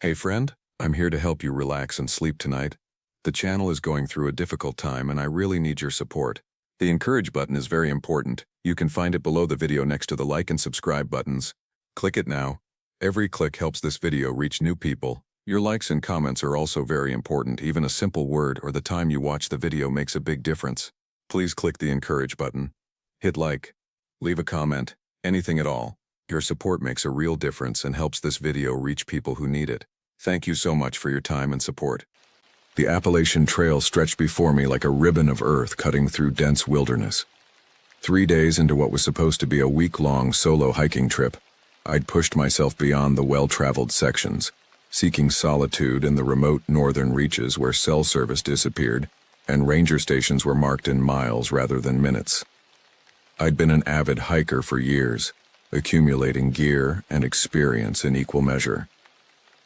Hey friend, I'm here to help you relax and sleep tonight. The channel is going through a difficult time and I really need your support. The encourage button is very important. You can find it below the video next to the like and subscribe buttons. Click it now. Every click helps this video reach new people. Your likes and comments are also very important. Even a simple word or the time you watch the video makes a big difference. Please click the encourage button. Hit like. Leave a comment. Anything at all. Your support makes a real difference and helps this video reach people who need it. Thank you so much for your time and support. The Appalachian Trail stretched before me like a ribbon of earth cutting through dense wilderness. 3 days into what was supposed to be a week-long solo hiking trip, I'd pushed myself beyond the well-traveled sections, seeking solitude in the remote northern reaches where cell service disappeared and ranger stations were marked in miles rather than minutes. I'd been an avid hiker for years, accumulating gear and experience in equal measure.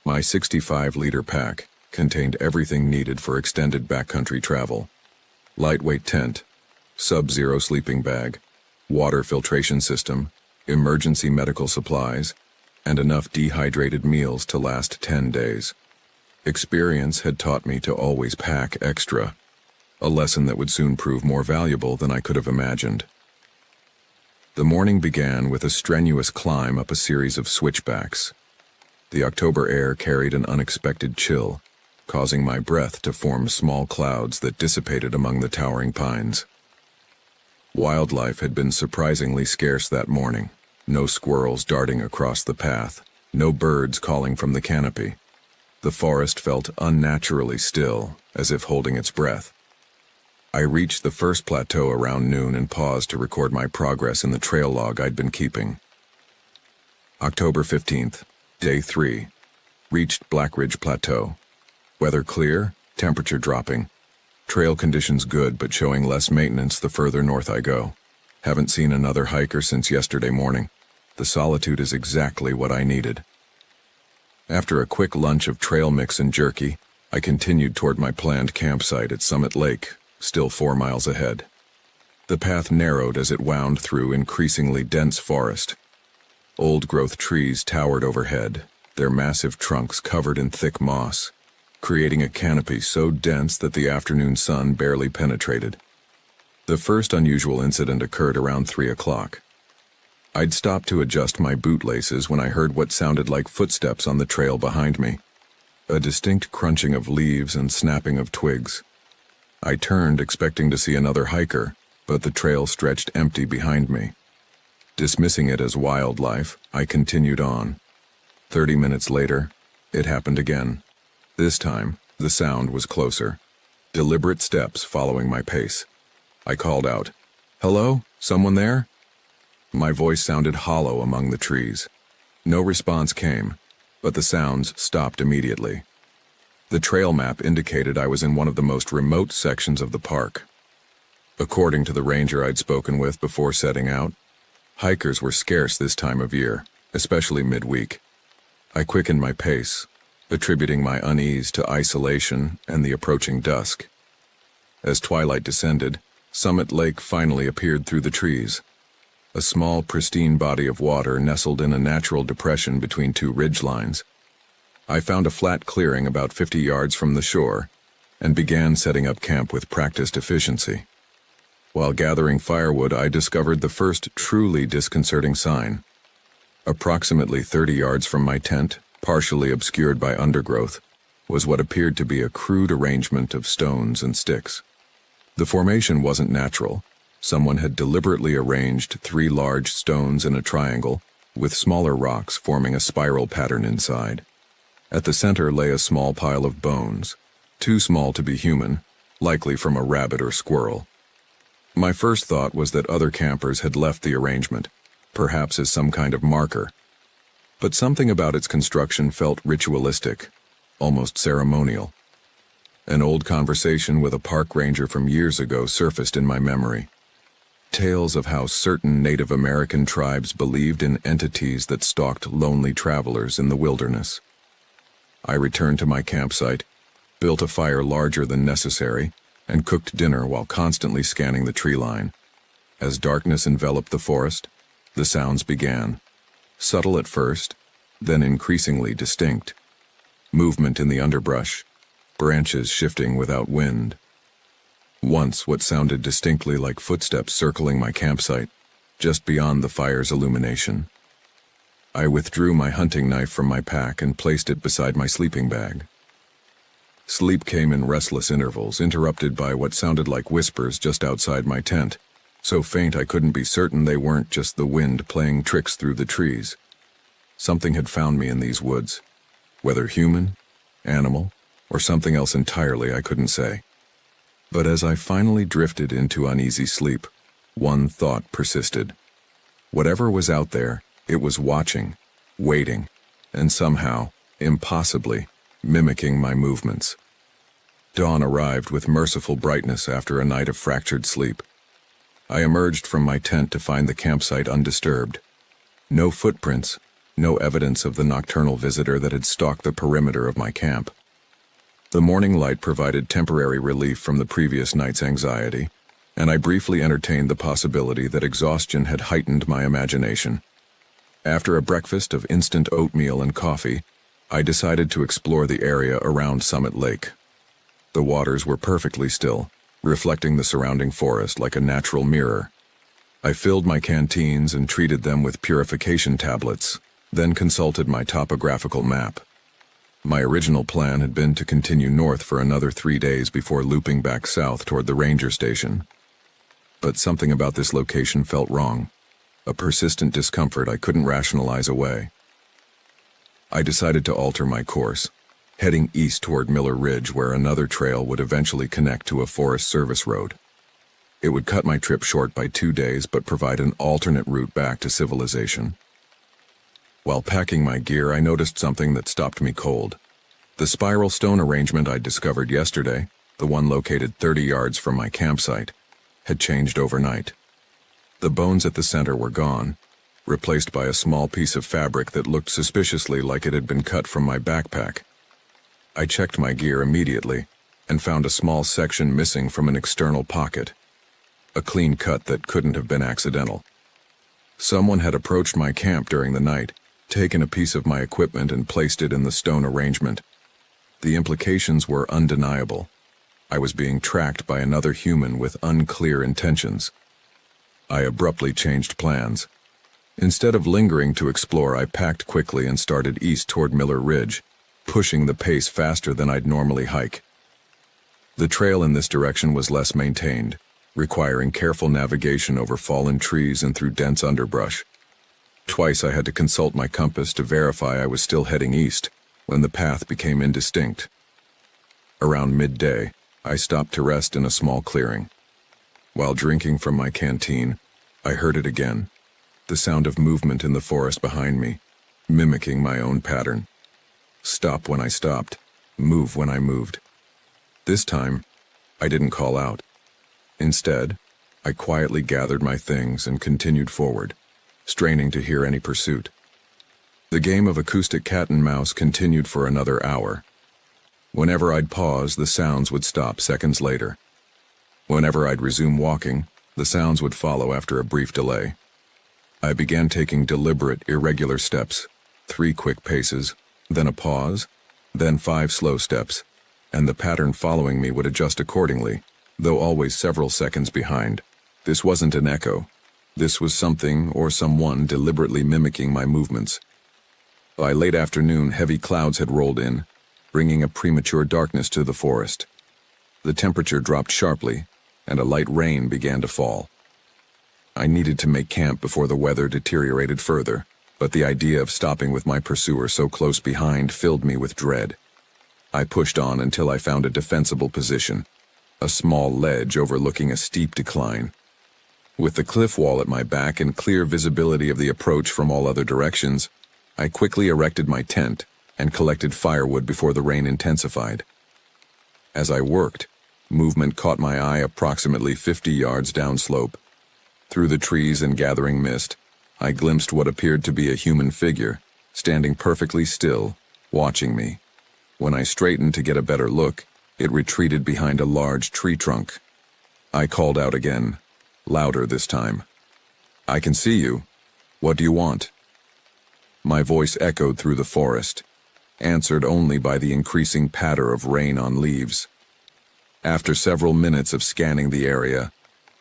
My 65-liter pack contained everything needed for extended backcountry travel: lightweight tent, sub-zero sleeping bag, water filtration system, emergency medical supplies, and enough dehydrated meals to last 10 days. Experience had taught me to always pack extra, a lesson that would soon prove more valuable than I could have imagined. The morning began with a strenuous climb up a series of switchbacks. The October air carried an unexpected chill, causing my breath to form small clouds that dissipated among the towering pines. Wildlife had been surprisingly scarce that morning. No squirrels darting across the path, no birds calling from the canopy. The forest felt unnaturally still, as if holding its breath. I reached the first plateau around noon and paused to record my progress in the trail log I'd been keeping. October 15th, Day 3. Reached Black Ridge Plateau. Weather clear, temperature dropping. Trail conditions good but showing less maintenance the further north I go. Haven't seen another hiker since yesterday morning. The solitude is exactly what I needed. After a quick lunch of trail mix and jerky, I continued toward my planned campsite at Summit Lake, still 4 miles ahead. The path narrowed as it wound through increasingly dense forest. Old-growth trees towered overhead, their massive trunks covered in thick moss, creating a canopy so dense that the afternoon sun barely penetrated. The first unusual incident occurred around 3 o'clock. I'd stopped to adjust my bootlaces when I heard what sounded like footsteps on the trail behind me, a distinct crunching of leaves and snapping of twigs. I turned, expecting to see another hiker, but the trail stretched empty behind me. Dismissing it as wildlife, I continued on. 30 minutes later, it happened again. This time, the sound was closer. Deliberate steps following my pace. I called out, "Hello? Someone there?" My voice sounded hollow among the trees. No response came, but the sounds stopped immediately. The trail map indicated I was in one of the most remote sections of the park. According to the ranger I'd spoken with before setting out, hikers were scarce this time of year, especially midweek. I quickened my pace, attributing my unease to isolation and the approaching dusk. As twilight descended, Summit Lake finally appeared through the trees. A small, pristine body of water nestled in a natural depression between two ridgelines. I found a flat clearing about 50 yards from the shore and began setting up camp with practiced efficiency. While gathering firewood, I discovered the first truly disconcerting sign. Approximately 30 yards from my tent, partially obscured by undergrowth, was what appeared to be a crude arrangement of stones and sticks. The formation wasn't natural. Someone had deliberately arranged 3 large stones in a triangle, with smaller rocks forming a spiral pattern inside. At the center lay a small pile of bones, too small to be human, likely from a rabbit or squirrel. My first thought was that other campers had left the arrangement, perhaps as some kind of marker. But something about its construction felt ritualistic, almost ceremonial. An old conversation with a park ranger from years ago surfaced in my memory. Tales of how certain Native American tribes believed in entities that stalked lonely travelers in the wilderness. I returned to my campsite, built a fire larger than necessary, and cooked dinner while constantly scanning the tree line. As darkness enveloped the forest, the sounds began. Subtle at first, then increasingly distinct. movement in the underbrush, branches shifting without wind. Once what sounded distinctly like footsteps circling my campsite, just beyond the fire's illumination. I withdrew my hunting knife from my pack and placed it beside my sleeping bag. Sleep came in restless intervals, interrupted by what sounded like whispers just outside my tent, so faint I couldn't be certain they weren't just the wind playing tricks through the trees. Something had found me in these woods, whether human, animal, or something else entirely I couldn't say. But as I finally drifted into uneasy sleep, one thought persisted. Whatever was out there, it was watching, waiting, and somehow, impossibly, mimicking my movements. Dawn arrived with merciful brightness after a night of fractured sleep. I emerged from my tent to find the campsite undisturbed. No footprints, no evidence of the nocturnal visitor that had stalked the perimeter of my camp. The morning light provided temporary relief from the previous night's anxiety, and I briefly entertained the possibility that exhaustion had heightened my imagination. After a breakfast of instant oatmeal and coffee, I decided to explore the area around Summit Lake. The waters were perfectly still, reflecting the surrounding forest like a natural mirror. I filled my canteens and treated them with purification tablets, then consulted my topographical map. My original plan had been to continue north for another 3 days before looping back south toward the ranger station. But something about this location felt wrong, a persistent discomfort I couldn't rationalize away. I decided to alter my course, heading east toward Miller Ridge where another trail would eventually connect to a Forest Service road. It would cut my trip short by 2 days but provide an alternate route back to civilization. While packing my gear, I noticed something that stopped me cold. The spiral stone arrangement I'd discovered yesterday, the one located 30 yards from my campsite, had changed overnight. The bones at the center were gone, replaced by a small piece of fabric that looked suspiciously like it had been cut from my backpack. I checked my gear immediately and found a small section missing from an external pocket, a clean cut that couldn't have been accidental. Someone had approached my camp during the night, taken a piece of my equipment and placed it in the stone arrangement. The implications were undeniable. I was being tracked by another human with unclear intentions. I abruptly changed plans. Instead of lingering to explore, I packed quickly and started east toward Miller Ridge, pushing the pace faster than I'd normally hike. The trail in this direction was less maintained, requiring careful navigation over fallen trees and through dense underbrush. Twice I had to consult my compass to verify I was still heading east, when the path became indistinct. Around midday, I stopped to rest in a small clearing. While drinking from my canteen, I heard it again, the sound of movement in the forest behind me, mimicking my own pattern. Stop when I stopped, move when I moved. This time, I didn't call out. Instead, I quietly gathered my things and continued forward, straining to hear any pursuit. The game of acoustic cat and mouse continued for another hour. Whenever I'd pause, the sounds would stop seconds later. Whenever I'd resume walking, the sounds would follow after a brief delay. I began taking deliberate, irregular steps, 3 quick paces, then a pause, then 5 slow steps, and the pattern following me would adjust accordingly, though always several seconds behind. This wasn't an echo. This was something or someone deliberately mimicking my movements. By late afternoon, heavy clouds had rolled in, bringing a premature darkness to the forest. The temperature dropped sharply, and a light rain began to fall. I needed to make camp before the weather deteriorated further, but the idea of stopping with my pursuer so close behind filled me with dread. I pushed on until I found a defensible position, a small ledge overlooking a steep decline. With the cliff wall at my back and clear visibility of the approach from all other directions, I quickly erected my tent and collected firewood before the rain intensified. As I worked, movement caught my eye approximately 50 yards downslope. Through the trees and gathering mist, I glimpsed what appeared to be a human figure, standing perfectly still, watching me. When I straightened to get a better look, it retreated behind a large tree trunk. I called out again, louder this time. "I can see you. What do you want?" My voice echoed through the forest. answered only by the increasing patter of rain on leaves. After several minutes of scanning the area,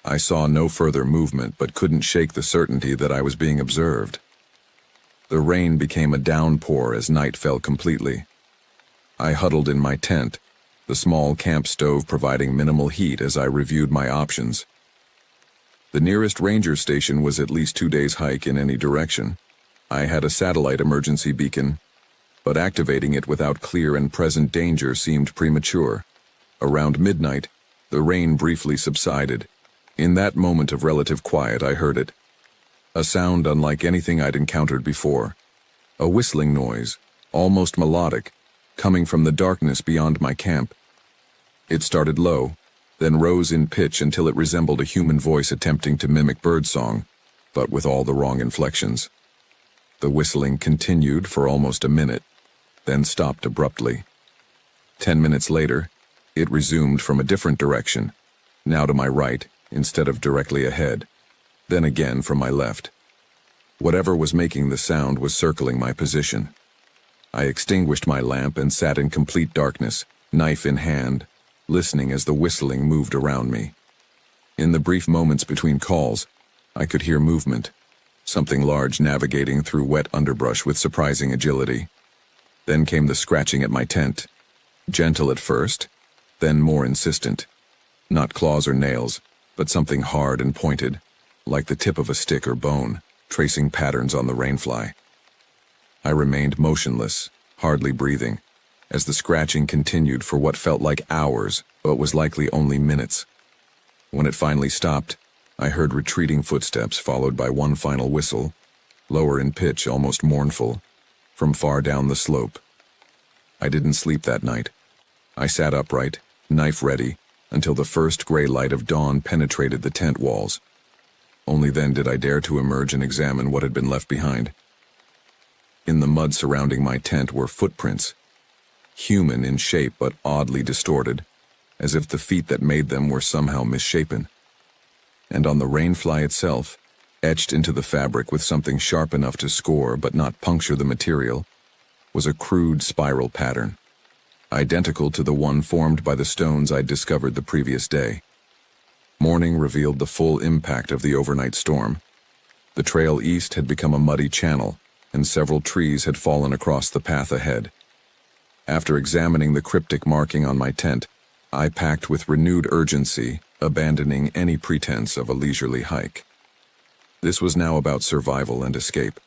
I saw no further movement but couldn't shake the certainty that I was being observed. The rain became a downpour as night fell completely. I huddled in my tent, the small camp stove providing minimal heat as I reviewed my options. The nearest ranger station was at least 2 days' hike in any direction. I had a satellite emergency beacon, but activating it without clear and present danger seemed premature. Around midnight, the rain briefly subsided. In that moment of relative quiet, I heard it. A sound unlike anything I'd encountered before. A whistling noise, almost melodic, coming from the darkness beyond my camp. It started low, then rose in pitch until it resembled a human voice attempting to mimic birdsong, but with all the wrong inflections. The whistling continued for almost a minute, then stopped abruptly. 10 minutes later, it resumed from a different direction, now to my right instead of directly ahead, then again from my left. Whatever was making the sound was circling my position. I extinguished my lamp and sat in complete darkness, knife in hand, listening as the whistling moved around me. In the brief moments between calls, I could hear movement, something large navigating through wet underbrush with surprising agility. Then came the scratching at my tent, gentle at first, then more insistent. Not claws or nails, but something hard and pointed, like the tip of a stick or bone, tracing patterns on the rainfly. I remained motionless, hardly breathing, as the scratching continued for what felt like hours, but was likely only minutes. When it finally stopped, I heard retreating footsteps followed by one final whistle, lower in pitch, almost mournful, from far down the slope. I didn't sleep that night. I sat upright, knife ready, until the first gray light of dawn penetrated the tent walls. Only then did I dare to emerge and examine what had been left behind. In the mud surrounding my tent were footprints, human in shape but oddly distorted, as if the feet that made them were somehow misshapen. And on the rainfly itself, etched into the fabric with something sharp enough to score but not puncture the material, was a crude spiral pattern, identical to the one formed by the stones I'd discovered the previous day. Morning revealed the full impact of the overnight storm. The trail east had become a muddy channel, and several trees had fallen across the path ahead. After examining the cryptic marking on my tent, I packed with renewed urgency, abandoning any pretense of a leisurely hike. This was now about survival and escape.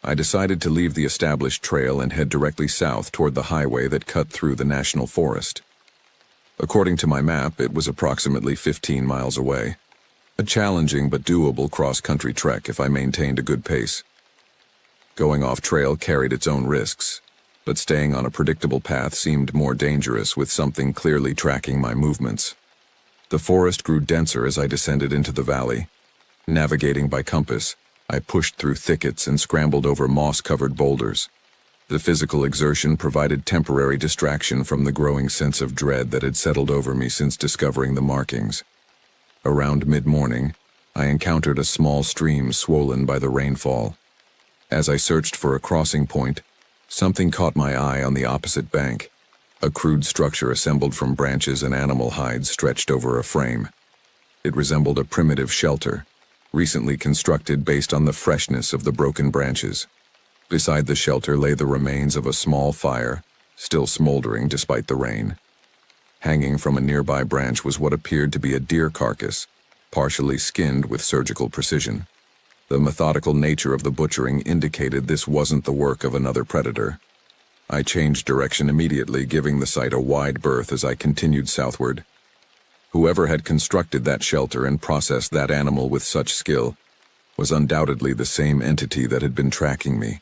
I decided to leave the established trail and head directly south toward the highway that cut through the national forest. According to my map, it was approximately 15 miles away. A challenging but doable cross-country trek if I maintained a good pace. Going off-trail carried its own risks, but staying on a predictable path seemed more dangerous with something clearly tracking my movements. The forest grew denser as I descended into the valley. Navigating by compass, I pushed through thickets and scrambled over moss-covered boulders. The physical exertion provided temporary distraction from the growing sense of dread that had settled over me since discovering the markings. Around mid-morning, I encountered a small stream swollen by the rainfall. As I searched for a crossing point, something caught my eye on the opposite bank. A crude structure assembled from branches and animal hides stretched over a frame. It resembled a primitive shelter, recently constructed based on the freshness of the broken branches. Beside the shelter lay the remains of a small fire, still smoldering despite the rain. Hanging from a nearby branch was what appeared to be a deer carcass, partially skinned with surgical precision. The methodical nature of the butchering indicated this wasn't the work of another predator. I changed direction immediately, giving the site a wide berth as I continued southward. Whoever had constructed that shelter and processed that animal with such skill was undoubtedly the same entity that had been tracking me.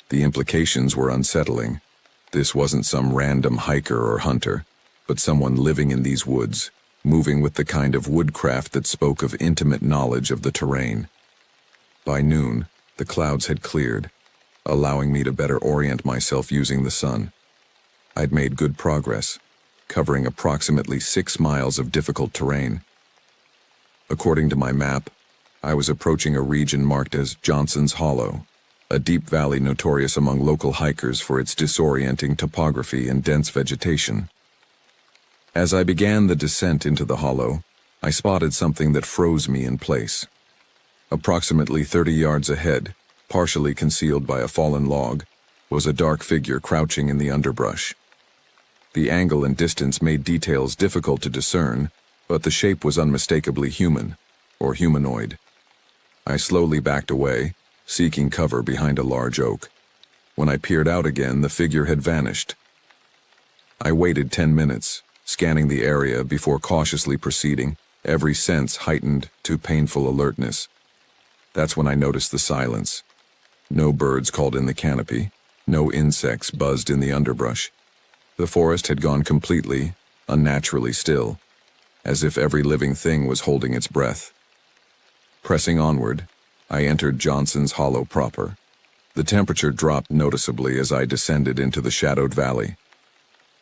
The implications were unsettling. This wasn't some random hiker or hunter, but someone living in these woods, moving with the kind of woodcraft that spoke of intimate knowledge of the terrain. By noon, the clouds had cleared, allowing me to better orient myself using the sun. I'd made good progress, covering approximately 6 miles of difficult terrain. According to my map, I was approaching a region marked as Johnson's Hollow, a deep valley notorious among local hikers for its disorienting topography and dense vegetation. As I began the descent into the hollow, I spotted something that froze me in place. Approximately 30 yards ahead, partially concealed by a fallen log, was a dark figure crouching in the underbrush. The angle and distance made details difficult to discern, but the shape was unmistakably human, or humanoid. I slowly backed away, seeking cover behind a large oak. When I peered out again, the figure had vanished. I waited 10 minutes, scanning the area before cautiously proceeding, every sense heightened to painful alertness. That's when I noticed the silence. No birds called in the canopy, no insects buzzed in the underbrush. The forest had gone completely, unnaturally still, as if every living thing was holding its breath. Pressing onward, I entered Johnson's Hollow proper. The temperature dropped noticeably as I descended into the shadowed valley.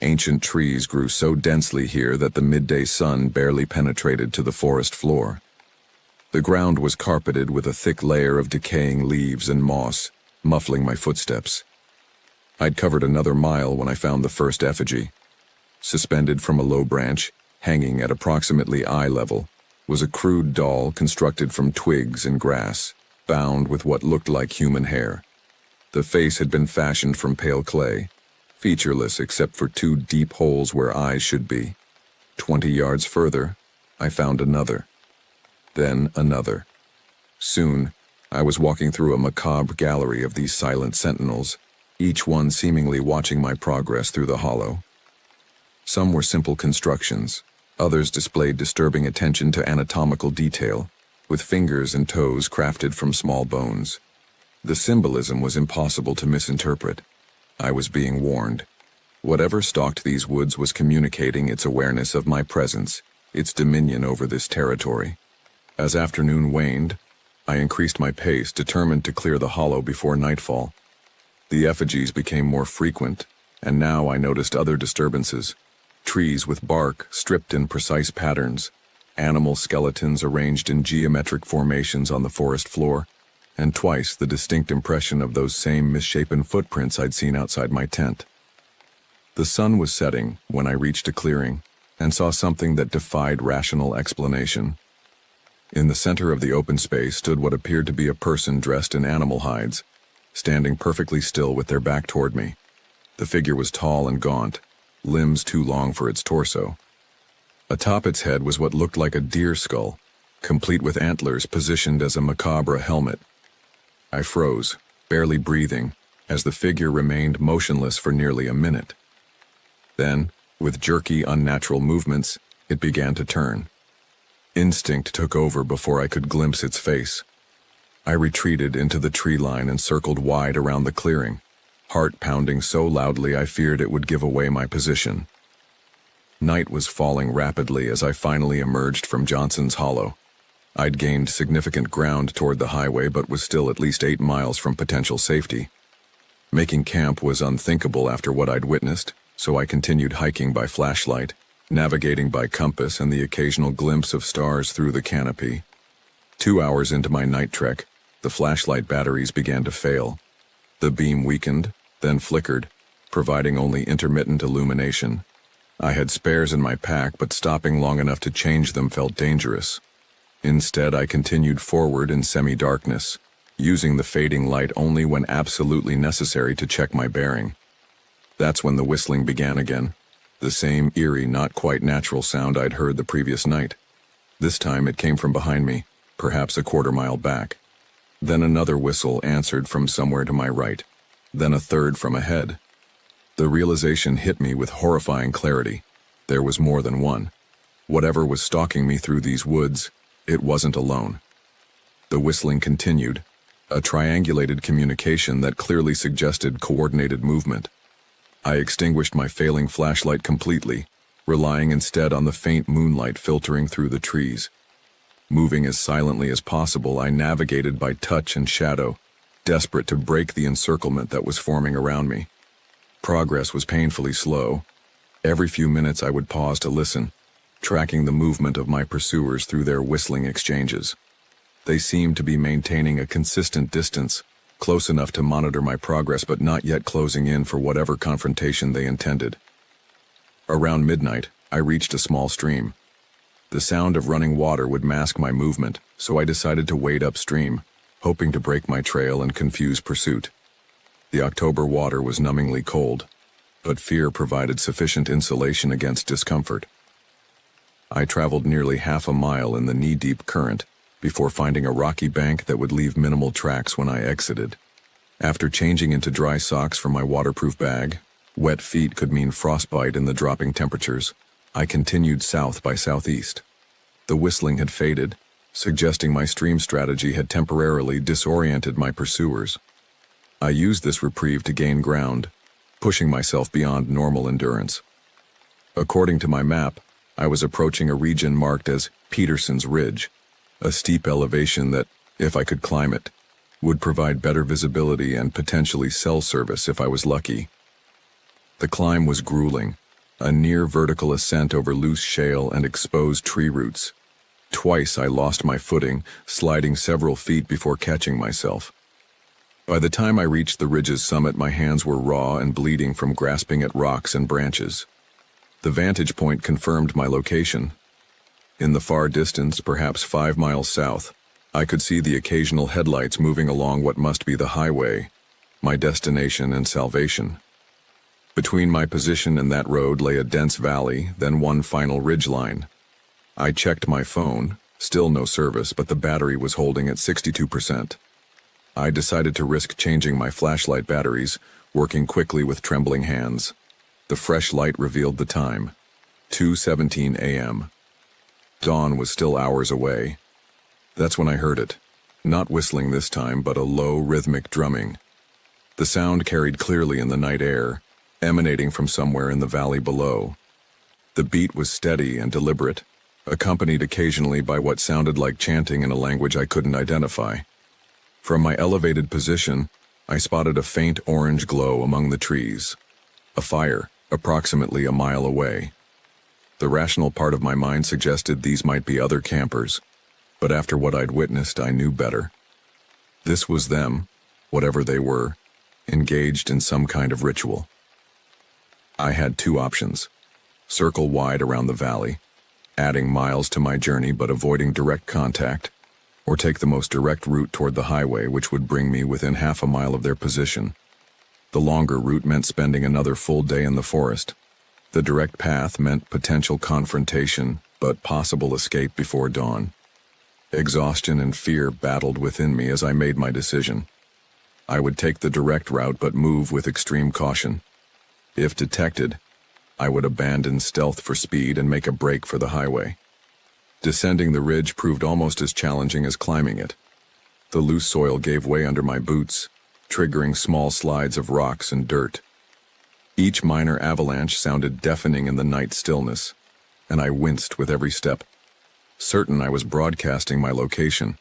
Ancient trees grew so densely here that the midday sun barely penetrated to the forest floor. The ground was carpeted with a thick layer of decaying leaves and moss, muffling my footsteps. I'd covered another mile when I found the first effigy. Suspended from a low branch, hanging at approximately eye level, was a crude doll constructed from twigs and grass, bound with what looked like human hair. The face had been fashioned from pale clay, featureless except for 2 deep holes where eyes should be. 20 yards further, I found another. Then another. Soon, I was walking through a macabre gallery of these silent sentinels, each one seemingly watching my progress through the hollow. Some were simple constructions, others displayed disturbing attention to anatomical detail, with fingers and toes crafted from small bones. The symbolism was impossible to misinterpret. I was being warned. Whatever stalked these woods was communicating its awareness of my presence, its dominion over this territory. As afternoon waned, I increased my pace, determined to clear the hollow before nightfall. The effigies became more frequent, and now I noticed other disturbances. Trees with bark stripped in precise patterns, animal skeletons arranged in geometric formations on the forest floor, and twice the distinct impression of those same misshapen footprints I'd seen outside my tent. The sun was setting when I reached a clearing and saw something that defied rational explanation. In the center of the open space stood what appeared to be a person dressed in animal hides, standing perfectly still with their back toward me. The figure was tall and gaunt, limbs too long for its torso. Atop its head was what looked like a deer skull, complete with antlers positioned as a macabre helmet. I froze, barely breathing, as the figure remained motionless for nearly a minute. Then, with jerky, unnatural movements, it began to turn. Instinct took over before I could glimpse its face. I retreated into the tree line and circled wide around the clearing, heart pounding so loudly I feared it would give away my position. Night was falling rapidly as I finally emerged from Johnson's Hollow. I'd gained significant ground toward the highway but was still at least 8 miles from potential safety. Making camp was unthinkable after what I'd witnessed, so I continued hiking by flashlight, navigating by compass and the occasional glimpse of stars through the canopy. 2 hours into my night trek, the flashlight batteries began to fail. The beam weakened, then flickered, providing only intermittent illumination. I had spares in my pack, but stopping long enough to change them felt dangerous. Instead, I continued forward in semi-darkness, using the fading light only when absolutely necessary to check my bearing. That's when the whistling began again, the same eerie, not quite natural sound I'd heard the previous night. This time it came from behind me, perhaps a quarter-mile back. Then another whistle answered from somewhere to my right, then a third from ahead. The realization hit me with horrifying clarity. There was more than one. Whatever was stalking me through these woods, it wasn't alone. The whistling continued, a triangulated communication that clearly suggested coordinated movement. I extinguished my failing flashlight completely, relying instead on the faint moonlight filtering through the trees. Moving as silently as possible, I navigated by touch and shadow, desperate to break the encirclement that was forming around me. Progress was painfully slow. Every few minutes I would pause to listen, tracking the movement of my pursuers through their whistling exchanges. They seemed to be maintaining a consistent distance, close enough to monitor my progress but not yet closing in for whatever confrontation they intended. Around midnight, I reached a small stream. The sound of running water would mask my movement, so I decided to wade upstream, hoping to break my trail and confuse pursuit. The October water was numbingly cold, but fear provided sufficient insulation against discomfort. I traveled nearly half a mile in the knee-deep current before finding a rocky bank that would leave minimal tracks when I exited. After changing into dry socks from my waterproof bag, wet feet could mean frostbite in the dropping temperatures. I continued south by southeast. The whistling had faded, suggesting my stream strategy had temporarily disoriented my pursuers. I used this reprieve to gain ground, pushing myself beyond normal endurance. According to my map, I was approaching a region marked as Peterson's Ridge, a steep elevation that, if I could climb it, would provide better visibility and potentially cell service if I was lucky. The climb was grueling, a near vertical ascent over loose shale and exposed tree roots. Twice I lost my footing, sliding several feet before catching myself. By the time I reached the ridge's summit, my hands were raw and bleeding from grasping at rocks and branches. The vantage point confirmed my location. In the far distance, perhaps 5 miles south, I could see the occasional headlights moving along what must be the highway, my destination and salvation. Between my position and that road lay a dense valley, then one final ridgeline. I checked my phone, still no service, but the battery was holding at 62%. I decided to risk changing my flashlight batteries, working quickly with trembling hands. The fresh light revealed the time, 2:17 a.m. Dawn was still hours away. That's when I heard it, not whistling this time, but a low, rhythmic drumming. The sound carried clearly in the night air, emanating from somewhere in the valley below. The beat was steady and deliberate, accompanied occasionally by what sounded like chanting in a language I couldn't identify. From my elevated position, I spotted a faint orange glow among the trees. A fire, approximately a mile away. The rational part of my mind suggested these might be other campers, but after what I'd witnessed, I knew better. This was them, whatever they were, engaged in some kind of ritual. I had two options: circle wide around the valley, adding miles to my journey but avoiding direct contact, or take the most direct route toward the highway, which would bring me within half a mile of their position. The longer route meant spending another full day in the forest. The direct path meant potential confrontation, but possible escape before dawn. Exhaustion and fear battled within me as I made my decision. I would take the direct route but move with extreme caution. If detected, I would abandon stealth for speed and make a break for the highway. Descending the ridge proved almost as challenging as climbing it. The loose soil gave way under my boots, triggering small slides of rocks and dirt. Each minor avalanche sounded deafening in the night stillness, and I winced with every step, certain I was broadcasting my location.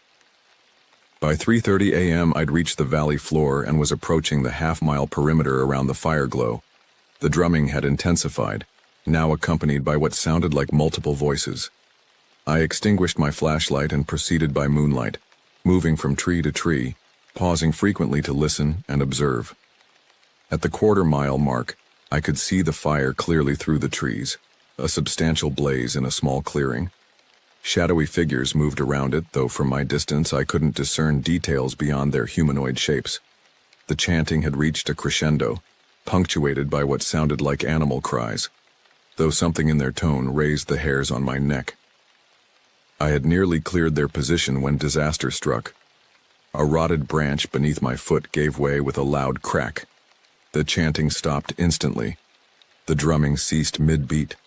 By 3:30 a.m. I'd reached the valley floor and was approaching the half-mile perimeter around the fire glow. The drumming had intensified, now accompanied by what sounded like multiple voices. I extinguished my flashlight and proceeded by moonlight, moving from tree to tree, pausing frequently to listen and observe. At the quarter-mile mark, I could see the fire clearly through the trees, a substantial blaze in a small clearing. Shadowy figures moved around it, though from my distance I couldn't discern details beyond their humanoid shapes. The chanting had reached a crescendo, punctuated by what sounded like animal cries, though something in their tone raised the hairs on my neck. I had nearly cleared their position when disaster struck. A rotted branch beneath my foot gave way with a loud crack. The chanting stopped instantly. The drumming ceased mid-beat.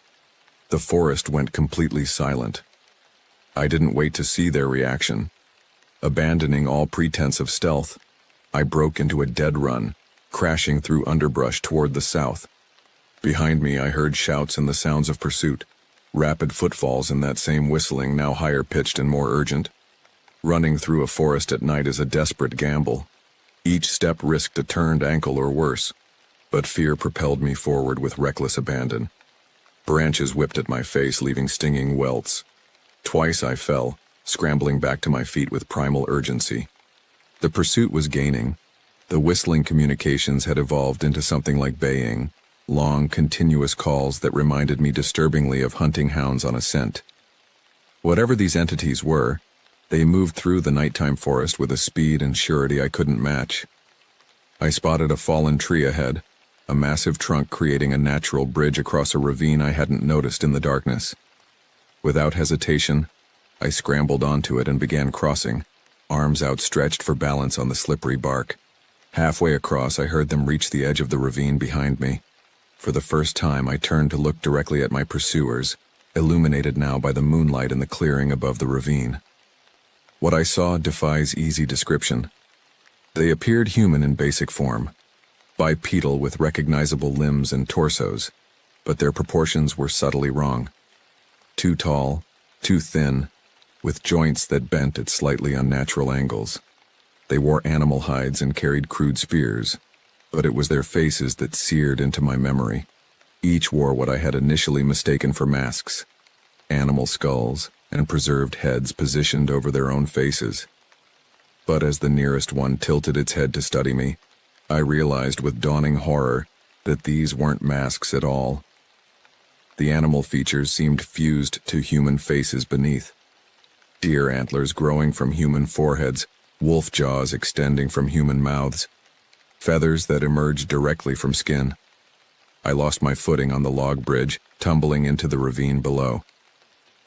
The forest went completely silent. I didn't wait to see their reaction. Abandoning all pretense of stealth, I broke into a dead run, crashing through underbrush toward the south. Behind me I heard shouts and the sounds of pursuit, rapid footfalls and that same whistling, now higher pitched and more urgent. Running through a forest at night is a desperate gamble. Each step risked a turned ankle or worse, but fear propelled me forward with reckless abandon. Branches whipped at my face, leaving stinging welts. Twice I fell, scrambling back to my feet with primal urgency. The pursuit was gaining, The whistling communications had evolved into something like baying, long, continuous calls that reminded me disturbingly of hunting hounds on a scent. Whatever these entities were, they moved through the nighttime forest with a speed and surety I couldn't match. I spotted a fallen tree ahead, a massive trunk creating a natural bridge across a ravine I hadn't noticed in the darkness. Without hesitation, I scrambled onto it and began crossing, arms outstretched for balance on the slippery bark. Halfway across, I heard them reach the edge of the ravine behind me. For the first time, I turned to look directly at my pursuers, illuminated now by the moonlight in the clearing above the ravine. What I saw defies easy description. They appeared human in basic form, bipedal with recognizable limbs and torsos, but their proportions were subtly wrong. Too tall, too thin, with joints that bent at slightly unnatural angles. They wore animal hides and carried crude spears, but it was their faces that seared into my memory. Each wore what I had initially mistaken for masks, animal skulls and preserved heads positioned over their own faces. But as the nearest one tilted its head to study me, I realized with dawning horror that these weren't masks at all. The animal features seemed fused to human faces beneath. Deer antlers growing from human foreheads, wolf jaws extending from human mouths, feathers that emerged directly from skin. I lost my footing on the log bridge, tumbling into the ravine below.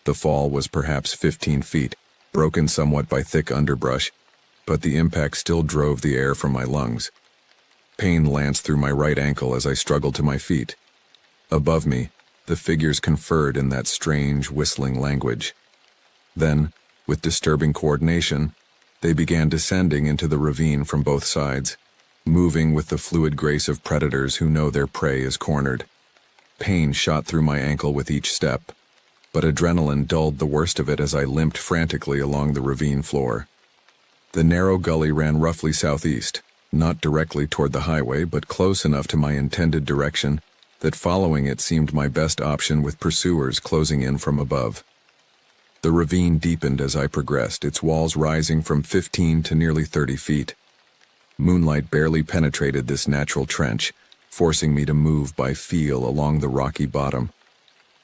The fall was perhaps 15 feet, broken somewhat by thick underbrush, but the impact still drove the air from my lungs. Pain lanced through my right ankle as I struggled to my feet. Above me, the figures conferred in that strange, whistling language. Then, with disturbing coordination, they began descending into the ravine from both sides, moving with the fluid grace of predators who know their prey is cornered. Pain shot through my ankle with each step, but adrenaline dulled the worst of it as I limped frantically along the ravine floor. The narrow gully ran roughly southeast, not directly toward the highway, but close enough to my intended direction that following it seemed my best option with pursuers closing in from above. The ravine deepened as I progressed, its walls rising from 15 to nearly 30 feet. Moonlight barely penetrated this natural trench, forcing me to move by feel along the rocky bottom.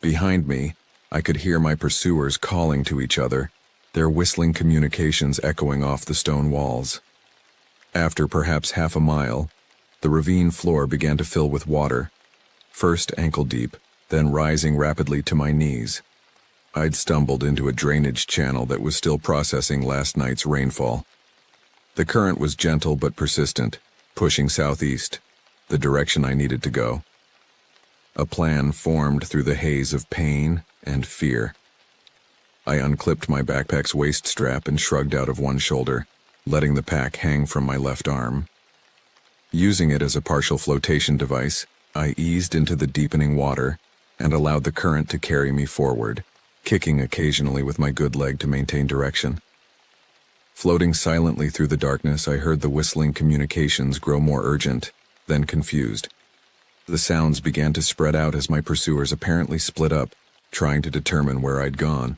Behind me, I could hear my pursuers calling to each other, their whistling communications echoing off the stone walls. After perhaps half a mile, the ravine floor began to fill with water, first ankle-deep, then rising rapidly to my knees. I'd stumbled into a drainage channel that was still processing last night's rainfall. The current was gentle but persistent, pushing southeast, the direction I needed to go. A plan formed through the haze of pain and fear. I unclipped my backpack's waist strap and shrugged out of one shoulder, letting the pack hang from my left arm. Using it as a partial flotation device, I eased into the deepening water and allowed the current to carry me forward, kicking occasionally with my good leg to maintain direction. Floating silently through the darkness, I heard the whistling communications grow more urgent, then confused. The sounds began to spread out as my pursuers apparently split up, trying to determine where I'd gone.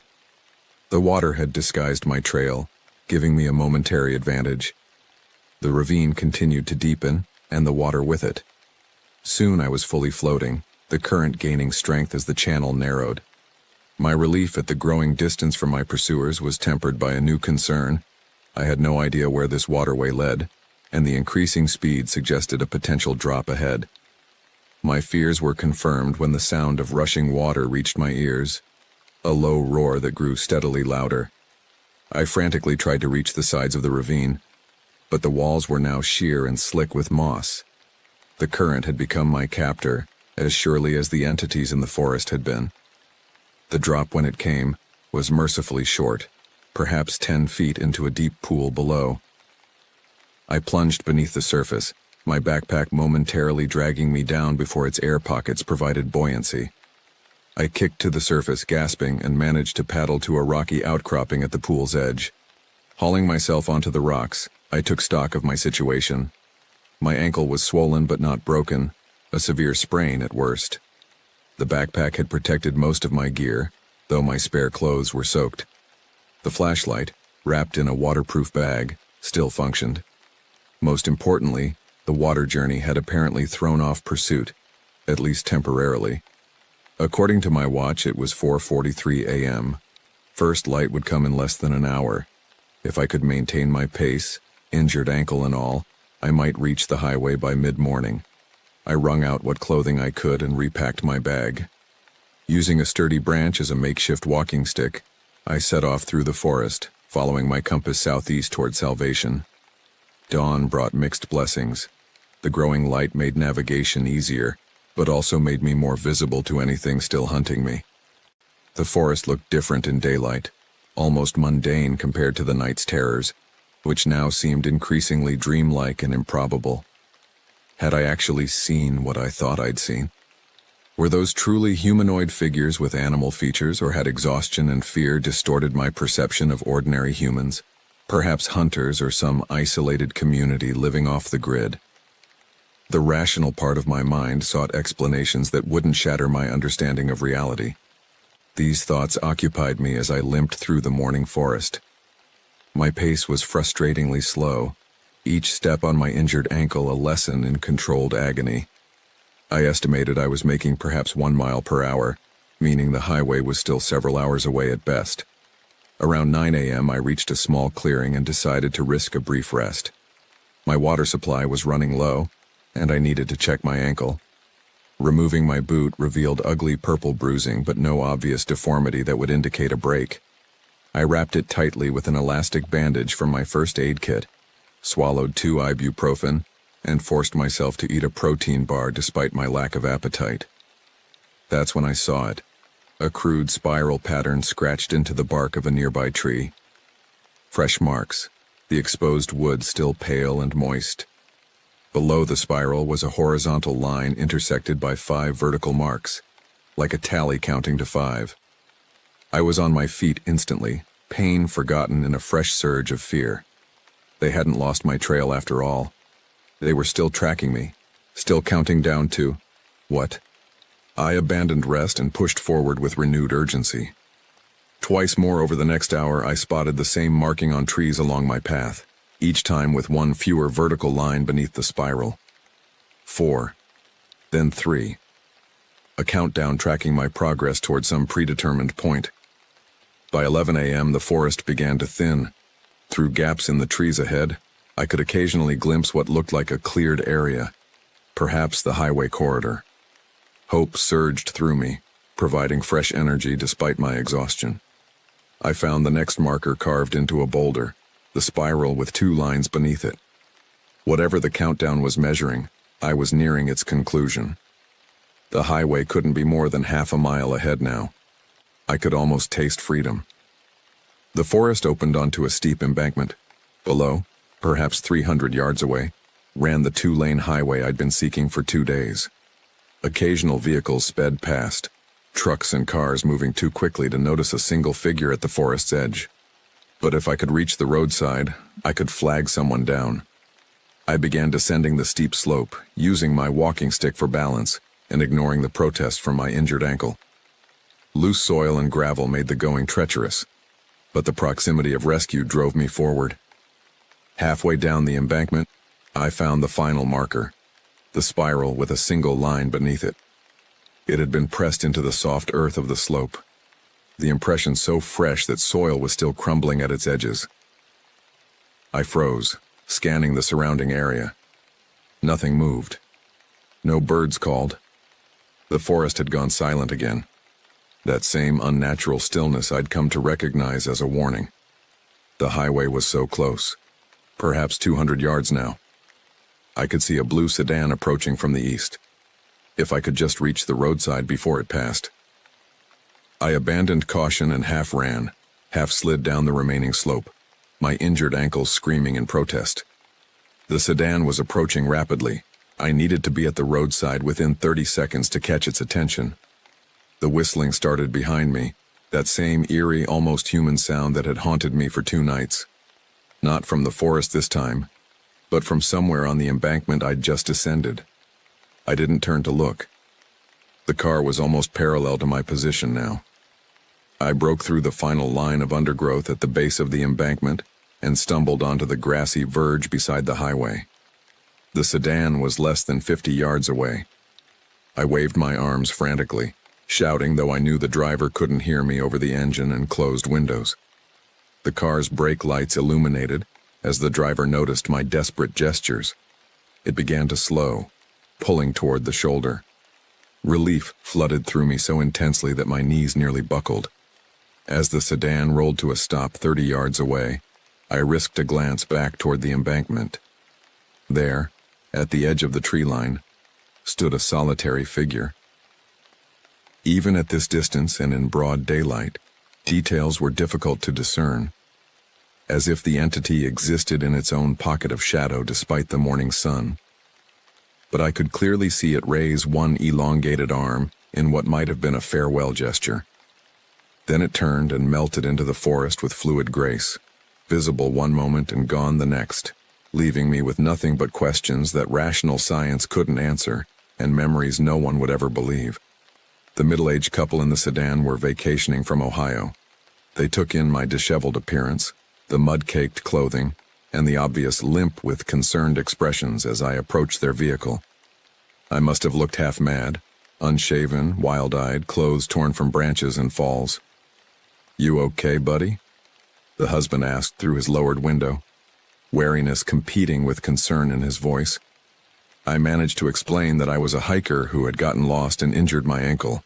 The water had disguised my trail, giving me a momentary advantage. The ravine continued to deepen, and the water with it. Soon I was fully floating, the current gaining strength as the channel narrowed. My relief at the growing distance from my pursuers was tempered by a new concern. I had no idea where this waterway led, and the increasing speed suggested a potential drop ahead. My fears were confirmed when the sound of rushing water reached my ears, a low roar that grew steadily louder. I frantically tried to reach the sides of the ravine, but the walls were now sheer and slick with moss. The current had become my captor, as surely as the entities in the forest had been. The drop, when it came, was mercifully short, perhaps 10 feet into a deep pool below. I plunged beneath the surface, my backpack momentarily dragging me down before its air pockets provided buoyancy. I kicked to the surface, gasping, and managed to paddle to a rocky outcropping at the pool's edge. Hauling myself onto the rocks, I took stock of my situation. My ankle was swollen but not broken, a severe sprain at worst. The backpack had protected most of my gear, though my spare clothes were soaked. The flashlight, wrapped in a waterproof bag, still functioned. Most importantly, the water journey had apparently thrown off pursuit, at least temporarily. According to my watch, it was 4:43 a.m. First light would come in less than an hour. If I could maintain my pace, injured ankle and all, I might reach the highway by mid-morning. I wrung out what clothing I could and repacked my bag. Using a sturdy branch as a makeshift walking stick, I set off through the forest, following my compass southeast toward Salvation. Dawn brought mixed blessings. The growing light made navigation easier, but also made me more visible to anything still hunting me. The forest looked different in daylight, almost mundane compared to the night's terrors, which now seemed increasingly dreamlike and improbable. Had I actually seen what I thought I'd seen? Were those truly humanoid figures with animal features, or had exhaustion and fear distorted my perception of ordinary humans? Perhaps hunters or some isolated community living off the grid. The rational part of my mind sought explanations that wouldn't shatter my understanding of reality. These thoughts occupied me as I limped through the morning forest. My pace was frustratingly slow, each step on my injured ankle a lesson in controlled agony. I estimated I was making perhaps 1 mile per hour, meaning the highway was still several hours away at best. Around 9 a.m. I reached a small clearing and decided to risk a brief rest. My water supply was running low, and I needed to check my ankle. Removing my boot revealed ugly purple bruising but no obvious deformity that would indicate a break. I wrapped it tightly with an elastic bandage from my first aid kit, swallowed 2 ibuprofen, and forced myself to eat a protein bar despite my lack of appetite. That's when I saw it, a crude spiral pattern scratched into the bark of a nearby tree. Fresh marks, the exposed wood still pale and moist. Below the spiral was a horizontal line intersected by 5 vertical marks, like a tally counting to 5. I was on my feet instantly, pain forgotten in a fresh surge of fear. They hadn't lost my trail after all. They were still tracking me, still counting down to what? I abandoned rest and pushed forward with renewed urgency. Twice more over the next hour, I spotted the same marking on trees along my path, each time with 1 fewer vertical line beneath the spiral. 4. Then 3. A countdown tracking my progress toward some predetermined point. By 11 a.m., the forest began to thin. Through gaps in the trees ahead, I could occasionally glimpse what looked like a cleared area, perhaps the highway corridor. Hope surged through me, providing fresh energy despite my exhaustion. I found the next marker carved into a boulder, the spiral with 2 lines beneath it. Whatever the countdown was measuring, I was nearing its conclusion. The highway couldn't be more than half a mile ahead now. I could almost taste freedom. The forest opened onto a steep embankment. Below, perhaps 300 yards away, ran the 2-lane highway I'd been seeking for 2 days. Occasional vehicles sped past, trucks and cars moving too quickly to notice a single figure at the forest's edge. But if I could reach the roadside, I could flag someone down. I began descending the steep slope, using my walking stick for balance and ignoring the protest from my injured ankle. Loose soil and gravel made the going treacherous, but the proximity of rescue drove me forward. Halfway down the embankment, I found the final marker, the spiral with a single line beneath it. It had been pressed into the soft earth of the slope, the impression so fresh that soil was still crumbling at its edges. I froze, scanning the surrounding area. Nothing moved. No birds called. The forest had gone silent again. That same unnatural stillness I'd come to recognize as a warning. The highway was so close, perhaps 200 yards now. I could see a blue sedan approaching from the east. If I could just reach the roadside before it passed. I abandoned caution and half ran, half slid down the remaining slope, my injured ankles screaming in protest. The sedan was approaching rapidly. I needed to be at the roadside within 30 seconds to catch its attention. The whistling started behind me, that same eerie, almost human sound that had haunted me for 2 nights. Not from the forest this time, but from somewhere on the embankment I'd just descended. I didn't turn to look. The car was almost parallel to my position now. I broke through the final line of undergrowth at the base of the embankment and stumbled onto the grassy verge beside the highway. The sedan was less than 50 yards away. I waved my arms frantically, shouting though I knew the driver couldn't hear me over the engine and closed windows. The car's brake lights illuminated as the driver noticed my desperate gestures. It began to slow, pulling toward the shoulder. Relief flooded through me so intensely that my knees nearly buckled. As the sedan rolled to a stop 30 yards away, I risked a glance back toward the embankment. There, at the edge of the tree line, stood a solitary figure. Even at this distance and in broad daylight, details were difficult to discern, as if the entity existed in its own pocket of shadow despite the morning sun. But I could clearly see it raise one elongated arm in what might have been a farewell gesture. Then it turned and melted into the forest with fluid grace, visible one moment and gone the next, leaving me with nothing but questions that rational science couldn't answer and memories no one would ever believe. The middle-aged couple in the sedan were vacationing from Ohio. They took in my disheveled appearance, the mud-caked clothing, and the obvious limp with concerned expressions as I approached their vehicle. I must have looked half mad, unshaven, wild-eyed, clothes torn from branches and falls. "You okay, buddy?" the husband asked through his lowered window, wariness competing with concern in his voice. I managed to explain that I was a hiker who had gotten lost and injured my ankle.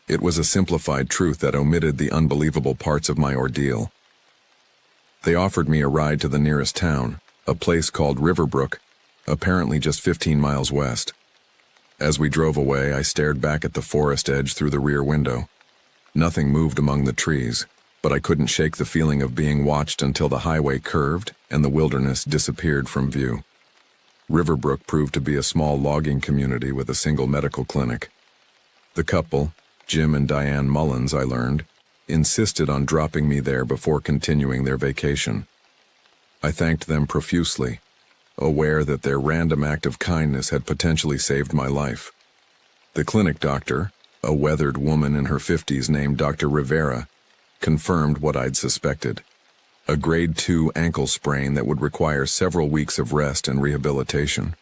It was a simplified truth that omitted the unbelievable parts of my ordeal. They offered me a ride to the nearest town, a place called Riverbrook, apparently just 15 miles west. As we drove away, I stared back at the forest edge through the rear window. Nothing moved among the trees, but I couldn't shake the feeling of being watched until the highway curved and the wilderness disappeared from view. Riverbrook proved to be a small logging community with a single medical clinic. The couple, Jim and Diane Mullins, I learned, insisted on dropping me there before continuing their vacation. I thanked them profusely, aware that their random act of kindness had potentially saved my life. The clinic doctor, a weathered woman in her 50s named Dr. Rivera, confirmed what I'd suspected: a grade 2 ankle sprain that would require several weeks of rest and rehabilitation.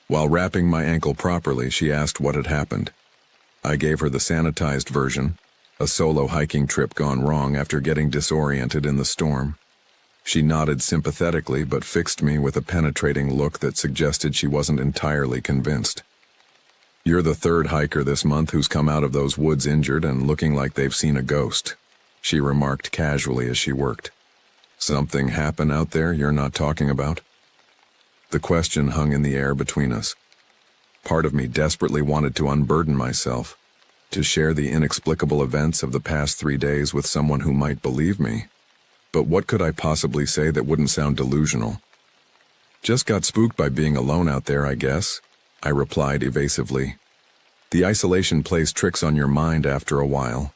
While wrapping my ankle properly, she asked what had happened. I gave her the sanitized version, a solo hiking trip gone wrong after getting disoriented in the storm. She nodded sympathetically but fixed me with a penetrating look that suggested she wasn't entirely convinced. "You're the third hiker this month who's come out of those woods injured and looking like they've seen a ghost," she remarked casually as she worked. "Something happen out there you're not talking about?" The question hung in the air between us. Part of me desperately wanted to unburden myself, to share the inexplicable events of the past 3 days with someone who might believe me. But what could I possibly say that wouldn't sound delusional? "Just got spooked by being alone out there, I guess," I replied evasively. "The isolation plays tricks on your mind after a while."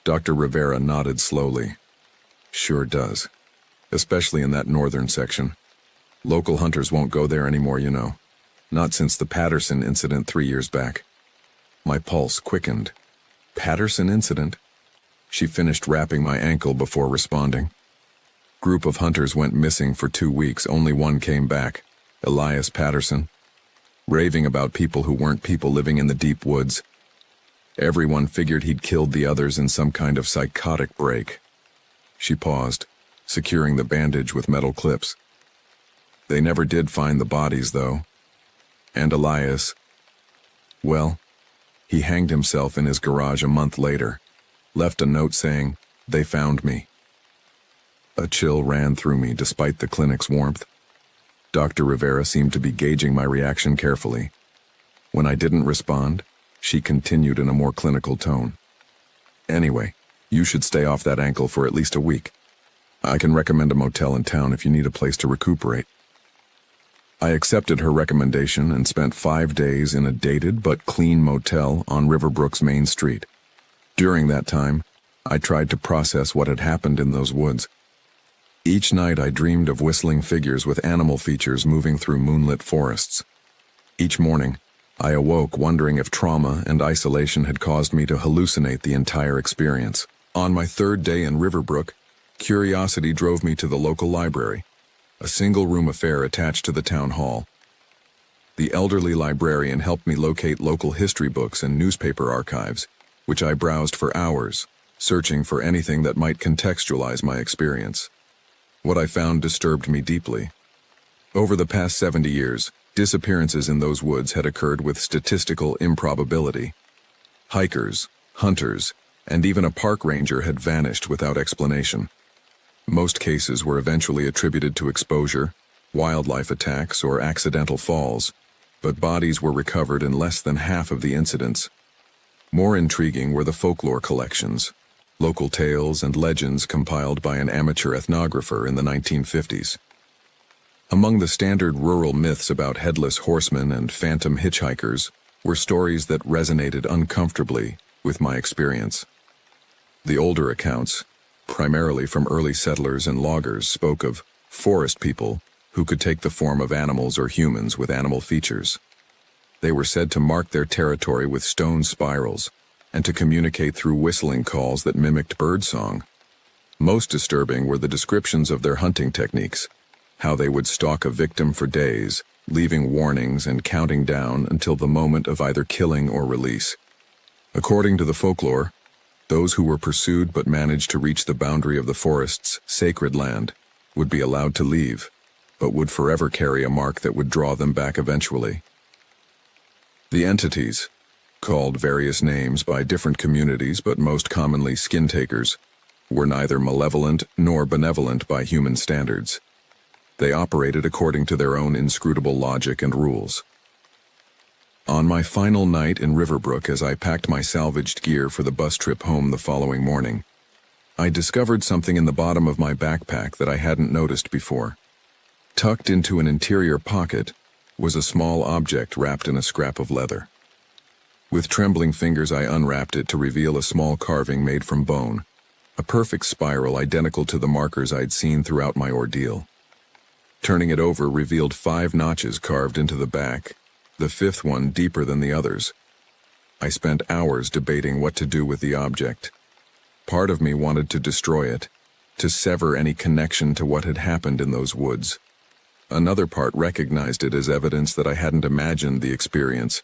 Dr. Rivera nodded slowly. "Sure does. Especially in that northern section. Local hunters won't go there anymore, you know. Not since the Patterson incident 3 years back." My pulse quickened. "Patterson incident?" She finished wrapping my ankle before responding. "Group of hunters went missing for 2 weeks. Only one came back, Elias Patterson. Raving about people who weren't people living in the deep woods. Everyone figured he'd killed the others in some kind of psychotic break." She paused, securing the bandage with metal clips. "They never did find the bodies, though. And Elias, well, he hanged himself in his garage a month later, left a note saying, 'They found me.'" A chill ran through me despite the clinic's warmth. Dr. Rivera seemed to be gauging my reaction carefully. When I didn't respond, she continued in a more clinical tone. "Anyway, you should stay off that ankle for at least a week. I can recommend a motel in town if you need a place to recuperate." I accepted her recommendation and spent 5 days in a dated but clean motel on Riverbrook's main street. During that time, I tried to process what had happened in those woods. Each night I dreamed of whistling figures with animal features moving through moonlit forests. Each morning, I awoke wondering if trauma and isolation had caused me to hallucinate the entire experience. On my 3rd day in Riverbrook, curiosity drove me to the local library, a single-room affair attached to the town hall, The elderly librarian helped me locate local history books and newspaper archives, which I browsed for hours, searching for anything that might contextualize my experience. What I found disturbed me deeply. Over the past 70 years, disappearances in those woods had occurred with statistical improbability. Hikers, hunters, and even a park ranger had vanished without explanation. Most cases were eventually attributed to exposure, wildlife attacks, or accidental falls, but bodies were recovered in less than half of the incidents. More intriguing were the folklore collections, local tales and legends compiled by an amateur ethnographer in the 1950s. Among the standard rural myths about headless horsemen and phantom hitchhikers were stories that resonated uncomfortably with my experience. The older accounts, primarily from early settlers and loggers, spoke of forest people who could take the form of animals or humans with animal features. They were said to mark their territory with stone spirals and to communicate through whistling calls that mimicked birdsong. Most disturbing were the descriptions of their hunting techniques, how they would stalk a victim for days, leaving warnings and counting down until the moment of either killing or release. According to the folklore, those who were pursued but managed to reach the boundary of the forest's sacred land would be allowed to leave, but would forever carry a mark that would draw them back eventually. The entities, called various names by different communities but most commonly skin takers, were neither malevolent nor benevolent by human standards. They operated according to their own inscrutable logic and rules. On my final night in Riverbrook, as I packed my salvaged gear for the bus trip home the following morning, I discovered something in the bottom of my backpack that I hadn't noticed before. Tucked into an interior pocket was a small object wrapped in a scrap of leather. With trembling fingers, I unwrapped it to reveal a small carving made from bone, a perfect spiral identical to the markers I'd seen throughout my ordeal. Turning it over revealed 5 notches carved into the back, the 5th one deeper than the others. I spent hours debating what to do with the object. Part of me wanted to destroy it, to sever any connection to what had happened in those woods. Another part recognized it as evidence that I hadn't imagined the experience,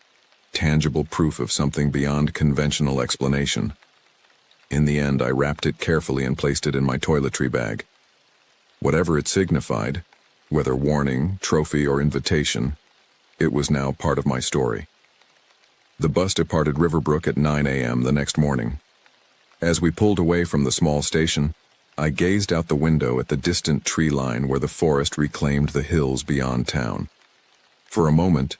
tangible proof of something beyond conventional explanation. In the end, I wrapped it carefully and placed it in my toiletry bag. Whatever it signified, whether warning, trophy, or invitation, it was now part of my story. The bus departed Riverbrook at 9 a.m. the next morning. As we pulled away from the small station, I gazed out the window at the distant tree line where the forest reclaimed the hills beyond town. For a moment,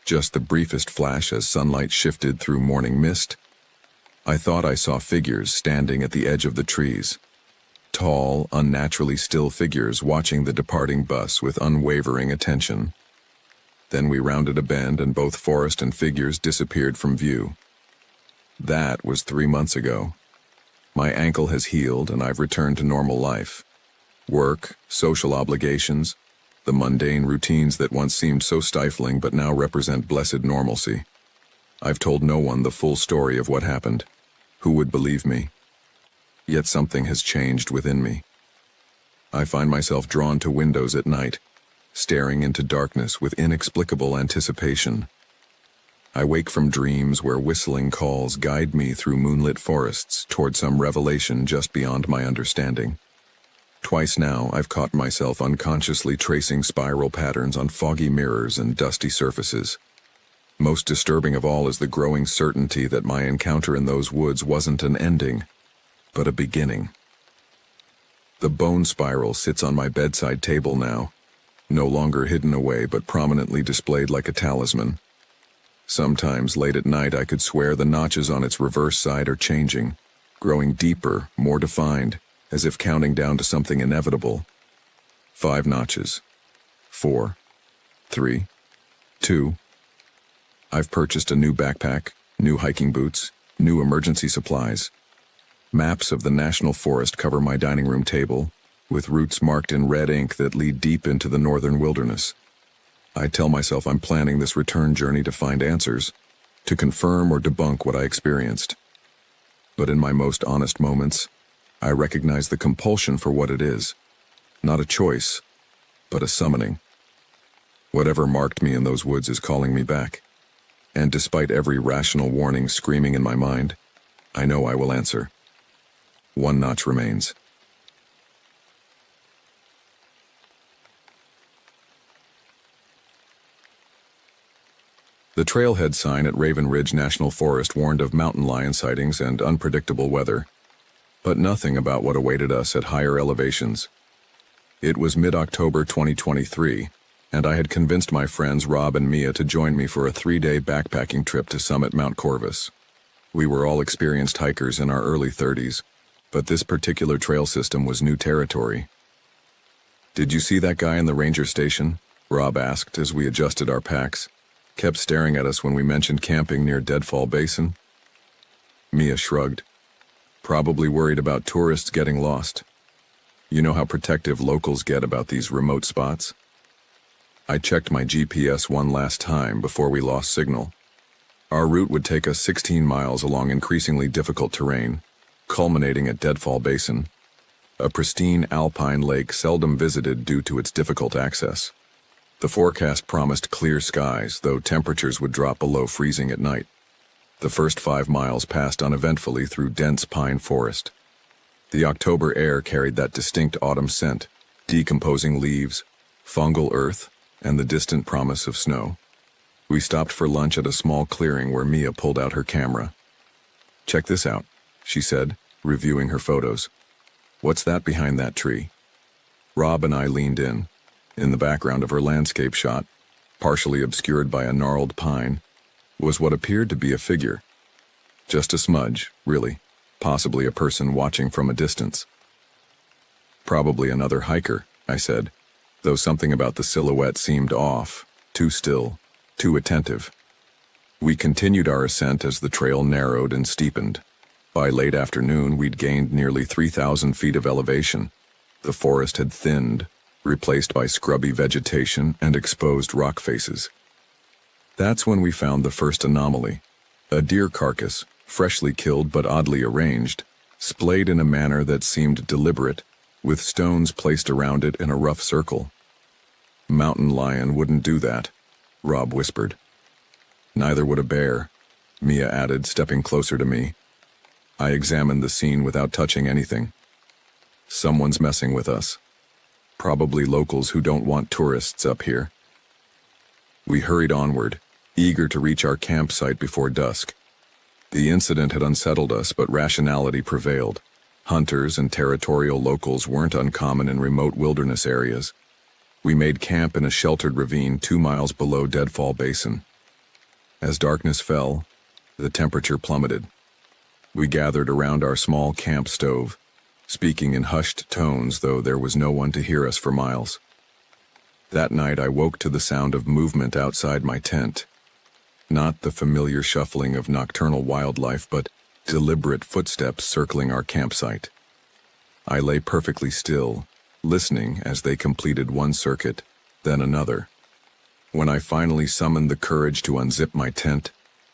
just the briefest flash as sunlight shifted through morning mist, I thought I saw figures standing at the edge of the trees. Tall, unnaturally still figures watching the departing bus with unwavering attention. Then we rounded a bend and both forest and figures disappeared from view. That was 3 months ago. My ankle has healed and I've returned to normal life. Work, social obligations, the mundane routines that once seemed so stifling but now represent blessed normalcy. I've told no one the full story of what happened. Who would believe me? Yet something has changed within me. I find myself drawn to windows at night, staring into darkness with inexplicable anticipation. I wake from dreams where whistling calls guide me through moonlit forests toward some revelation just beyond my understanding. Twice now, I've caught myself unconsciously tracing spiral patterns on foggy mirrors and dusty surfaces. Most disturbing of all is the growing certainty that my encounter in those woods wasn't an ending, but a beginning. The bone spiral sits on my bedside table now, no longer hidden away but prominently displayed like a talisman. Sometimes late at night I could swear the notches on its reverse side are changing, growing deeper, more defined, as if counting down to something inevitable. 5 notches. 4. 3. 2. I've purchased a new backpack, new hiking boots, new emergency supplies. Maps of the National Forest cover my dining room table, with routes marked in red ink that lead deep into the northern wilderness. I tell myself I'm planning this return journey to find answers, to confirm or debunk what I experienced. But in my most honest moments, I recognize the compulsion for what it is. Not a choice, but a summoning. Whatever marked me in those woods is calling me back. And despite every rational warning screaming in my mind, I know I will answer. One notch remains. The trailhead sign at Raven Ridge National Forest warned of mountain lion sightings and unpredictable weather, but nothing about what awaited us at higher elevations. It was mid-October 2023, and I had convinced my friends Rob and Mia to join me for a 3-day backpacking trip to summit Mount Corvus. We were all experienced hikers in our early 30s, but this particular trail system was new territory. "Did you see that guy in the ranger station?" Rob asked as we adjusted our packs. "Kept staring at us when we mentioned camping near Deadfall Basin." Mia shrugged. "Probably worried about tourists getting lost. You know how protective locals get about these remote spots?" I checked my GPS one last time before we lost signal. Our route would take us 16 miles along increasingly difficult terrain, culminating at Deadfall Basin, a pristine alpine lake seldom visited due to its difficult access. The forecast promised clear skies, though temperatures would drop below freezing at night. The first 5 miles passed uneventfully through dense pine forest. The October air carried that distinct autumn scent, decomposing leaves, fungal earth, and the distant promise of snow. We stopped for lunch at a small clearing where Mia pulled out her camera. "Check this out," she said, reviewing her photos. "What's that behind that tree?" Rob and I leaned in. In the background of her landscape shot, partially obscured by a gnarled pine, was what appeared to be a figure. Just a smudge, really, possibly a person watching from a distance. "Probably another hiker," I said, though something about the silhouette seemed off, too still, too attentive. We continued our ascent as the trail narrowed and steepened. By late afternoon, we'd gained nearly 3,000 feet of elevation. The forest had thinned, replaced by scrubby vegetation and exposed rock faces. That's when we found the first anomaly, a deer carcass, freshly killed but oddly arranged, splayed in a manner that seemed deliberate, with stones placed around it in a rough circle. "Mountain lion wouldn't do that," Rob whispered. "Neither would a bear," Mia added, stepping closer to me. I examined the scene without touching anything. "Someone's messing with us. Probably locals who don't want tourists up here." We hurried onward, eager to reach our campsite before dusk. The incident had unsettled us, but rationality prevailed. Hunters and territorial locals weren't uncommon in remote wilderness areas. We made camp in a sheltered ravine 2 miles below Deadfall Basin. As darkness fell, the temperature plummeted. We gathered around our small camp stove, speaking in hushed tones, though there was no one to hear us for miles. That night I woke to the sound of movement outside my tent. Not the familiar shuffling of nocturnal wildlife, but deliberate footsteps circling our campsite. I lay perfectly still, listening as they completed one circuit, then another. When I finally summoned the courage to unzip my tent,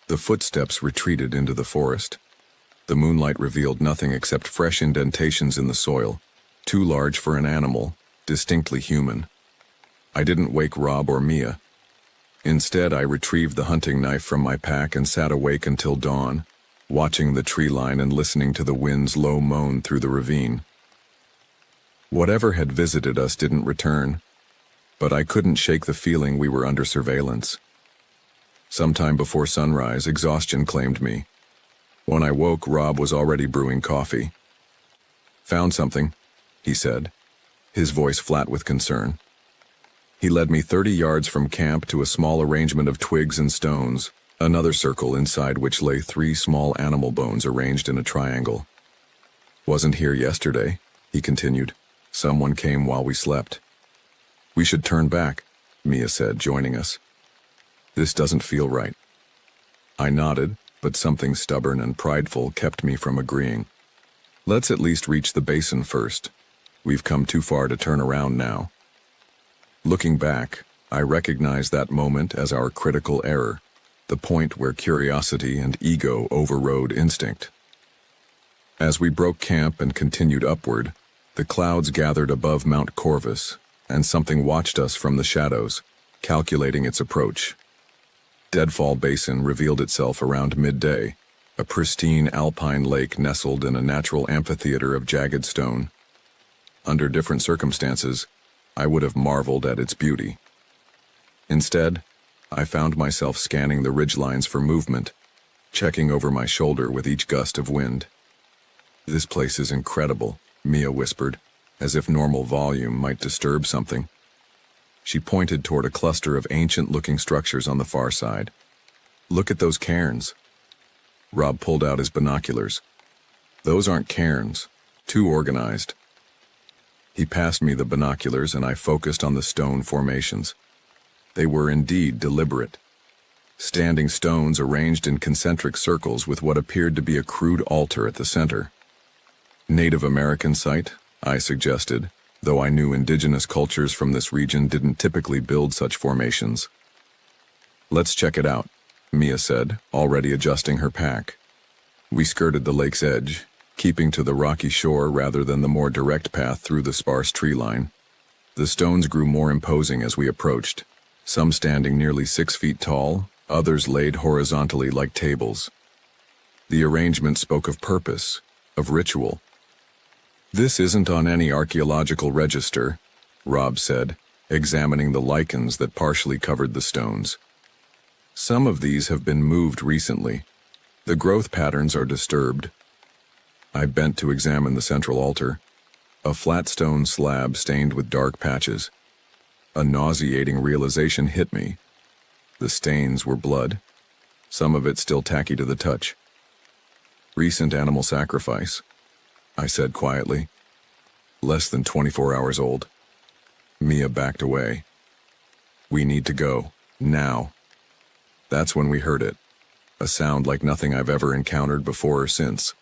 the footsteps retreated into the forest. The moonlight revealed nothing except fresh indentations in the soil, too large for an animal, distinctly human. I didn't wake Rob or Mia. Instead, I retrieved the hunting knife from my pack and sat awake until dawn, watching the tree line and listening to the wind's low moan through the ravine. Whatever had visited us didn't return, but I couldn't shake the feeling we were under surveillance. Sometime before sunrise, exhaustion claimed me. When I woke, Rob was already brewing coffee. "Found something," he said, his voice flat with concern. He led me 30 yards from camp to a small arrangement of twigs and stones, another circle inside which lay 3 small animal bones arranged in a triangle. "Wasn't here yesterday," he continued. "Someone came while we slept." "We should turn back," Mia said, joining us. "This doesn't feel right." I nodded, but something stubborn and prideful kept me from agreeing. "Let's at least reach the basin first. We've come too far to turn around now." Looking back, I recognize that moment as our critical error, the point where curiosity and ego overrode instinct. As we broke camp and continued upward, the clouds gathered above Mount Corvus, and something watched us from the shadows, calculating its approach. Deadfall Basin revealed itself around midday, a pristine alpine lake nestled in a natural amphitheater of jagged stone. Under different circumstances, I would have marveled at its beauty. Instead, I found myself scanning the ridgelines for movement, checking over my shoulder with each gust of wind. "This place is incredible," Mia whispered, as if normal volume might disturb something. She pointed toward a cluster of ancient-looking structures on the far side. "Look at those cairns." Rob pulled out his binoculars. "Those aren't cairns, too organized." He passed me the binoculars and I focused on the stone formations. They were indeed deliberate. Standing stones arranged in concentric circles with what appeared to be a crude altar at the center. "Native American site?" I suggested, though I knew indigenous cultures from this region didn't typically build such formations. "Let's check it out," Mia said, already adjusting her pack. We skirted the lake's edge, keeping to the rocky shore rather than the more direct path through the sparse tree line. The stones grew more imposing as we approached, some standing nearly 6 feet tall, others laid horizontally like tables. The arrangement spoke of purpose, of ritual. "This isn't on any archaeological register," Rob said, examining the lichens that partially covered the stones. "Some of these have been moved recently. The growth patterns are disturbed." I bent to examine the central altar, a flat stone slab stained with dark patches. A nauseating realization hit me. The stains were blood, some of it still tacky to the touch. "Recent animal sacrifice," I said quietly. "Less than 24 hours old." Mia backed away. "We need to go, now." That's when we heard it, a sound like nothing I've ever encountered before or since.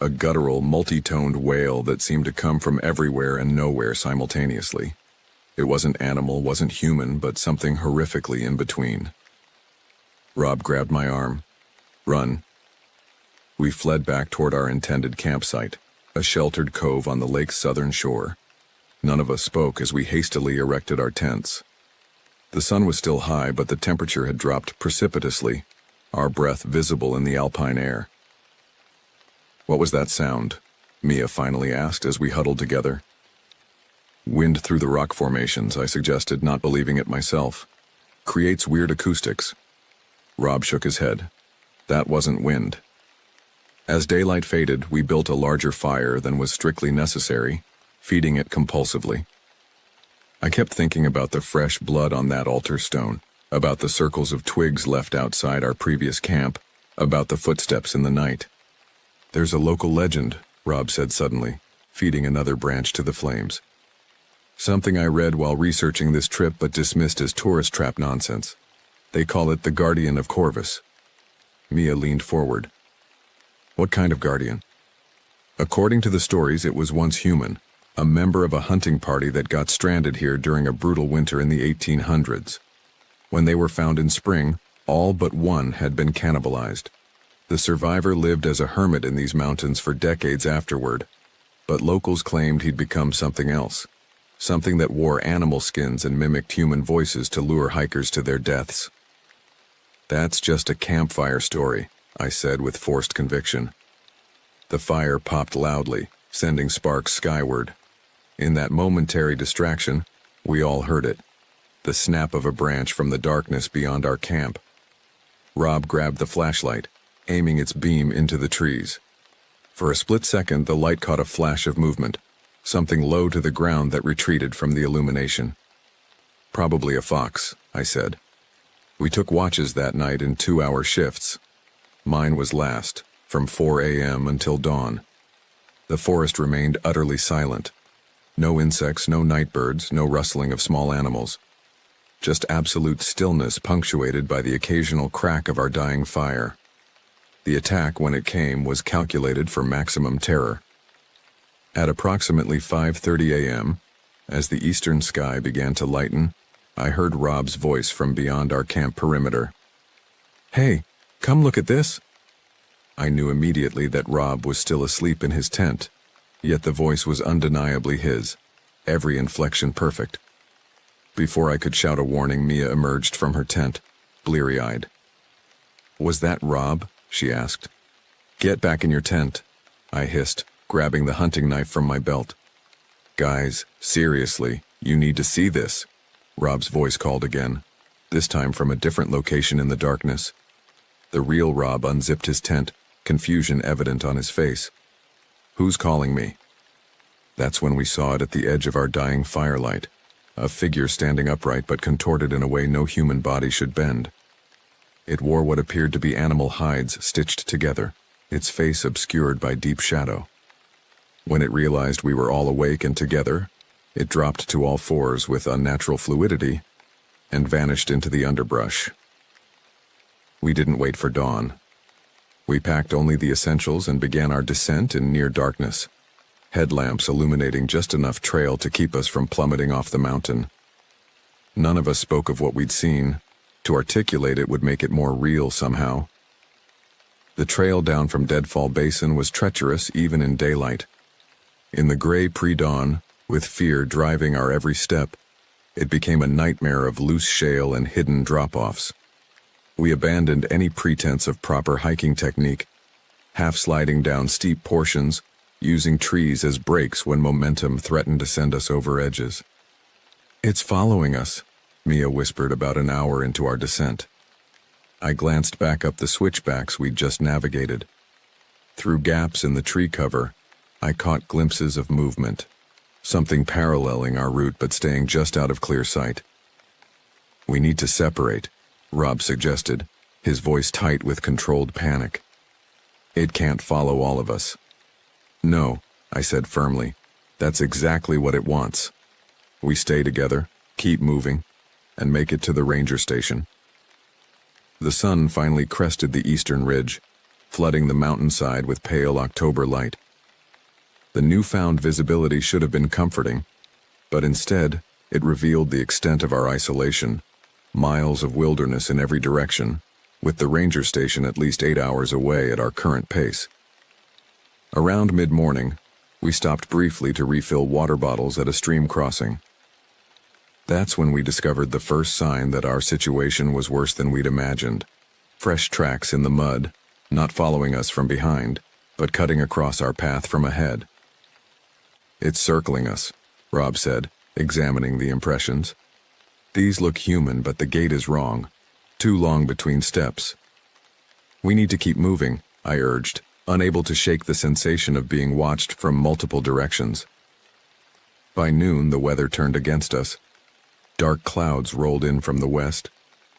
A guttural, multi-toned wail that seemed to come from everywhere and nowhere simultaneously. It wasn't animal, wasn't human, but something horrifically in between. Rob grabbed my arm. "Run." We fled back toward our intended campsite, a sheltered cove on the lake's southern shore. None of us spoke as we hastily erected our tents. The sun was still high, but the temperature had dropped precipitously, our breath visible in the alpine air. "What was that sound?" Mia finally asked as we huddled together. "Wind through the rock formations," I suggested, not believing it myself. "Creates weird acoustics." Rob shook his head. That wasn't wind. As daylight faded, we built a larger fire than was strictly necessary, feeding it compulsively. I kept thinking about the fresh blood on that altar stone, about the circles of twigs left outside our previous camp, about the footsteps in the night. "There's a local legend," Rob said suddenly, feeding another branch to the flames. "Something I read while researching this trip but dismissed as tourist trap nonsense. They call it the Guardian of Corvus." Mia leaned forward. "What kind of guardian?" "According to the stories, it was once human, a member of a hunting party that got stranded here during a brutal winter in the 1800s. When they were found in spring, all but one had been cannibalized. The survivor lived as a hermit in these mountains for decades afterward, but locals claimed he'd become something else, something that wore animal skins and mimicked human voices to lure hikers to their deaths." "That's just a campfire story," I said with forced conviction. The fire popped loudly, sending sparks skyward. In that momentary distraction, we all heard it, the snap of a branch from the darkness beyond our camp. Rob grabbed the flashlight, aiming its beam into the trees. For a split second, the light caught a flash of movement, something low to the ground that retreated from the illumination. "Probably a fox," I said. We took watches that night in 2-hour shifts. Mine was last, from 4 a.m. until dawn. The forest remained utterly silent. No insects, no night birds, no rustling of small animals. Just absolute stillness punctuated by the occasional crack of our dying fire. The attack, when it came, was calculated for maximum terror. At approximately 5:30 a.m., as the eastern sky began to lighten, I heard Rob's voice from beyond our camp perimeter. "Hey, come look at this." I knew immediately that Rob was still asleep in his tent, yet the voice was undeniably his, every inflection perfect. Before I could shout a warning, Mia emerged from her tent, bleary-eyed. "Was that Rob?" she asked. "Get back in your tent," I hissed, grabbing the hunting knife from my belt. "Guys, seriously, you need to see this," Rob's voice called again, this time from a different location in the darkness. The real Rob unzipped his tent, confusion evident on his face. "Who's calling me?" That's when we saw it at the edge of our dying firelight, a figure standing upright but contorted in a way no human body should bend. It wore what appeared to be animal hides stitched together, its face obscured by deep shadow. When it realized we were all awake and together, it dropped to all fours with unnatural fluidity and vanished into the underbrush. We didn't wait for dawn. We packed only the essentials and began our descent in near darkness, headlamps illuminating just enough trail to keep us from plummeting off the mountain. None of us spoke of what we'd seen. To articulate it would make it more real somehow. The trail down from Deadfall Basin was treacherous even in daylight. In the gray pre-dawn, with fear driving our every step, it became a nightmare of loose shale and hidden drop-offs. We abandoned any pretense of proper hiking technique, half-sliding down steep portions, using trees as brakes when momentum threatened to send us over edges. "It's following us," Mia whispered about an hour into our descent. I glanced back up the switchbacks we'd just navigated. Through gaps in the tree cover, I caught glimpses of movement, something paralleling our route but staying just out of clear sight. "We need to separate," Rob suggested, his voice tight with controlled panic. "It can't follow all of us." "No," I said firmly. "That's exactly what it wants. We stay together, keep moving, and make it to the ranger station." The sun finally crested the eastern ridge, flooding the mountainside with pale October light. The newfound visibility should have been comforting, but instead, it revealed the extent of our isolation, miles of wilderness in every direction, with the ranger station at least 8 hours away at our current pace. Around mid-morning, we stopped briefly to refill water bottles at a stream crossing. That's when we discovered the first sign that our situation was worse than we'd imagined. Fresh tracks in the mud, not following us from behind, but cutting across our path from ahead. "It's circling us," Rob said, examining the impressions. "These look human, but the gait is wrong. Too long between steps." "We need to keep moving," I urged, unable to shake the sensation of being watched from multiple directions. By noon, the weather turned against us. Dark clouds rolled in from the west,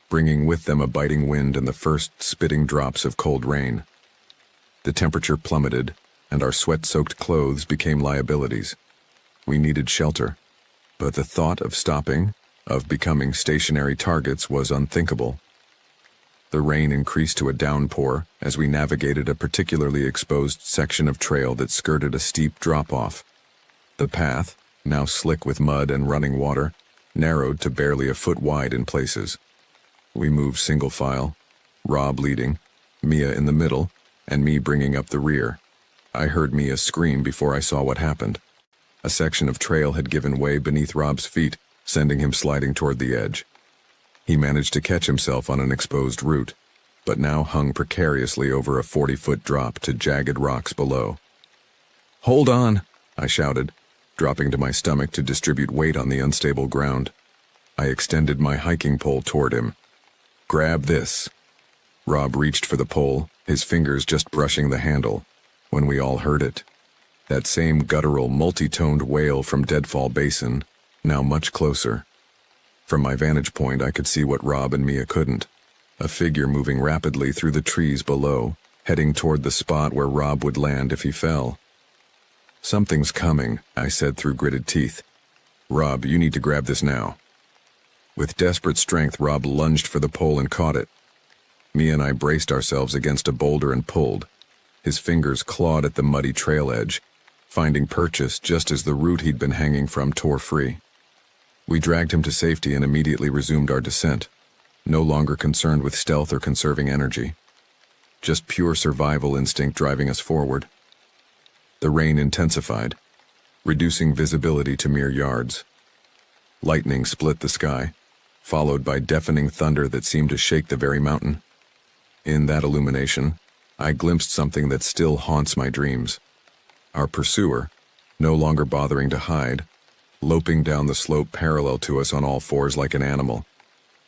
bringing with them a biting wind and the first spitting drops of cold rain. The temperature plummeted, and our sweat-soaked clothes became liabilities. We needed shelter, but the thought of stopping, of becoming stationary targets, was unthinkable. The rain increased to a downpour as we navigated a particularly exposed section of trail that skirted a steep drop-off. The path, now slick with mud and running water, narrowed to barely a foot wide in places. We moved single file, Rob leading, Mia in the middle, and me bringing up the rear. I heard Mia scream before I saw what happened. A section of trail had given way beneath Rob's feet, sending him sliding toward the edge. He managed to catch himself on an exposed root, but now hung precariously over a 40-foot drop to jagged rocks below. "Hold on," I shouted, dropping to my stomach to distribute weight on the unstable ground. I extended my hiking pole toward him. "Grab this." Rob reached for the pole, his fingers just brushing the handle, when we all heard it. That same guttural, multi-toned wail from Deadfall Basin, now much closer. From my vantage point, I could see what Rob and Mia couldn't. A figure moving rapidly through the trees below, heading toward the spot where Rob would land if he fell. "Something's coming," I said through gritted teeth. "Rob, you need to grab this now." With desperate strength, Rob lunged for the pole and caught it. Mia and I braced ourselves against a boulder and pulled. His fingers clawed at the muddy trail edge, finding purchase just as the root he'd been hanging from tore free. We dragged him to safety and immediately resumed our descent, no longer concerned with stealth or conserving energy. Just pure survival instinct driving us forward. The rain intensified, reducing visibility to mere yards. Lightning split the sky, followed by deafening thunder that seemed to shake the very mountain. In that illumination, I glimpsed something that still haunts my dreams. Our pursuer, no longer bothering to hide, loping down the slope parallel to us on all fours like an animal,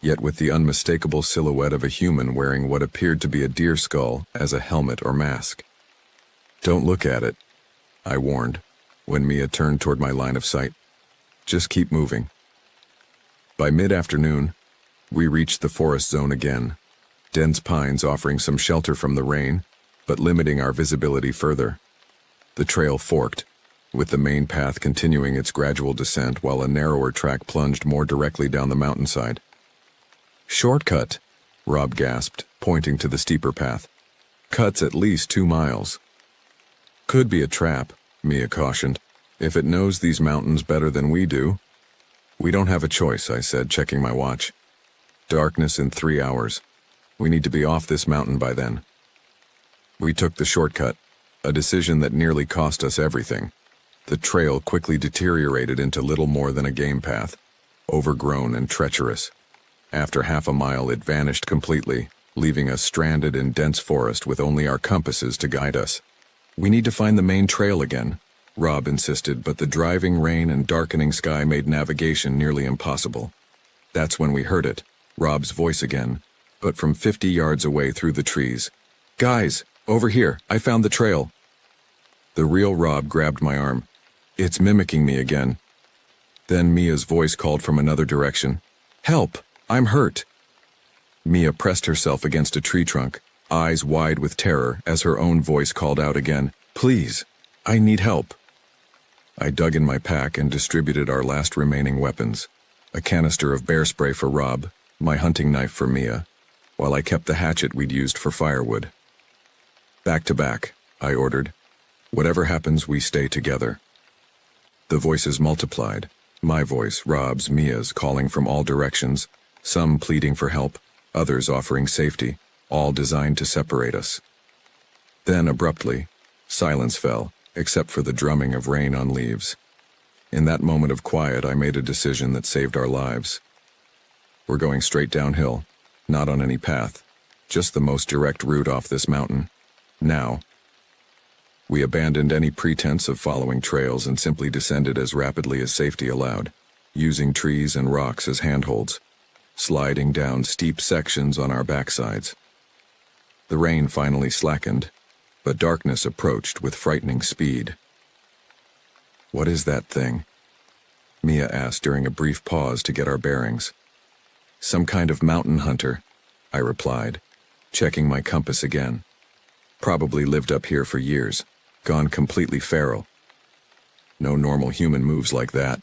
yet with the unmistakable silhouette of a human wearing what appeared to be a deer skull as a helmet or mask. "Don't look at it," I warned, when Mia turned toward my line of sight. "Just keep moving." By mid-afternoon, we reached the forest zone again, dense pines offering some shelter from the rain, but limiting our visibility further. The trail forked, with the main path continuing its gradual descent while a narrower track plunged more directly down the mountainside. "Shortcut," Rob gasped, pointing to the steeper path. "Cuts at least 2 miles." "Could be a trap," Mia cautioned, "if it knows these mountains better than we do." "We don't have a choice," I said, checking my watch. "Darkness in 3 hours. We need to be off this mountain by then." We took the shortcut, a decision that nearly cost us everything. The trail quickly deteriorated into little more than a game path, overgrown and treacherous. After half a mile, it vanished completely, leaving us stranded in dense forest with only our compasses to guide us. "We need to find the main trail again," Rob insisted, but the driving rain and darkening sky made navigation nearly impossible. That's when we heard it, Rob's voice again, but from 50 yards away through the trees. "Guys, over here, I found the trail." The real Rob grabbed my arm. "It's mimicking me again." Then Mia's voice called from another direction. "Help! I'm hurt." Mia pressed herself against a tree trunk, eyes wide with terror as her own voice called out again, "Please, I need help." I dug in my pack and distributed our last remaining weapons, a canister of bear spray for Rob, my hunting knife for Mia, while I kept the hatchet we'd used for firewood. "Back to back," I ordered. "Whatever happens, we stay together." The voices multiplied, my voice, Rob's, Mia's, calling from all directions, some pleading for help, others offering safety, all designed to separate us. Then, abruptly, silence fell, except for the drumming of rain on leaves. In that moment of quiet, I made a decision that saved our lives. We're going straight downhill, not on any path, just the most direct route off this mountain. Now. We abandoned any pretense of following trails and simply descended as rapidly as safety allowed, using trees and rocks as handholds, sliding down steep sections on our backsides. The rain finally slackened, but darkness approached with frightening speed. "What is that thing?" Mia asked during a brief pause to get our bearings. "Some kind of mountain hunter," I replied, checking my compass again. "Probably lived up here for years, gone completely feral." "No normal human moves like that,"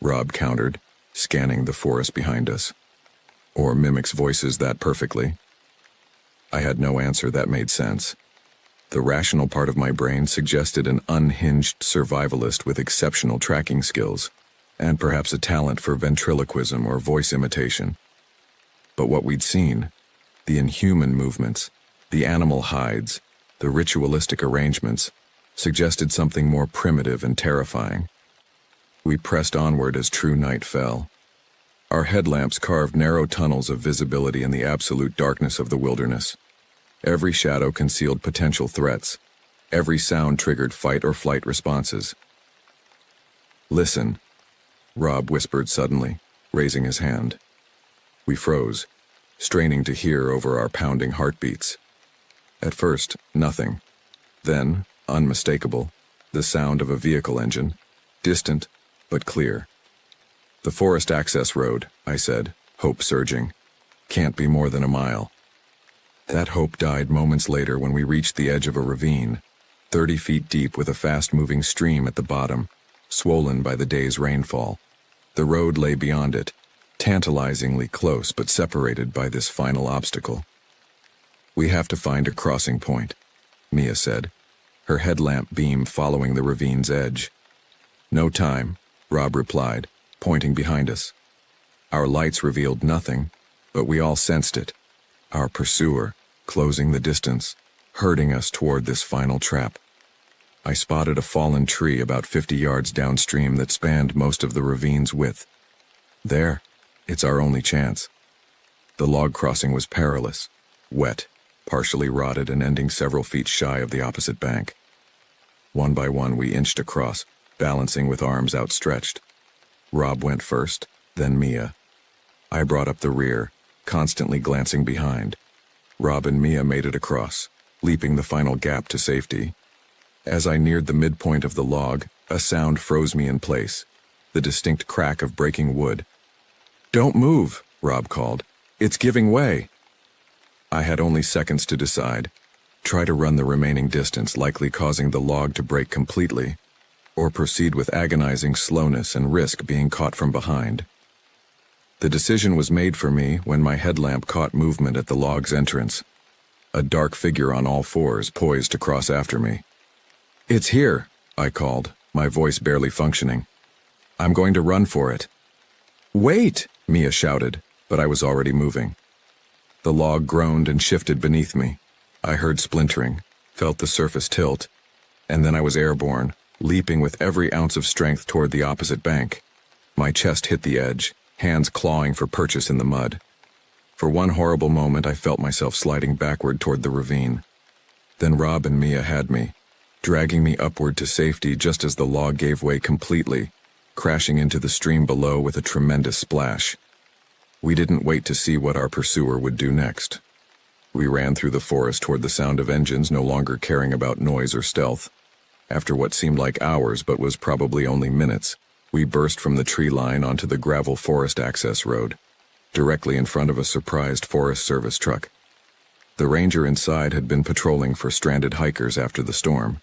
Rob countered, scanning the forest behind us. "Or mimics voices that perfectly." I had no answer that made sense. The rational part of my brain suggested an unhinged survivalist with exceptional tracking skills, and perhaps a talent for ventriloquism or voice imitation. But what we'd seen, the inhuman movements, the animal hides, the ritualistic arrangements, suggested something more primitive and terrifying. We pressed onward as true night fell. Our headlamps carved narrow tunnels of visibility in the absolute darkness of the wilderness. Every shadow concealed potential threats. Every sound triggered fight or flight responses. "Listen," Rob whispered suddenly, raising his hand. We froze, straining to hear over our pounding heartbeats. At first, nothing. Then, unmistakable, the sound of a vehicle engine, distant but clear. "The forest access road," I said, hope surging. "Can't be more than a mile." That hope died moments later when we reached the edge of a ravine, 30 feet deep with a fast-moving stream at the bottom, swollen by the day's rainfall. The road lay beyond it, tantalizingly close but separated by this final obstacle. "We have to find a crossing point," Mia said, her headlamp beam following the ravine's edge. "No time," Rob replied, pointing behind us. Our lights revealed nothing, but we all sensed it. Our pursuer, closing the distance, herding us toward this final trap. I spotted a fallen tree about 50 yards downstream that spanned most of the ravine's width. There, it's our only chance. The log crossing was perilous, wet, partially rotted and ending several feet shy of the opposite bank. One by one we inched across, balancing with arms outstretched. Rob went first, then Mia. I brought up the rear, constantly glancing behind. Rob and Mia made it across, leaping the final gap to safety. As I neared the midpoint of the log, a sound froze me in place, the distinct crack of breaking wood. "Don't move," Rob called. "It's giving way." I had only seconds to decide. Try to run the remaining distance, likely causing the log to break completely, or proceed with agonizing slowness and risk being caught from behind. The decision was made for me when my headlamp caught movement at the log's entrance. A dark figure on all fours poised to cross after me. "It's here," I called, my voice barely functioning. "I'm going to run for it." "Wait!" Mia shouted, but I was already moving. The log groaned and shifted beneath me. I heard splintering, felt the surface tilt, and then I was airborne, leaping with every ounce of strength toward the opposite bank. My chest hit the edge, hands clawing for purchase in the mud. For one horrible moment I felt myself sliding backward toward the ravine. Then Rob and Mia had me, dragging me upward to safety just as the log gave way completely, crashing into the stream below with a tremendous splash. We didn't wait to see what our pursuer would do next. We ran through the forest toward the sound of engines, no longer caring about noise or stealth. After what seemed like hours but was probably only minutes, we burst from the tree line onto the gravel forest access road, directly in front of a surprised Forest Service truck. The ranger inside had been patrolling for stranded hikers after the storm.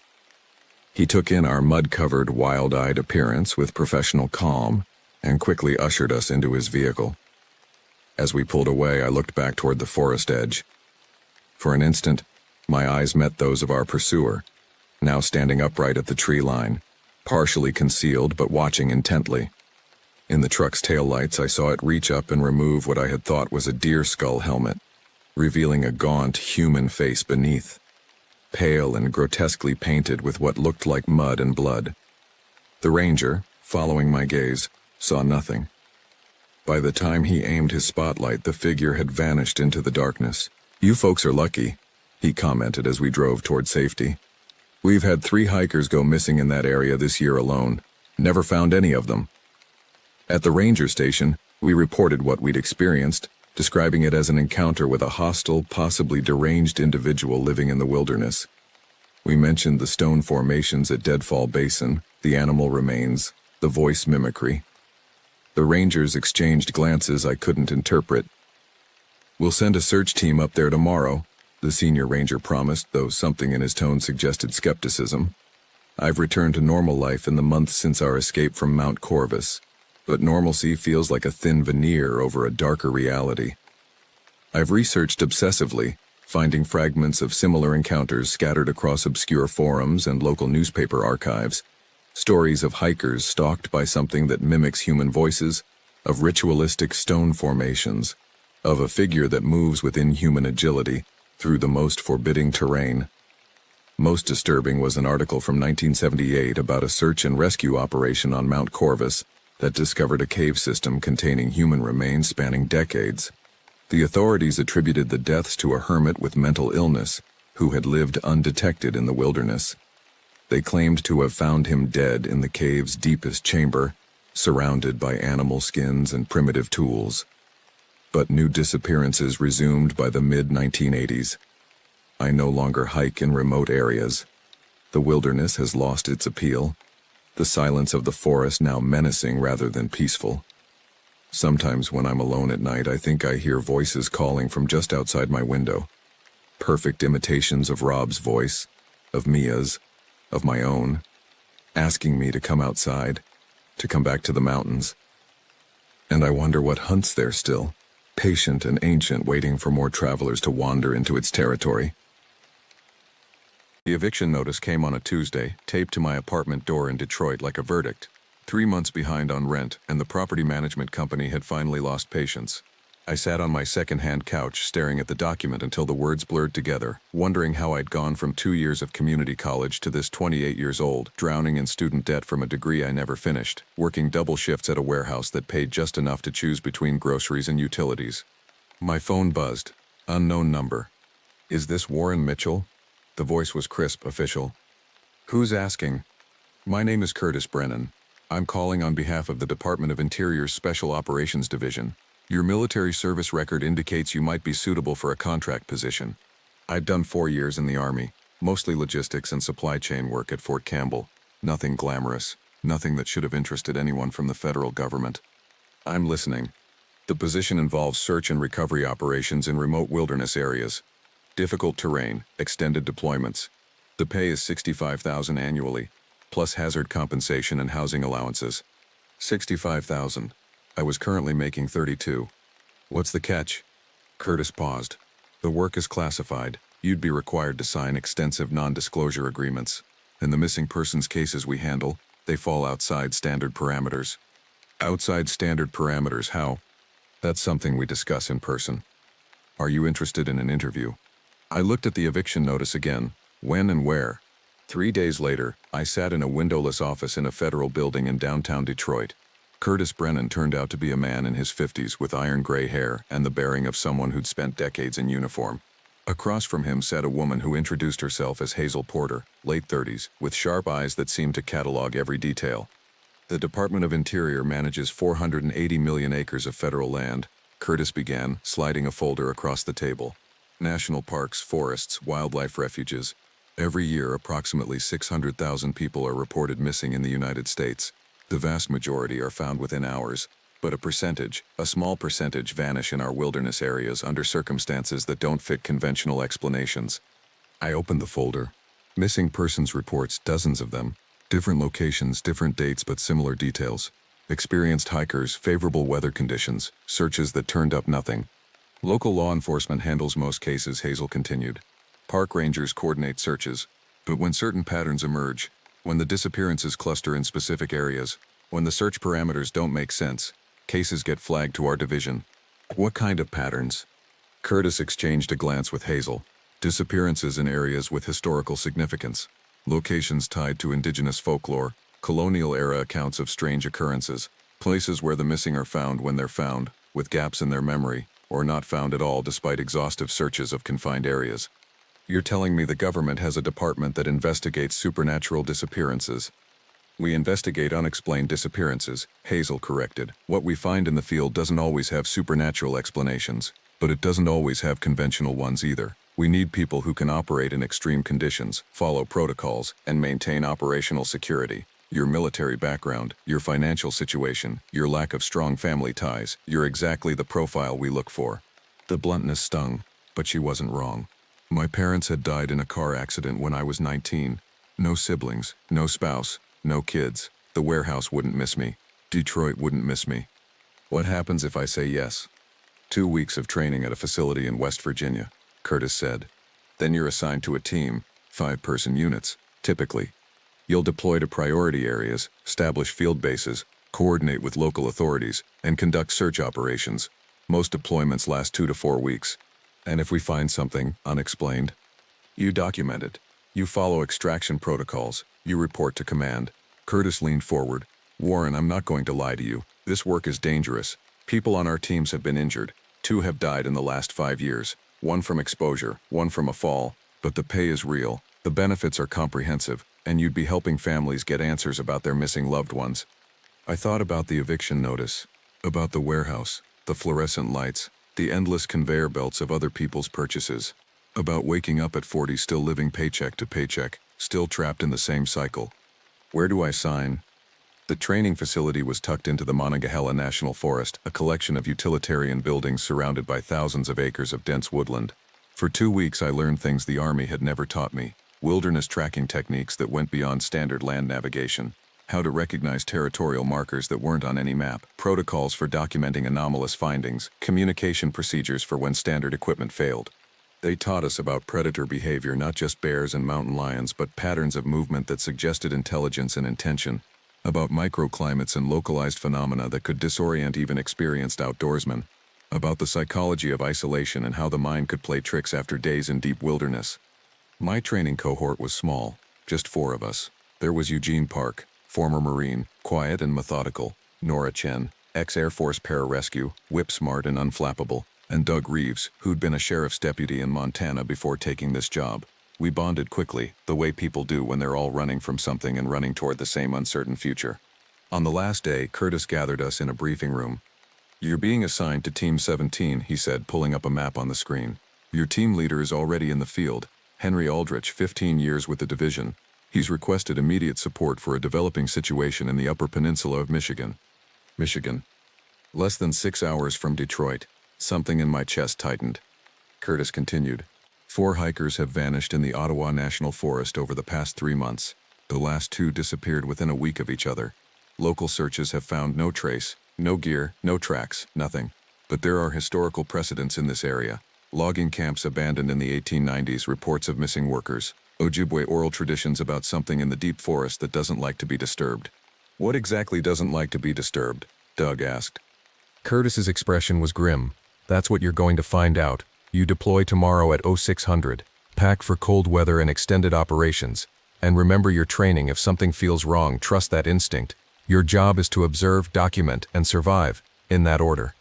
He took in our mud-covered, wild-eyed appearance with professional calm and quickly ushered us into his vehicle. As we pulled away, I looked back toward the forest edge. For an instant, my eyes met those of our pursuer, now standing upright at the tree line, partially concealed but watching intently. In the truck's taillights, I saw it reach up and remove what I had thought was a deer skull helmet, revealing a gaunt human face beneath, pale and grotesquely painted with what looked like mud and blood. The ranger, following my gaze, saw nothing. By the time he aimed his spotlight, the figure had vanished into the darkness. "You folks are lucky," he commented as we drove toward safety. "We've had 3 hikers go missing in that area this year alone. Never found any of them." At the ranger station, we reported what we'd experienced, describing it as an encounter with a hostile, possibly deranged individual living in the wilderness. We mentioned the stone formations at Deadfall Basin, the animal remains, the voice mimicry. The rangers exchanged glances I couldn't interpret. "We'll send a search team up there tomorrow," the senior ranger promised, though something in his tone suggested skepticism. "I've returned to normal life in the months since our escape from Mount Corvus, but normalcy feels like a thin veneer over a darker reality. I've researched obsessively, finding fragments of similar encounters scattered across obscure forums and local newspaper archives, stories of hikers stalked by something that mimics human voices, of ritualistic stone formations, of a figure that moves with inhuman agility through the most forbidding terrain. Most disturbing was an article from 1978 about a search and rescue operation on Mount Corvus that discovered a cave system containing human remains spanning decades. The authorities attributed the deaths to a hermit with mental illness who had lived undetected in the wilderness. They claimed to have found him dead in the cave's deepest chamber, surrounded by animal skins and primitive tools. But new disappearances resumed by the mid-1980s. I no longer hike in remote areas. The wilderness has lost its appeal, the silence of the forest now menacing rather than peaceful. Sometimes when I'm alone at night, I think I hear voices calling from just outside my window. Perfect imitations of Rob's voice, of Mia's, of my own, asking me to come outside, to come back to the mountains. And I wonder what hunts there still, patient and ancient, waiting for more travelers to wander into its territory. The eviction notice came on a Tuesday, taped to my apartment door in Detroit like a verdict. 3 months behind on rent, and the property management company had finally lost patience. I sat on my second-hand couch staring at the document until the words blurred together, wondering how I'd gone from 2 years of community college to this 28 years old, drowning in student debt from a degree I never finished, working double shifts at a warehouse that paid just enough to choose between groceries and utilities. My phone buzzed. Unknown number. Is this Warren Mitchell? The voice was crisp, official. Who's asking? My name is Curtis Brennan. I'm calling on behalf of the Department of Interior's Special Operations Division. Your military service record indicates you might be suitable for a contract position. I'd done 4 years in the Army, mostly logistics and supply chain work at Fort Campbell. Nothing glamorous, nothing that should have interested anyone from the federal government. I'm listening. The position involves search and recovery operations in remote wilderness areas. Difficult terrain, extended deployments. The pay is $65,000 annually, plus hazard compensation and housing allowances. $65,000. I was currently making $32,000. What's the catch? Curtis paused. The work is classified. You'd be required to sign extensive non-disclosure agreements. In the missing persons cases we handle, they fall outside standard parameters. Outside standard parameters, how? That's something we discuss in person. Are you interested in an interview? I looked at the eviction notice again. When and where? 3 days later, I sat in a windowless office in a federal building in downtown Detroit. Curtis Brennan turned out to be a man in his 50s with iron gray hair and the bearing of someone who'd spent decades in uniform. Across from him sat a woman who introduced herself as Hazel Porter, late 30s, with sharp eyes that seemed to catalog every detail. The Department of Interior manages 480 million acres of federal land, Curtis began, sliding a folder across the table. National parks, forests, wildlife refuges. Every year, approximately 600,000 people are reported missing in the United States. The vast majority are found within hours, but a small percentage vanish in our wilderness areas under circumstances that don't fit conventional explanations. I opened the folder. Missing persons reports, dozens of them. Different locations, different dates, but similar details. Experienced hikers, favorable weather conditions, searches that turned up nothing. Local law enforcement handles most cases, Hazel continued. Park rangers coordinate searches, but when certain patterns emerge, when the disappearances cluster in specific areas, when the search parameters don't make sense, cases get flagged to our division. What kind of patterns? Curtis exchanged a glance with Hazel. Disappearances in areas with historical significance. Locations tied to indigenous folklore, colonial-era accounts of strange occurrences. Places where the missing are found when they're found, with gaps in their memory, or not found at all despite exhaustive searches of confined areas. You're telling me the government has a department that investigates supernatural disappearances? We investigate unexplained disappearances, Hazel corrected. What we find in the field doesn't always have supernatural explanations, but it doesn't always have conventional ones either. We need people who can operate in extreme conditions, follow protocols, and maintain operational security. Your military background, your financial situation, your lack of strong family ties, you're exactly the profile we look for. The bluntness stung, but she wasn't wrong. My parents had died in a car accident when I was 19. No siblings, no spouse, no kids. The warehouse wouldn't miss me. Detroit wouldn't miss me. What happens if I say yes? 2 weeks of training at a facility in West Virginia, Curtis said. Then you're assigned to a team, 5-person units, typically. You'll deploy to priority areas, establish field bases, coordinate with local authorities, and conduct search operations. Most deployments last 2 to 4 weeks. And if we find something unexplained, you document it. You follow extraction protocols. You report to command. Curtis leaned forward. Warren, I'm not going to lie to you. This work is dangerous. People on our teams have been injured. 2 have died in the last 5 years. 1 from exposure, 1 from a fall. But the pay is real. The benefits are comprehensive, and you'd be helping families get answers about their missing loved ones. I thought about the eviction notice, about the warehouse, the fluorescent lights, the endless conveyor belts of other people's purchases, about waking up at 40 still living paycheck to paycheck, still trapped in the same cycle. Where do I sign? The training facility was tucked into the Monongahela National Forest, a collection of utilitarian buildings surrounded by thousands of acres of dense woodland. For 2 weeks I learned things the Army had never taught me. Wilderness tracking techniques that went beyond standard land navigation. How to recognize territorial markers that weren't on any map, protocols for documenting anomalous findings, communication procedures for when standard equipment failed. They taught us about predator behavior, not just bears and mountain lions, but patterns of movement that suggested intelligence and intention, about microclimates and localized phenomena that could disorient even experienced outdoorsmen. about the psychology of isolation and how the mind could play tricks after days in deep wilderness. My training cohort was small, just 4 of us. There was Eugene Park, former Marine, quiet and methodical, Nora Chen, ex-Air Force pararescue, whip-smart and unflappable, and Doug Reeves, who'd been a sheriff's deputy in Montana before taking this job. We bonded quickly, the way people do when they're all running from something and running toward the same uncertain future. On the last day, Curtis gathered us in a briefing room. "You're being assigned to Team 17, he said, pulling up a map on the screen. "Your team leader is already in the field, Henry Aldrich, 15 years with the division. He's requested immediate support for a developing situation in the Upper Peninsula of Michigan." Michigan. Less than 6 hours from Detroit. Something in my chest tightened. Curtis continued. 4 hikers have vanished in the Ottawa National Forest over the past 3 months. The last 2 disappeared within a week of each other. Local searches have found no trace, no gear, no tracks, nothing. But there are historical precedents in this area. Logging camps abandoned in the 1890s, reports of missing workers. Ojibwe oral traditions about something in the deep forest that doesn't like to be disturbed. "What exactly doesn't like to be disturbed?" Doug asked. Curtis's expression was grim. "That's what you're going to find out. You deploy tomorrow at 0600. Pack for cold weather and extended operations. And remember your training. If something feels wrong, trust that instinct. Your job is to observe, document, and survive, in that order."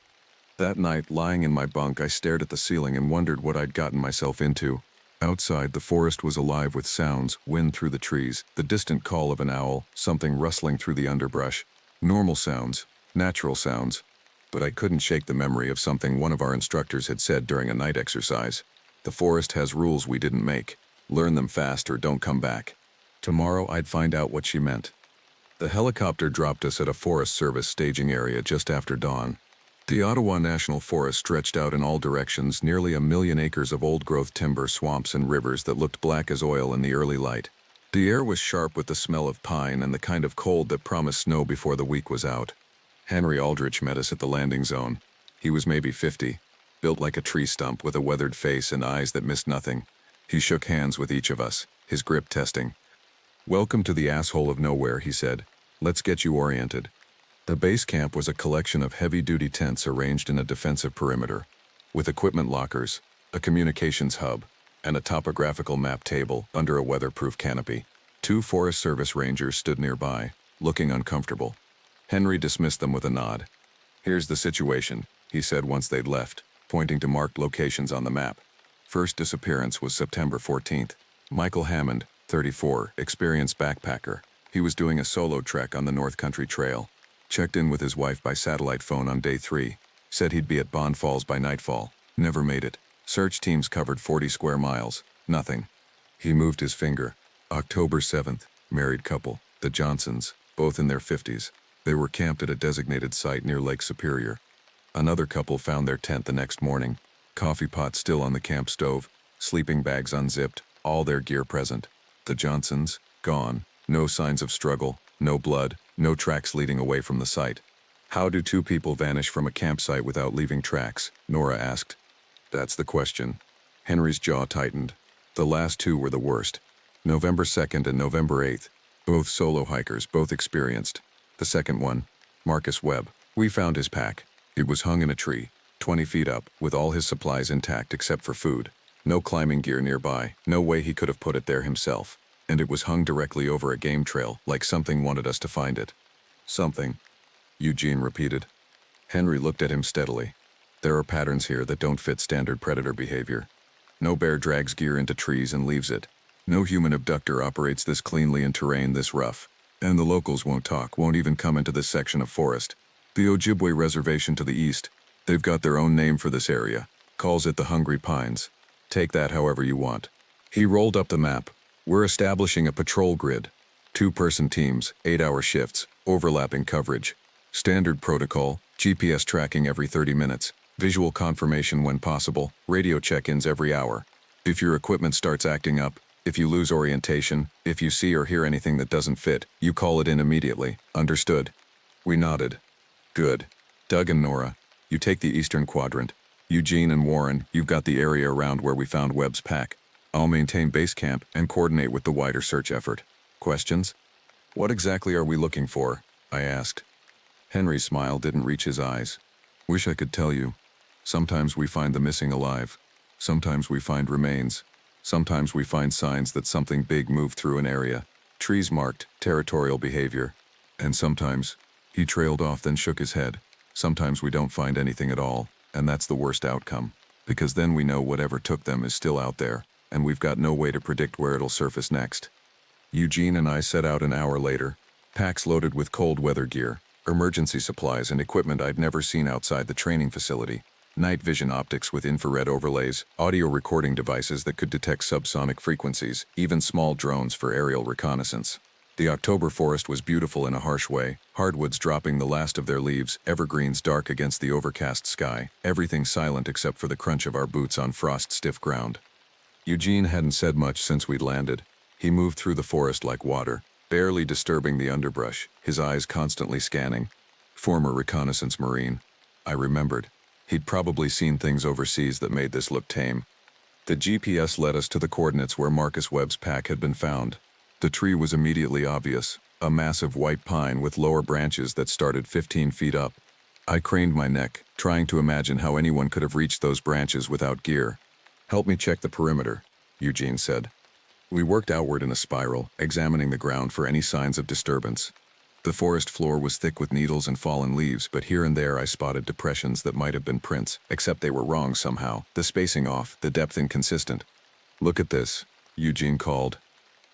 That night, lying in my bunk, I stared at the ceiling and wondered what I'd gotten myself into. Outside, the forest was alive with sounds, wind through the trees, the distant call of an owl, something rustling through the underbrush. Normal sounds, natural sounds. But I couldn't shake the memory of something one of our instructors had said during a night exercise. "The forest has rules we didn't make. Learn them fast or don't come back." Tomorrow I'd find out what she meant. The helicopter dropped us at a Forest Service staging area just after dawn. The Ottawa National Forest stretched out in all directions, nearly 1 million acres of old-growth timber, swamps, and rivers that looked black as oil in the early light. The air was sharp with the smell of pine and the kind of cold that promised snow before the week was out. Henry Aldrich met us at the landing zone. He was maybe 50, built like a tree stump with a weathered face and eyes that missed nothing. He shook hands with each of us, his grip testing. "Welcome to the asshole of nowhere," he said. "Let's get you oriented." The base camp was a collection of heavy-duty tents arranged in a defensive perimeter, with equipment lockers, a communications hub, and a topographical map table under a weatherproof canopy. 2 Forest Service rangers stood nearby, looking uncomfortable. Henry dismissed them with a nod. "Here's the situation," he said once they'd left, pointing to marked locations on the map. First disappearance was September 14th. Michael Hammond, 34, experienced backpacker. He was doing a solo trek on the North Country Trail. Checked in with his wife by satellite phone on day 3. Said he'd be at Bond Falls by nightfall. Never made it. Search teams covered 40 square miles. Nothing. He moved his finger. October 7th, married couple, the Johnsons, both in their 50s. They were camped at a designated site near Lake Superior. Another couple found their tent the next morning. Coffee pot still on the camp stove, sleeping bags unzipped, all their gear present. The Johnsons, gone. No signs of struggle, no blood, no tracks leading away from the site. "How do 2 people vanish from a campsite without leaving tracks?" Nora asked. "That's the question." Henry's jaw tightened. The last 2 were the worst. November 2nd and November 8th. Both solo hikers, both experienced. The second one, Marcus Webb. We found his pack. It was hung in a tree, 20 feet up, with all his supplies intact except for food. No climbing gear nearby, no way he could have put it there himself. And it was hung directly over a game trail, like something wanted us to find it. "Something," Eugene repeated. Henry looked at him steadily. "There are patterns here that don't fit standard predator behavior. No bear drags gear into trees and leaves it. No human abductor operates this cleanly in terrain this rough. And the locals won't talk, won't even come into this section of forest. The Ojibwe Reservation to the east, they've got their own name for this area. Calls it the Hungry Pines. Take that however you want." He rolled up the map. "We're establishing a patrol grid. 2-person teams, 8-hour shifts, overlapping coverage. Standard protocol, GPS tracking every 30 minutes, visual confirmation when possible, radio check-ins every hour. If your equipment starts acting up, if you lose orientation, if you see or hear anything that doesn't fit, you call it in immediately. Understood?" We nodded. "Good. Doug and Nora, you take the eastern quadrant. Eugene and Warren, you've got the area around where we found Webb's pack. I'll maintain base camp and coordinate with the wider search effort. Questions?" "What exactly are we looking for?" I asked. Henry's smile didn't reach his eyes. "Wish I could tell you. Sometimes we find the missing alive. Sometimes we find remains. Sometimes we find signs that something big moved through an area. Trees marked territorial behavior. And sometimes, he trailed off then shook his head. Sometimes we don't find anything at all, and that's the worst outcome. Because then we know whatever took them is still out there, and we've got no way to predict where it'll surface next. Eugene and I set out an hour later, packs loaded with cold weather gear, emergency supplies and equipment I'd never seen outside the training facility, night vision optics with infrared overlays, audio recording devices that could detect subsonic frequencies, even small drones for aerial reconnaissance. The October forest was beautiful in a harsh way, hardwoods dropping the last of their leaves, evergreens dark against the overcast sky, everything silent except for the crunch of our boots on frost-stiff ground. Eugene hadn't said much since we'd landed. He moved through the forest like water, barely disturbing the underbrush, his eyes constantly scanning. Former reconnaissance Marine. I remembered. He'd probably seen things overseas that made this look tame. The GPS led us to the coordinates where Marcus Webb's pack had been found. The tree was immediately obvious, a massive white pine with lower branches that started 15 feet up. I craned my neck, trying to imagine how anyone could have reached those branches without gear. "Help me check the perimeter," Eugene said. We worked outward in a spiral, examining the ground for any signs of disturbance. The forest floor was thick with needles and fallen leaves, but here and there I spotted depressions that might have been prints, except they were wrong somehow, the spacing off, the depth inconsistent. "Look at this," Eugene called.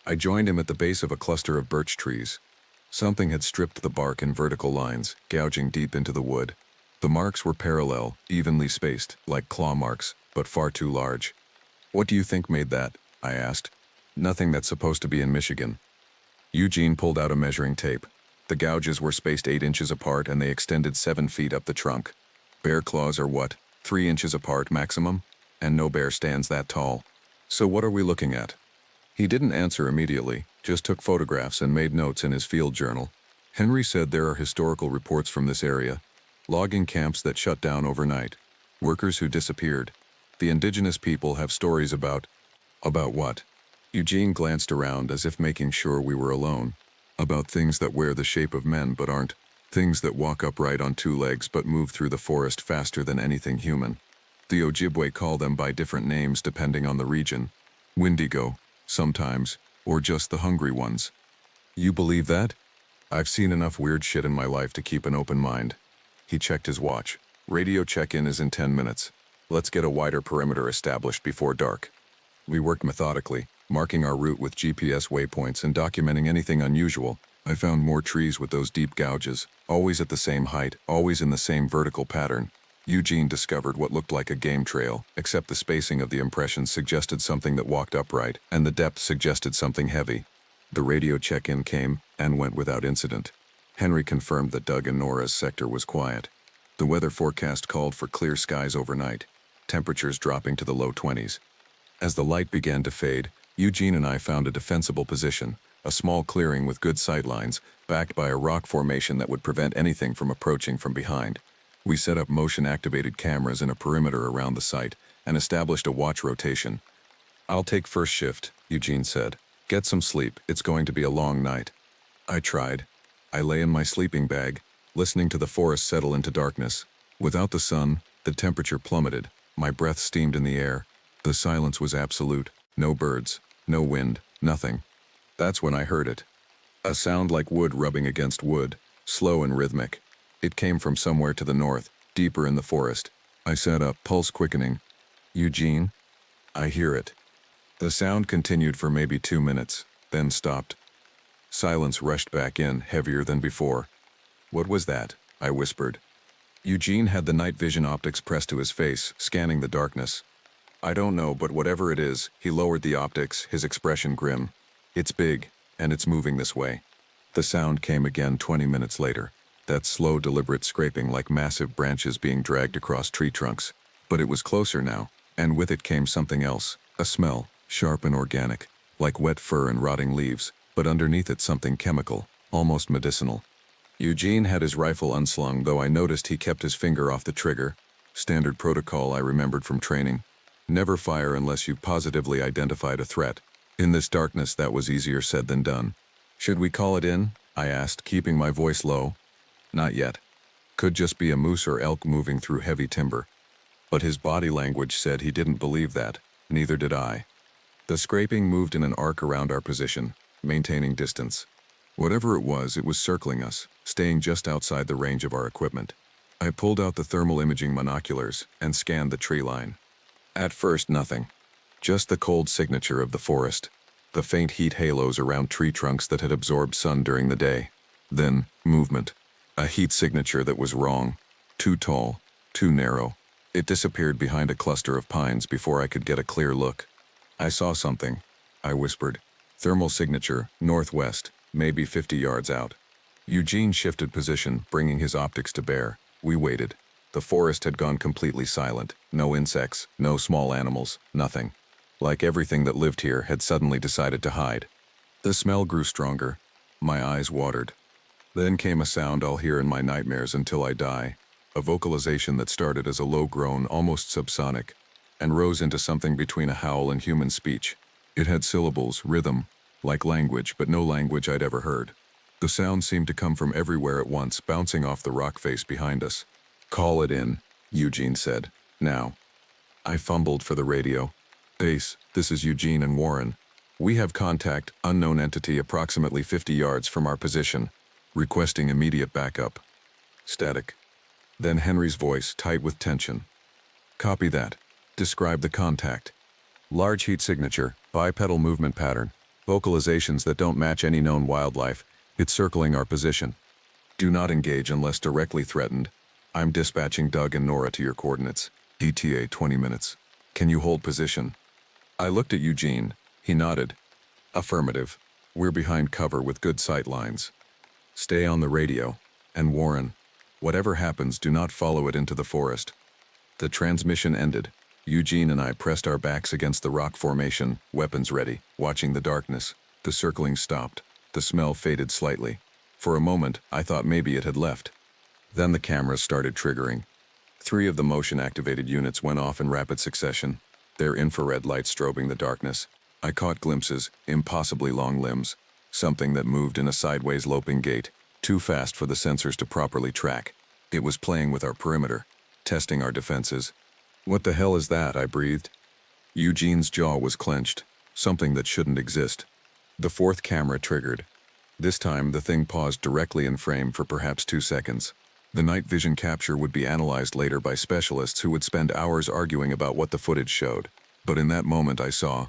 I joined him at the base of a cluster of birch trees. Something had stripped the bark in vertical lines, gouging deep into the wood. The marks were parallel, evenly spaced, like claw marks, but far too large. "What do you think made that?" I asked. "Nothing that's supposed to be in Michigan." Eugene pulled out a measuring tape. The gouges were spaced 8 inches apart and they extended 7 feet up the trunk. Bear claws are what, 3 inches apart maximum? And no bear stands that tall. "So what are we looking at?" He didn't answer immediately, just took photographs and made notes in his field journal. Henry said there are historical reports from this area. Logging camps that shut down overnight. Workers who disappeared. The indigenous people have stories about... About what? Eugene glanced around as if making sure we were alone. About things that wear the shape of men but aren't. Things that walk upright on 2 legs but move through the forest faster than anything human. The Ojibwe call them by different names depending on the region. Wendigo, sometimes, or just the hungry ones. You believe that? I've seen enough weird shit in my life to keep an open mind. He checked his watch. Radio check-in is in 10 minutes. Let's get a wider perimeter established before dark. We worked methodically, marking our route with GPS waypoints and documenting anything unusual. I found more trees with those deep gouges, always at the same height, always in the same vertical pattern. Eugene discovered what looked like a game trail, except the spacing of the impressions suggested something that walked upright, and the depth suggested something heavy. The radio check-in came and went without incident. Henry confirmed that Doug and Nora's sector was quiet. The weather forecast called for clear skies overnight, temperatures dropping to the low 20s. As the light began to fade, Eugene and I found a defensible position, a small clearing with good sightlines, backed by a rock formation that would prevent anything from approaching from behind. We set up motion-activated cameras in a perimeter around the site and established a watch rotation. "I'll take first shift," Eugene said. "Get some sleep, it's going to be a long night." I tried. I lay in my sleeping bag, listening to the forest settle into darkness. Without the sun, the temperature plummeted, my breath steamed in the air. The silence was absolute, no birds, no wind, nothing. That's when I heard it. A sound like wood rubbing against wood, slow and rhythmic. It came from somewhere to the north, deeper in the forest. I sat up, pulse quickening. "Eugene?" "I hear it." The sound continued for maybe 2 minutes, then stopped. Silence rushed back in, heavier than before. "What was that?" I whispered. Eugene had the night vision optics pressed to his face, scanning the darkness. "I don't know, but whatever it is," he lowered the optics, his expression grim. "It's big, and it's moving this way." The sound came again 20 minutes later. That slow, deliberate scraping like massive branches being dragged across tree trunks. But it was closer now, and with it came something else, a smell, sharp and organic, like wet fur and rotting leaves, but underneath it something chemical, almost medicinal. Eugene had his rifle unslung, though I noticed he kept his finger off the trigger. Standard protocol I remembered from training. Never fire unless you've positively identified a threat. In this darkness, that was easier said than done. "Should we call it in?" I asked, keeping my voice low. "Not yet. Could just be a moose or elk moving through heavy timber." But his body language said he didn't believe that, neither did I. The scraping moved in an arc around our position, maintaining distance. Whatever it was circling us, staying just outside the range of our equipment. I pulled out the thermal imaging monoculars and scanned the tree line. At first, nothing. Just the cold signature of the forest. The faint heat halos around tree trunks that had absorbed sun during the day. Then, movement. A heat signature that was wrong. Too tall, too narrow. It disappeared behind a cluster of pines before I could get a clear look. I saw something, I whispered. Thermal signature, northwest, maybe 50 yards out. Eugene shifted position, bringing his optics to bear. We waited. The forest had gone completely silent. No insects, no small animals, nothing. Like everything that lived here had suddenly decided to hide. The smell grew stronger. My eyes watered. Then came a sound I'll hear in my nightmares until I die. A vocalization that started as a low groan, almost subsonic, and rose into something between a howl and human speech. It had syllables, rhythm, like language, but no language I'd ever heard. The sound seemed to come from everywhere at once, bouncing off the rock face behind us. "Call it in," Eugene said. "Now." I fumbled for the radio. "Base, this is Eugene and Warren. We have contact, unknown entity approximately 50 yards from our position, requesting immediate backup." Static. Then Henry's voice, tight with tension. "Copy that. Describe the contact." "Large heat signature, bipedal movement pattern, vocalizations that don't match any known wildlife. It's circling our position. Do not engage unless directly threatened. I'm dispatching Doug and Nora to your coordinates. ETA 20 minutes. Can you hold position?" I looked at Eugene. He nodded. "Affirmative. We're behind cover with good sight lines. Stay on the radio. And Warren, whatever happens, do not follow it into the forest." The transmission ended. Eugene and I pressed our backs against the rock formation, weapons ready, watching the darkness. The circling stopped. The smell faded slightly. For a moment, I thought maybe it had left. Then the cameras started triggering. 3 of the motion-activated units went off in rapid succession, their infrared light strobing the darkness. I caught glimpses, impossibly long limbs, something that moved in a sideways loping gait, too fast for the sensors to properly track. It was playing with our perimeter, testing our defenses. "What the hell is that?" I breathed. Eugene's jaw was clenched, something that shouldn't exist. The 4th camera triggered. This time, the thing paused directly in frame for perhaps 2 seconds. The night vision capture would be analyzed later by specialists who would spend hours arguing about what the footage showed. But in that moment I saw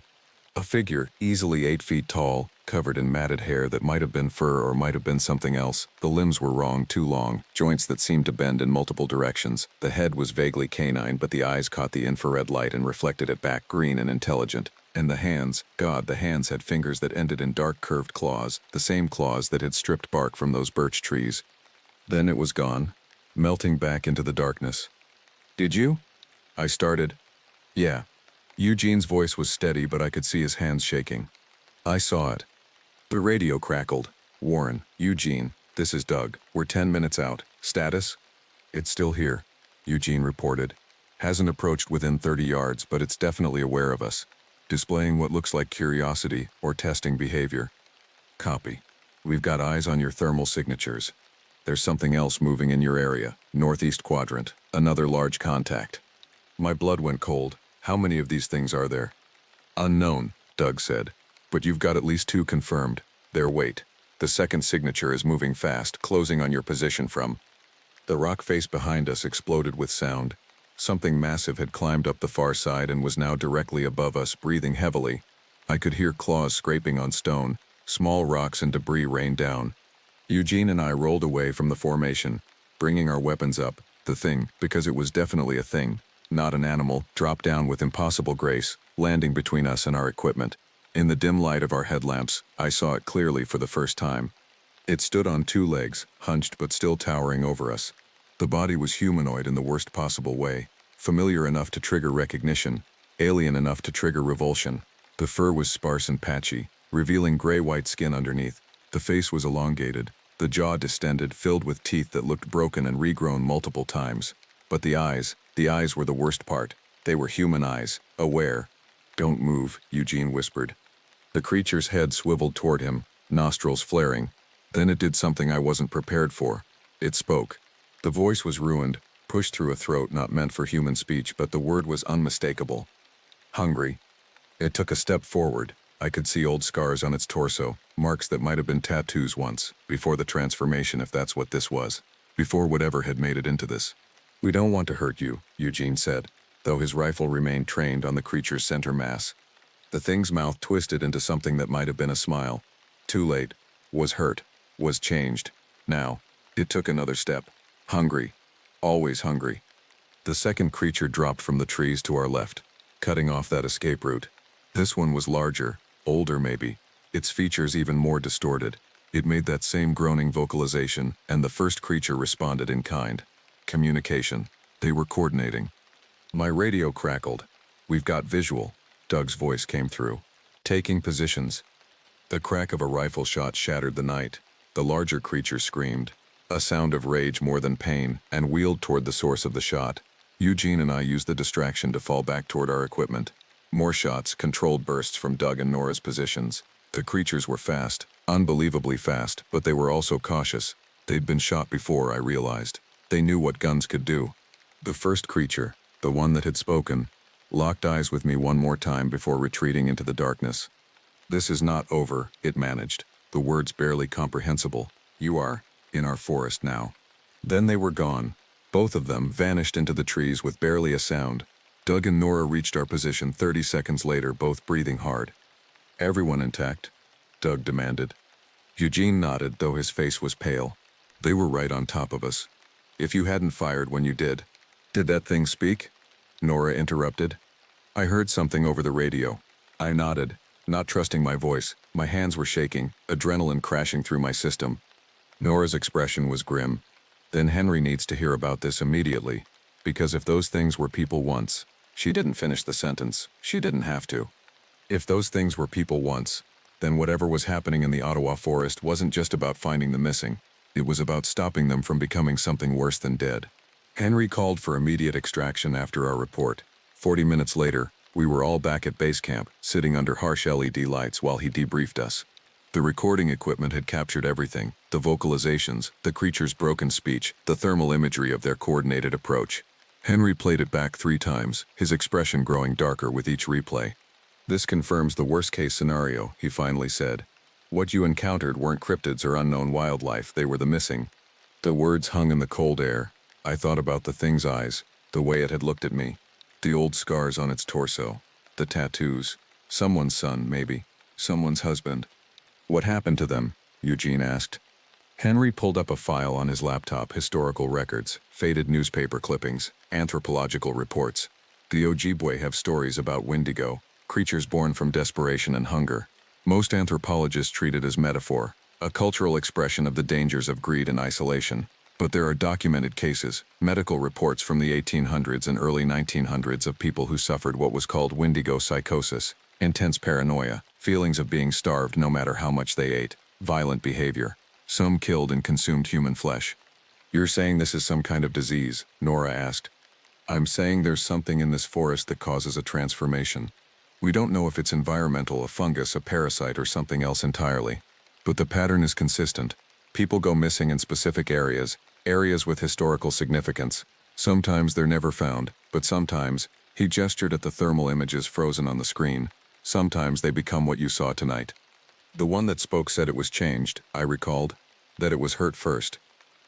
a figure, easily 8 feet tall, covered in matted hair that might have been fur or might have been something else. The limbs were wrong, too long, joints that seemed to bend in multiple directions. The head was vaguely canine, but the eyes caught the infrared light and reflected it back, green and intelligent. And the hands, God, the hands had fingers that ended in dark curved claws, the same claws that had stripped bark from those birch trees. Then it was gone, melting back into the darkness. "Did you?" I started. "Yeah." Eugene's voice was steady, but I could see his hands shaking. "I saw it." The radio crackled. "Warren, Eugene, this is Doug. We're 10 minutes out. Status?" "It's still here," Eugene reported. "Hasn't approached within 30 yards, but it's definitely aware of us. Displaying what looks like curiosity or testing behavior." "Copy. We've got eyes on your thermal signatures. There's something else moving in your area, northeast quadrant, another large contact." My blood went cold. "How many of these things are there?" "Unknown," Doug said. "But you've got at least 2 confirmed. Their weight. The second signature is moving fast, closing on your position from..." The rock face behind us exploded with sound. Something massive had climbed up the far side and was now directly above us, breathing heavily. I could hear claws scraping on stone. Small rocks and debris rained down. Eugene and I rolled away from the formation, bringing our weapons up. The thing, because it was definitely a thing, not an animal, dropped down with impossible grace, landing between us and our equipment. In the dim light of our headlamps, I saw it clearly for the first time. It stood on 2 legs, hunched but still towering over us. The body was humanoid in the worst possible way, familiar enough to trigger recognition, alien enough to trigger revulsion. The fur was sparse and patchy, revealing gray-white skin underneath. The face was elongated, the jaw distended, filled with teeth that looked broken and regrown multiple times. But the eyes were the worst part. They were human eyes, aware. "Don't move," Eugene whispered. The creature's head swiveled toward him, nostrils flaring. Then it did something I wasn't prepared for. It spoke. The voice was ruined, pushed through a throat not meant for human speech, but the word was unmistakable. Hungry. It took a step forward. I could see old scars on its torso, marks that might have been tattoos once, before the transformation, if that's what this was. Before whatever had made it into this. "We don't want to hurt you," Eugene said, though his rifle remained trained on the creature's center mass. The thing's mouth twisted into something that might have been a smile. Too late. Was hurt. Was changed. Now. It took another step. Hungry. Always hungry. The second creature dropped from the trees to our left, cutting off that escape route. This one was larger, older maybe, its features even more distorted. It made that same groaning vocalization, and the first creature responded in kind. Communication. They were coordinating. My radio crackled. "We've got visual," Doug's voice came through. "Taking positions." The crack of a rifle shot shattered the night. The larger creature screamed, a sound of rage more than pain, and wheeled toward the source of the shot. Eugene and I used the distraction to fall back toward our equipment. More shots, controlled bursts from Doug and Nora's positions. The creatures were fast, unbelievably fast, but they were also cautious. They'd been shot before, I realized. They knew what guns could do. The first creature, the one that had spoken, locked eyes with me one more time before retreating into the darkness. "This is not over," it managed, the words barely comprehensible. "You are in our forest now." Then they were gone. Both of them vanished into the trees with barely a sound. Doug and Nora reached our position 30 seconds later, both breathing hard. "Everyone intact?" Doug demanded. Eugene nodded, though his face was pale. "They were right on top of us. If you hadn't fired when you did." "Did that thing speak?" Nora interrupted. "I heard something over the radio." I nodded, not trusting my voice. My hands were shaking, adrenaline crashing through my system. Nora's expression was grim. "Then Henry needs to hear about this immediately. Because if those things were people once..." She didn't finish the sentence. She didn't have to. "If those things were people once, then whatever was happening in the Ottawa forest wasn't just about finding the missing. It was about stopping them from becoming something worse than dead." Henry called for immediate extraction after our report. 40 minutes later, we were all back at base camp, sitting under harsh LED lights while he debriefed us. The recording equipment had captured everything, the vocalizations, the creature's broken speech, the thermal imagery of their coordinated approach. Henry played it back 3 times, his expression growing darker with each replay. "This confirms the worst-case scenario," he finally said. "What you encountered weren't cryptids or unknown wildlife, they were the missing." The words hung in the cold air. I thought about the thing's eyes, the way it had looked at me, the old scars on its torso, the tattoos. Someone's son, maybe. Someone's husband. "What happened to them?" Eugene asked. Henry pulled up a file on his laptop, historical records, faded newspaper clippings, anthropological reports. The Ojibwe have stories about Wendigo, creatures born from desperation and hunger. Most anthropologists treat it as metaphor, a cultural expression of the dangers of greed and isolation. But there are documented cases, medical reports from the 1800s and early 1900s of people who suffered what was called Wendigo psychosis, intense paranoia, feelings of being starved no matter how much they ate, violent behavior. Some killed and consumed human flesh. "You're saying this is some kind of disease?" Nora asked. "I'm saying there's something in this forest that causes a transformation. We don't know if it's environmental, a fungus, a parasite, or something else entirely. But the pattern is consistent. People go missing in specific areas with historical significance. Sometimes they're never found, but sometimes," he gestured at the thermal images frozen on the screen, "sometimes they become what you saw tonight." "The one that spoke said it was changed," I recalled. "That it was hurt first."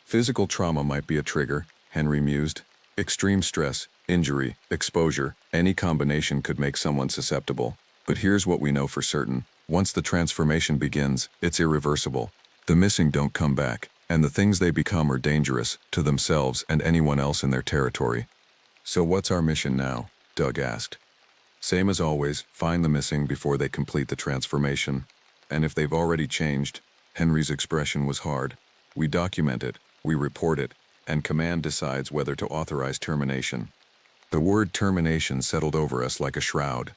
"Physical trauma might be a trigger," Henry mused. "Extreme stress, injury, exposure, any combination could make someone susceptible. But here's what we know for certain. Once the transformation begins, it's irreversible. The missing don't come back, and the things they become are dangerous, to themselves and anyone else in their territory." "So what's our mission now?" Doug asked. "Same as always, find the missing before they complete the transformation. And if they've already changed," Henry's expression was hard, "we document it, we report it, and command decides whether to authorize termination." The word termination settled over us like a shroud.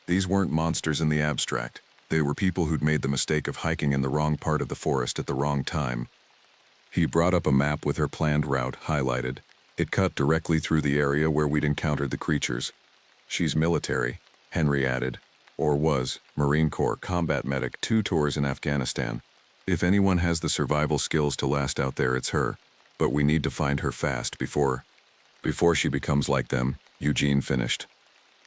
These weren't monsters in the abstract. They were people who'd made the mistake of hiking in the wrong part of the forest at the wrong time. He brought up a map with her planned route highlighted. It cut directly through the area where we'd encountered the creatures. "She's military," Henry added. "Or was, Marine Corps combat medic, 2 tours in Afghanistan. If anyone has the survival skills to last out there, it's her. But we need to find her fast before..." Before she becomes like them, Eugene finished.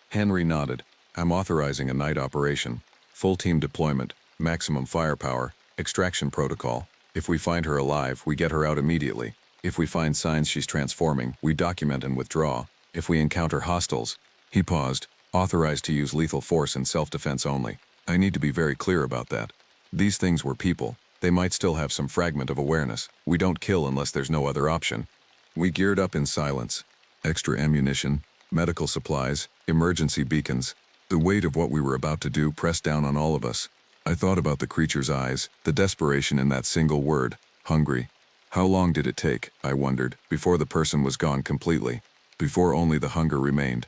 Henry nodded. I'm authorizing a night operation. Full team deployment, maximum firepower, extraction protocol. If we find her alive, we get her out immediately. If we find signs she's transforming, we document and withdraw. If we encounter hostiles, he paused, authorized to use lethal force in self-defense only. I need to be very clear about that. These things were people. They might still have some fragment of awareness. We don't kill unless there's no other option. We geared up in silence. Extra ammunition, medical supplies, emergency beacons. The weight of what we were about to do pressed down on all of us. I thought about the creature's eyes, the desperation in that single word, hungry. How long did it take, I wondered, before the person was gone completely, before only the hunger remained?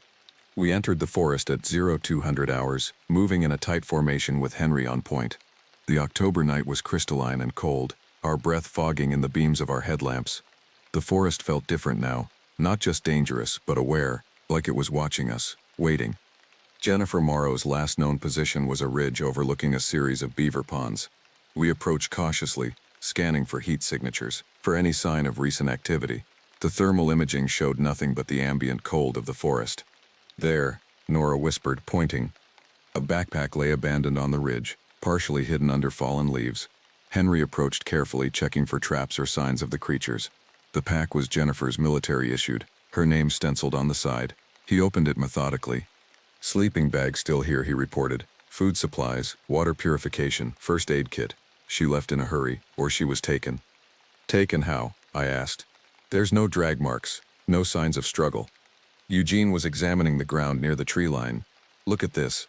We entered the forest at 0200 hours, moving in a tight formation with Henry on point. The October night was crystalline and cold, our breath fogging in the beams of our headlamps. The forest felt different now, not just dangerous, but aware, like it was watching us, waiting. Jennifer Morrow's last known position was a ridge overlooking a series of beaver ponds. We approached cautiously, scanning for heat signatures, for any sign of recent activity. The thermal imaging showed nothing but the ambient cold of the forest. There, Nora whispered, pointing. A backpack lay abandoned on the ridge, partially hidden under fallen leaves. Henry approached carefully, checking for traps or signs of the creatures. The pack was Jennifer's military-issued, her name stenciled on the side. He opened it methodically. Sleeping bag still here, he reported. Food supplies, water purification, first aid kit. She left in a hurry, or she was taken. Taken how? I asked. There's no drag marks, no signs of struggle. Eugene was examining the ground near the tree line. Look at this.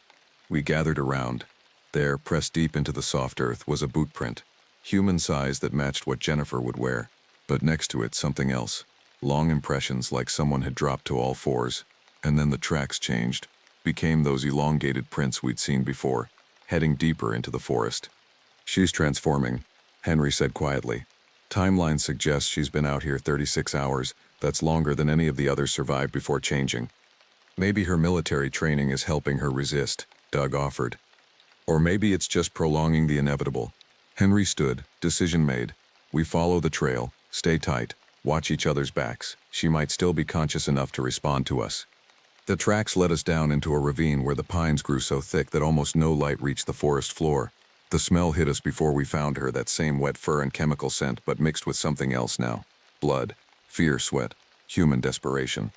We gathered around. There, pressed deep into the soft earth, was a boot print, human size that matched what Jennifer would wear. But next to it, something else. Long impressions like someone had dropped to all fours. And then the tracks changed, became those elongated prints we'd seen before, heading deeper into the forest. She's transforming, Henry said quietly. Timeline suggests she's been out here 36 hours. That's longer than any of the others survived before changing. Maybe her military training is helping her resist, Doug offered. Or maybe it's just prolonging the inevitable. Henry stood, decision made. We follow the trail, stay tight, watch each other's backs. She might still be conscious enough to respond to us. The tracks led us down into a ravine where the pines grew so thick that almost no light reached the forest floor. The smell hit us before we found her, that same wet fur and chemical scent, but mixed with something else now. Blood, fear, sweat, human desperation.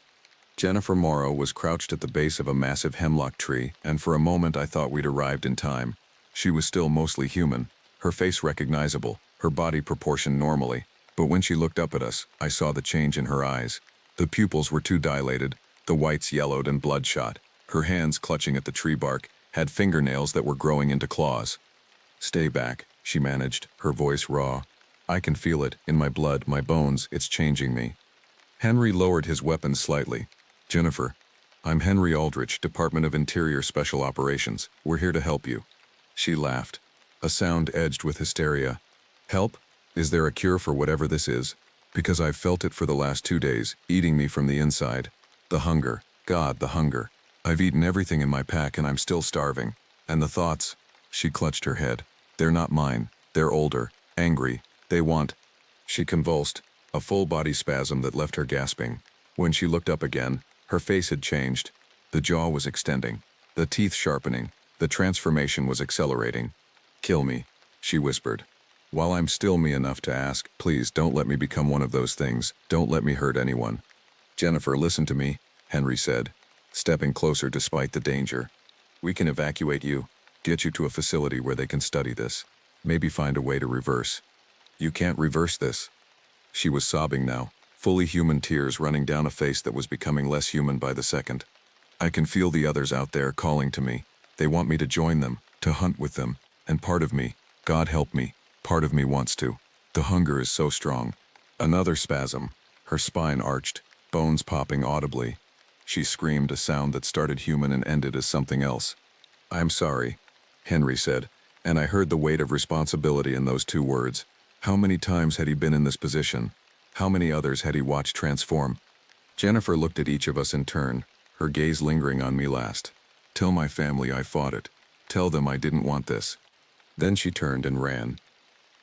Jennifer Morrow was crouched at the base of a massive hemlock tree, and for a moment I thought we'd arrived in time. She was still mostly human, her face recognizable, her body proportioned normally, but when she looked up at us, I saw the change in her eyes. The pupils were too dilated, the whites yellowed and bloodshot. Her hands, clutching at the tree bark, had fingernails that were growing into claws. Stay back, she managed, her voice raw. I can feel it, in my blood, my bones, it's changing me. Henry lowered his weapon slightly. Jennifer, I'm Henry Aldrich, Department of Interior Special Operations. We're here to help you. She laughed, a sound edged with hysteria. Help? Is there a cure for whatever this is? Because I've felt it for the last 2 days, eating me from the inside. The hunger. God, the hunger. I've eaten everything in my pack and I'm still starving. And the thoughts. She clutched her head. They're not mine. They're older, angry. They want. She convulsed, a full body spasm that left her gasping. When she looked up again, her face had changed. The jaw was extending, the teeth sharpening. The transformation was accelerating. Kill me, she whispered. While I'm still me enough to ask, please don't let me become one of those things. Don't let me hurt anyone. Jennifer, listen to me, Henry said, stepping closer despite the danger. We can evacuate you, get you to a facility where they can study this. Maybe find a way to reverse. You can't reverse this. She was sobbing now, fully human tears running down a face that was becoming less human by the second. I can feel the others out there calling to me. They want me to join them, to hunt with them, and part of me, God help me, part of me wants to. The hunger is so strong. Another spasm, her spine arched, bones popping audibly. She screamed, a sound that started human and ended as something else. I'm sorry, Henry said, and I heard the weight of responsibility in those 2 words. How many times had he been in this position? How many others had he watched transform? Jennifer looked at each of us in turn, her gaze lingering on me last. Tell my family I fought it. Tell them I didn't want this. Then she turned and ran.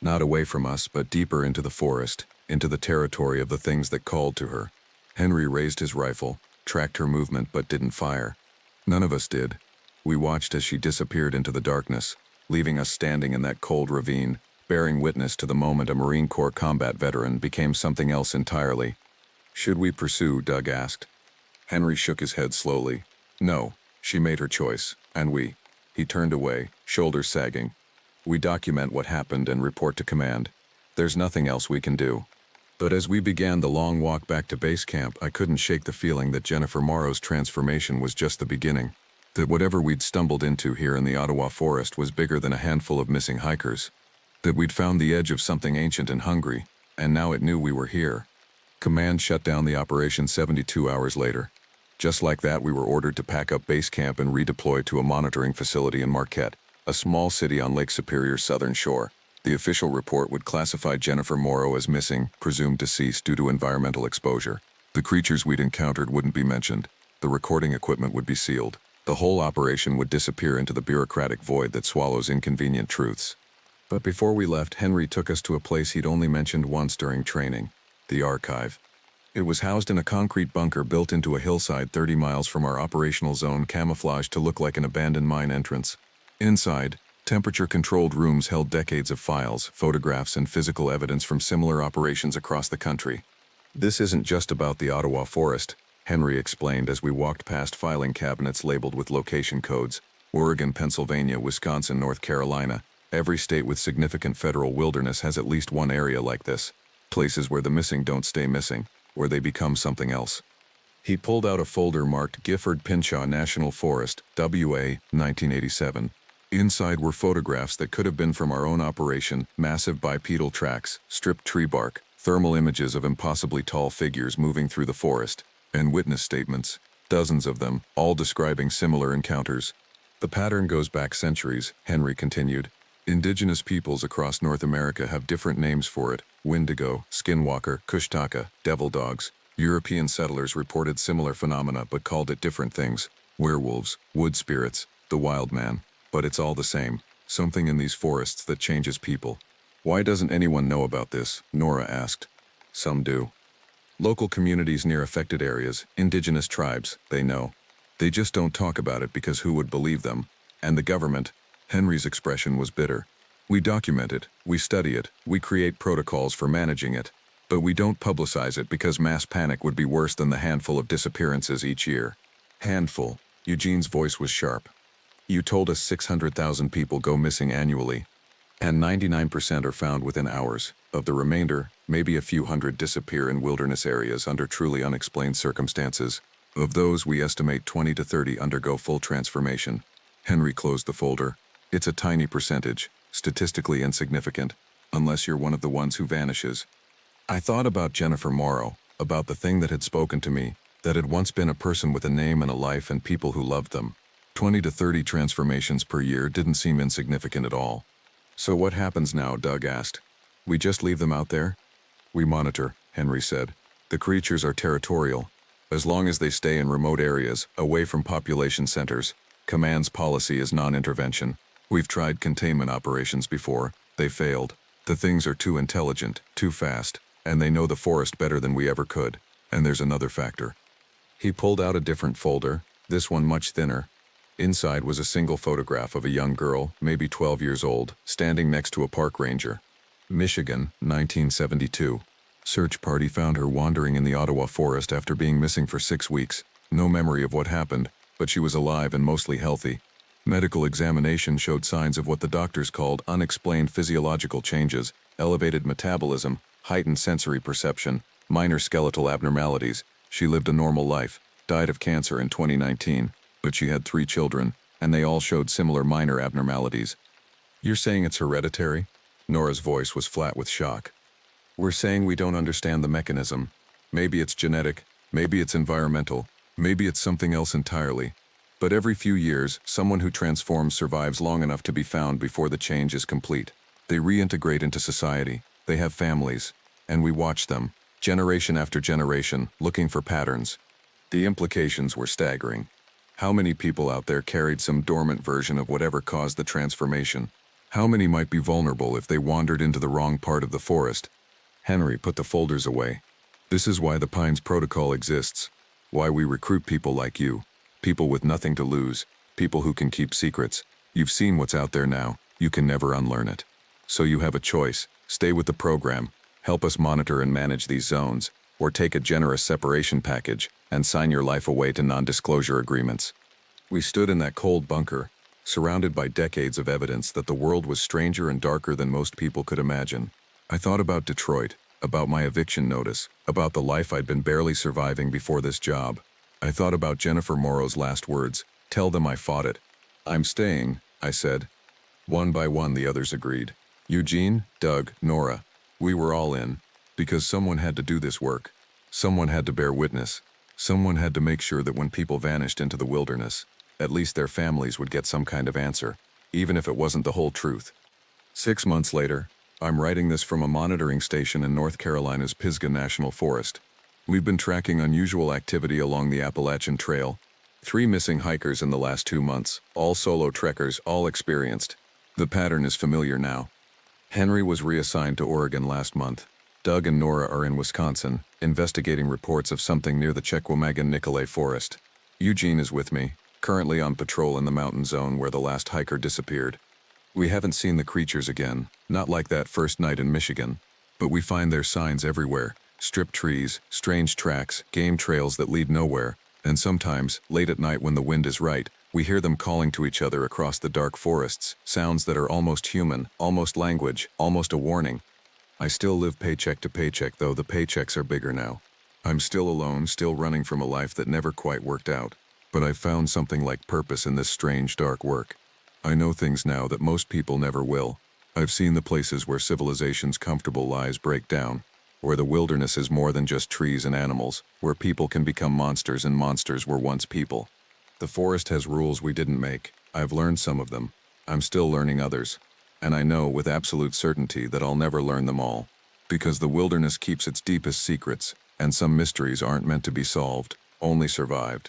Not away from us, but deeper into the forest, into the territory of the things that called to her. Henry raised his rifle, tracked her movement but didn't fire. None of us did. We watched as she disappeared into the darkness, leaving us standing in that cold ravine, bearing witness to the moment a Marine Corps combat veteran became something else entirely. Should we pursue? Doug asked. Henry shook his head slowly. No, she made her choice, and we. He turned away, shoulders sagging. We document what happened and report to command. There's nothing else we can do. But as we began the long walk back to base camp, I couldn't shake the feeling that Jennifer Morrow's transformation was just the beginning. That whatever we'd stumbled into here in the Ottawa forest was bigger than a handful of missing hikers. That we'd found the edge of something ancient and hungry, and now it knew we were here. Command shut down the operation 72 hours later. Just like that, we were ordered to pack up base camp and redeploy to a monitoring facility in Marquette, a small city on Lake Superior's southern shore. The official report would classify Jennifer Morrow as missing, presumed deceased due to environmental exposure. The creatures we'd encountered wouldn't be mentioned. The recording equipment would be sealed. The whole operation would disappear into the bureaucratic void that swallows inconvenient truths. But before we left, Henry took us to a place he'd only mentioned once during training, the archive. It was housed in a concrete bunker built into a hillside 30 miles from our operational zone, camouflaged to look like an abandoned mine entrance. Inside, temperature-controlled rooms held decades of files, photographs, and physical evidence from similar operations across the country. This isn't just about the Ottawa forest, Henry explained as we walked past filing cabinets labeled with location codes. Oregon, Pennsylvania, Wisconsin, North Carolina. Every state with significant federal wilderness has at least one area like this. Places where the missing don't stay missing, where they become something else. He pulled out a folder marked Gifford-Pinchot National Forest, WA, 1987. Inside were photographs that could have been from our own operation, massive bipedal tracks, stripped tree bark, thermal images of impossibly tall figures moving through the forest, and witness statements, dozens of them, all describing similar encounters. The pattern goes back centuries, Henry continued. Indigenous peoples across North America have different names for it: Wendigo, Skinwalker, Kushtaka, Devil Dogs. European settlers reported similar phenomena but called it different things: werewolves, wood spirits, the wild man. But it's all the same, something in these forests that changes people. Why doesn't anyone know about this? Nora asked. Some do. Local communities near affected areas, indigenous tribes, they know. They just don't talk about it because who would believe them? And the government? Henry's expression was bitter. We document it, we study it, we create protocols for managing it. But we don't publicize it because mass panic would be worse than the handful of disappearances each year. Handful. Eugene's voice was sharp. You told us 600,000 people go missing annually, and 99% are found within hours. Of the remainder, maybe a few hundred disappear in wilderness areas under truly unexplained circumstances. Of those, we estimate 20 to 30 undergo full transformation. Henry closed the folder. It's a tiny percentage, statistically insignificant, unless you're one of the ones who vanishes. I thought about Jennifer Morrow, about the thing that had spoken to me, that had once been a person with a name and a life and people who loved them. 20 to 30 transformations per year didn't seem insignificant at all. So what happens now? Doug asked. We just leave them out there? We monitor, Henry said. The creatures are territorial. As long as they stay in remote areas, away from population centers. Command's policy is non-intervention. We've tried containment operations before. They failed. The things are too intelligent, too fast, and they know the forest better than we ever could. And there's another factor. He pulled out a different folder, this one much thinner. Inside was a single photograph of a young girl, maybe 12 years old, standing next to a park ranger. Michigan, 1972. Search party found her wandering in the Ottawa forest after being missing for 6 weeks. No memory of what happened, but she was alive and mostly healthy. Medical examination showed signs of what the doctors called unexplained physiological changes, elevated metabolism, heightened sensory perception, minor skeletal abnormalities. She lived a normal life, died of cancer in 2019, but she had 3 children, and they all showed similar minor abnormalities. You're saying it's hereditary? Nora's voice was flat with shock. We're saying we don't understand the mechanism. Maybe it's genetic, maybe it's environmental, maybe it's something else entirely. But every few years, someone who transforms survives long enough to be found before the change is complete. They reintegrate into society, they have families, and we watch them, generation after generation, looking for patterns. The implications were staggering. How many people out there carried some dormant version of whatever caused the transformation? How many might be vulnerable if they wandered into the wrong part of the forest? Henry put the folders away. This is why the Pines Protocol exists, why we recruit people like you, people with nothing to lose, people who can keep secrets. You've seen what's out there now, you can never unlearn it. So you have a choice: stay with the program, help us monitor and manage these zones, or take a generous separation package and sign your life away to non-disclosure agreements. We stood in that cold bunker, surrounded by decades of evidence that the world was stranger and darker than most people could imagine. I thought about Detroit, about my eviction notice, about the life I'd been barely surviving before this job. I thought about Jennifer Morrow's last words: "Tell them I fought it." "I'm staying," I said. One by one the others agreed. Eugene, Doug, Nora. We were all in, because someone had to do this work. Someone had to bear witness. Someone had to make sure that when people vanished into the wilderness, at least their families would get some kind of answer, even if it wasn't the whole truth. 6 months later, I'm writing this from a monitoring station in North Carolina's Pisgah National Forest. We've been tracking unusual activity along the Appalachian Trail. 3 missing hikers in the last 2 months, all solo trekkers, all experienced. The pattern is familiar now. Henry was reassigned to Oregon last month. Doug and Nora are in Wisconsin, investigating reports of something near the Chequamegon-Nicolet Forest. Eugene is with me, currently on patrol in the mountain zone where the last hiker disappeared. We haven't seen the creatures again, not like that first night in Michigan, but we find their signs everywhere: stripped trees, strange tracks, game trails that lead nowhere, and sometimes, late at night when the wind is right, we hear them calling to each other across the dark forests, sounds that are almost human, almost language, almost a warning. I still live paycheck to paycheck, though the paychecks are bigger now. I'm still alone, still running from a life that never quite worked out, but I've found something like purpose in this strange, dark work. I know things now that most people never will. I've seen the places where civilization's comfortable lives break down, where the wilderness is more than just trees and animals, where people can become monsters and monsters were once people. The forest has rules we didn't make. I've learned some of them. I'm still learning others. And I know with absolute certainty that I'll never learn them all, because the wilderness keeps its deepest secrets, and some mysteries aren't meant to be solved, only survived.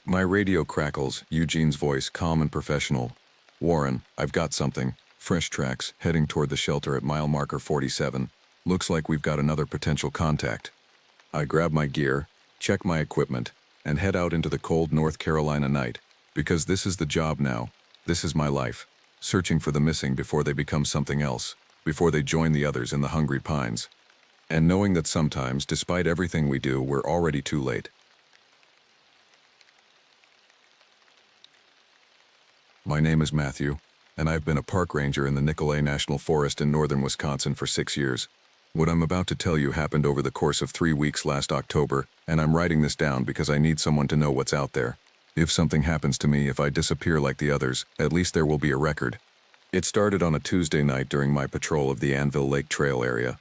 My radio crackles, Eugene's voice calm and professional. "Warren, I've got something. Fresh tracks, heading toward the shelter at mile marker 47. Looks like we've got another potential contact." I grab my gear, check my equipment, and head out into the cold North Carolina night, because this is the job now. This is my life. Searching for the missing before they become something else, before they join the others in the hungry pines. And knowing that sometimes, despite everything we do, we're already too late. My name is Matthew, and I've been a park ranger in the Nicolet National Forest in northern Wisconsin for 6 years. What I'm about to tell you happened over the course of 3 weeks last October, and I'm writing this down because I need someone to know what's out there. If something happens to me, if I disappear like the others, at least there will be a record. It started on a Tuesday night during my patrol of the Anvil Lake Trail area.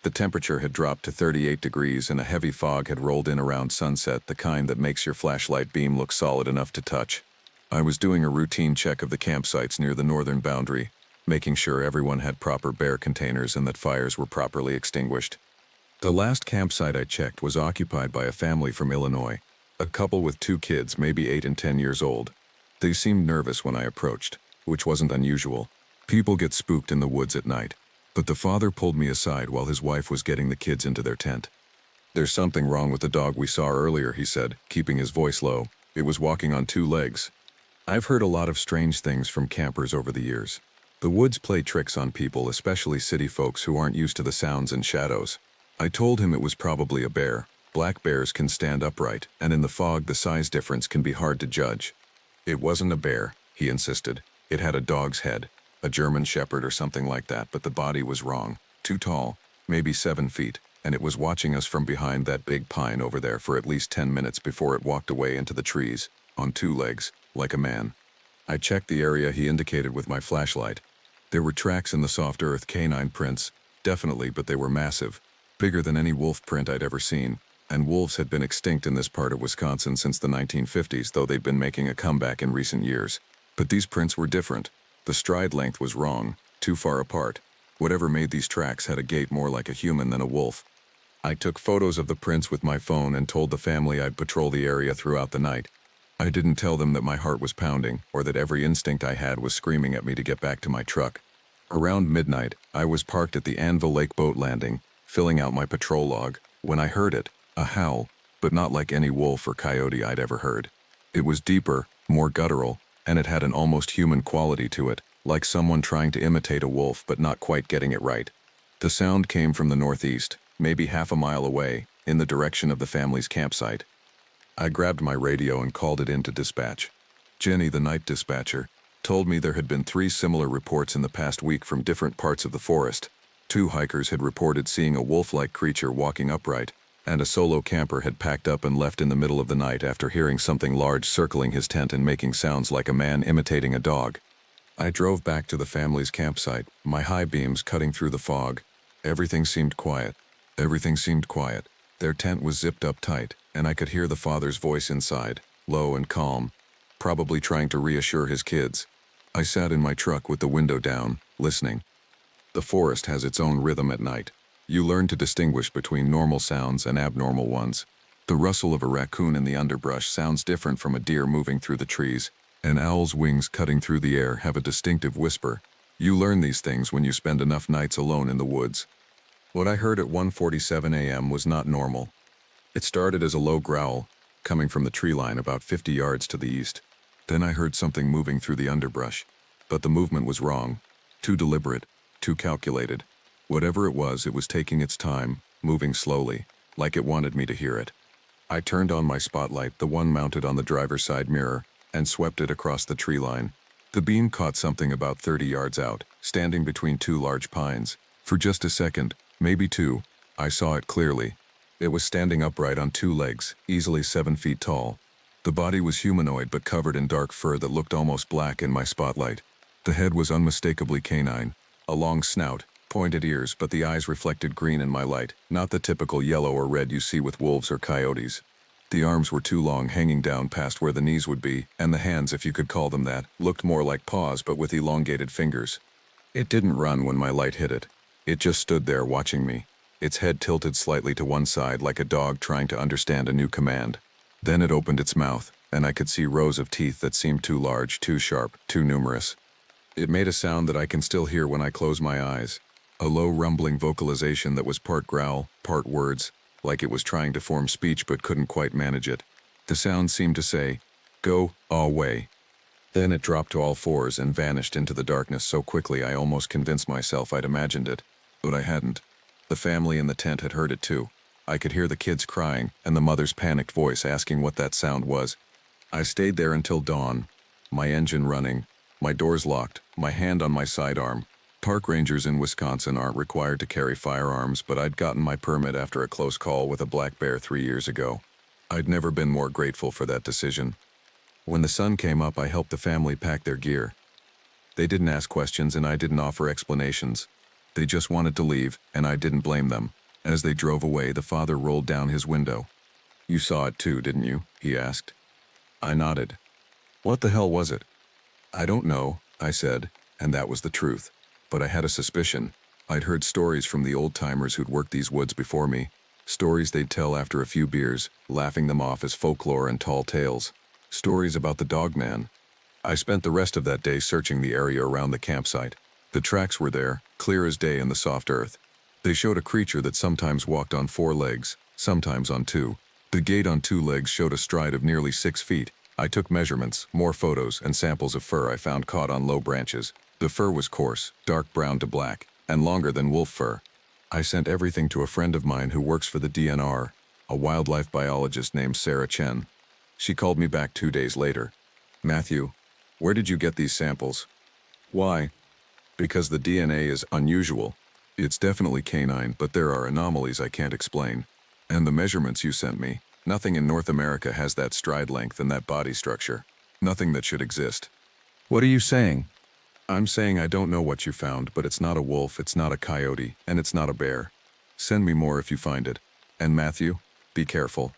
The temperature had dropped to 38 degrees and a heavy fog had rolled in around sunset, the kind that makes your flashlight beam look solid enough to touch. I was doing a routine check of the campsites near the northern boundary, making sure everyone had proper bear containers and that fires were properly extinguished. The last campsite I checked was occupied by a family from Illinois, a couple with 2 kids, maybe 8 and 10 years old. They seemed nervous when I approached, which wasn't unusual. People get spooked in the woods at night, but the father pulled me aside while his wife was getting the kids into their tent. "There's something wrong with the dog we saw earlier," he said, keeping his voice low. "It was walking on 2 legs. I've heard a lot of strange things from campers over the years. The woods play tricks on people, especially city folks who aren't used to the sounds and shadows. I told him it was probably a bear. Black bears can stand upright, and in the fog the size difference can be hard to judge. It wasn't a bear, he insisted. It had a dog's head, a German shepherd or something like that, but the body was wrong. Too tall, maybe 7 feet, and it was watching us from behind that big pine over there for at least 10 minutes before it walked away into the trees, on 2 legs, like a man. I checked the area he indicated with my flashlight. There were tracks in the soft earth, canine prints, definitely, but they were massive, bigger than any wolf print I'd ever seen, and wolves had been extinct in this part of Wisconsin since the 1950s, though they'd been making a comeback in recent years. But these prints were different. The stride length was wrong, too far apart. Whatever made these tracks had a gait more like a human than a wolf. I took photos of the prints with my phone and told the family I'd patrol the area throughout the night. I didn't tell them that my heart was pounding, or that every instinct I had was screaming at me to get back to my truck. Around midnight, I was parked at the Anvil Lake boat landing, filling out my patrol log, When I heard it, a howl, but not like any wolf or coyote I'd ever heard. It was deeper, more guttural, and it had an almost human quality to it, like someone trying to imitate a wolf but not quite getting it right. The sound came from the northeast, maybe half a mile away, in the direction of the family's campsite. I grabbed my radio and called it in to dispatch. Jenny, the night dispatcher, told me there had been 3 similar reports in the past week from different parts of the forest. 2 hikers had reported seeing a wolf-like creature walking upright, and a solo camper had packed up and left in the middle of the night after hearing something large circling his tent and making sounds like a man imitating a dog. I drove back to the family's campsite, my high beams cutting through the fog. Everything seemed quiet. Everything seemed quiet. Their tent was zipped up tight, and I could hear the father's voice inside, low and calm, probably trying to reassure his kids. I sat in my truck with the window down, listening. The forest has its own rhythm at night. You learn to distinguish between normal sounds and abnormal ones. The rustle of a raccoon in the underbrush sounds different from a deer moving through the trees. An owl's wings cutting through the air have a distinctive whisper. You learn these things when you spend enough nights alone in the woods. What I heard at 1:47 a.m. was not normal. It started as a low growl, coming from the tree line about 50 yards to the east. Then I heard something moving through the underbrush. But the movement was wrong. Too deliberate, too calculated. Whatever it was taking its time, moving slowly, like it wanted me to hear it. I turned on my spotlight, the one mounted on the driver's side mirror, and swept it across the tree line. The beam caught something about 30 yards out, standing between 2 large pines. For just a second, maybe 2, I saw it clearly. It was standing upright on 2 legs, easily 7 feet tall. The body was humanoid but covered in dark fur that looked almost black in my spotlight. The head was unmistakably canine, a long snout, pointed ears, but the eyes reflected green in my light, not the typical yellow or red you see with wolves or coyotes. The arms were too long, hanging down past where the knees would be, and the hands, if you could call them that, looked more like paws but with elongated fingers. It didn't run when my light hit it. It just stood there watching me, its head tilted slightly to one side like a dog trying to understand a new command. Then it opened its mouth, and I could see rows of teeth that seemed too large, too sharp, too numerous. It made a sound that I can still hear when I close my eyes. A low rumbling vocalization that was part growl, part words, like it was trying to form speech but couldn't quite manage it. The sound seemed to say, "Go, away." Then it dropped to all fours and vanished into the darkness so quickly I almost convinced myself I'd imagined it, but I hadn't. The family in the tent had heard it too. I could hear the kids crying and the mother's panicked voice asking what that sound was. I stayed there until dawn, my engine running, my doors locked, my hand on my sidearm. Park rangers in Wisconsin aren't required to carry firearms, but I'd gotten my permit after a close call with a black bear 3 years ago. I'd never been more grateful for that decision. When the sun came up, I helped the family pack their gear. They didn't ask questions and I didn't offer explanations. They just wanted to leave, and I didn't blame them. As they drove away, the father rolled down his window. "You saw it too, didn't you?" he asked. I nodded. "What the hell was it?" "I don't know," I said, and that was the truth. But I had a suspicion. I'd heard stories from the old-timers who'd worked these woods before me. Stories they'd tell after a few beers, laughing them off as folklore and tall tales. Stories about the Dogman. I spent the rest of that day searching the area around the campsite. The tracks were there, clear as day in the soft earth. They showed a creature that sometimes walked on 4 legs, sometimes on 2. The gait on 2 legs showed a stride of nearly 6 feet. I took measurements, more photos, and samples of fur I found caught on low branches. The fur was coarse, dark brown to black, and longer than wolf fur. I sent everything to a friend of mine who works for the DNR, a wildlife biologist named Sarah Chen. She called me back 2 days later. "Matthew, where did you get these samples?" "Why?" "Because the DNA is unusual. It's definitely canine, but there are anomalies I can't explain. And the measurements you sent me, nothing in North America has that stride length and that body structure. Nothing that should exist." "What are you saying?" "I'm saying I don't know what you found, but it's not a wolf, it's not a coyote, and it's not a bear. Send me more if you find it. And Matthew, be careful."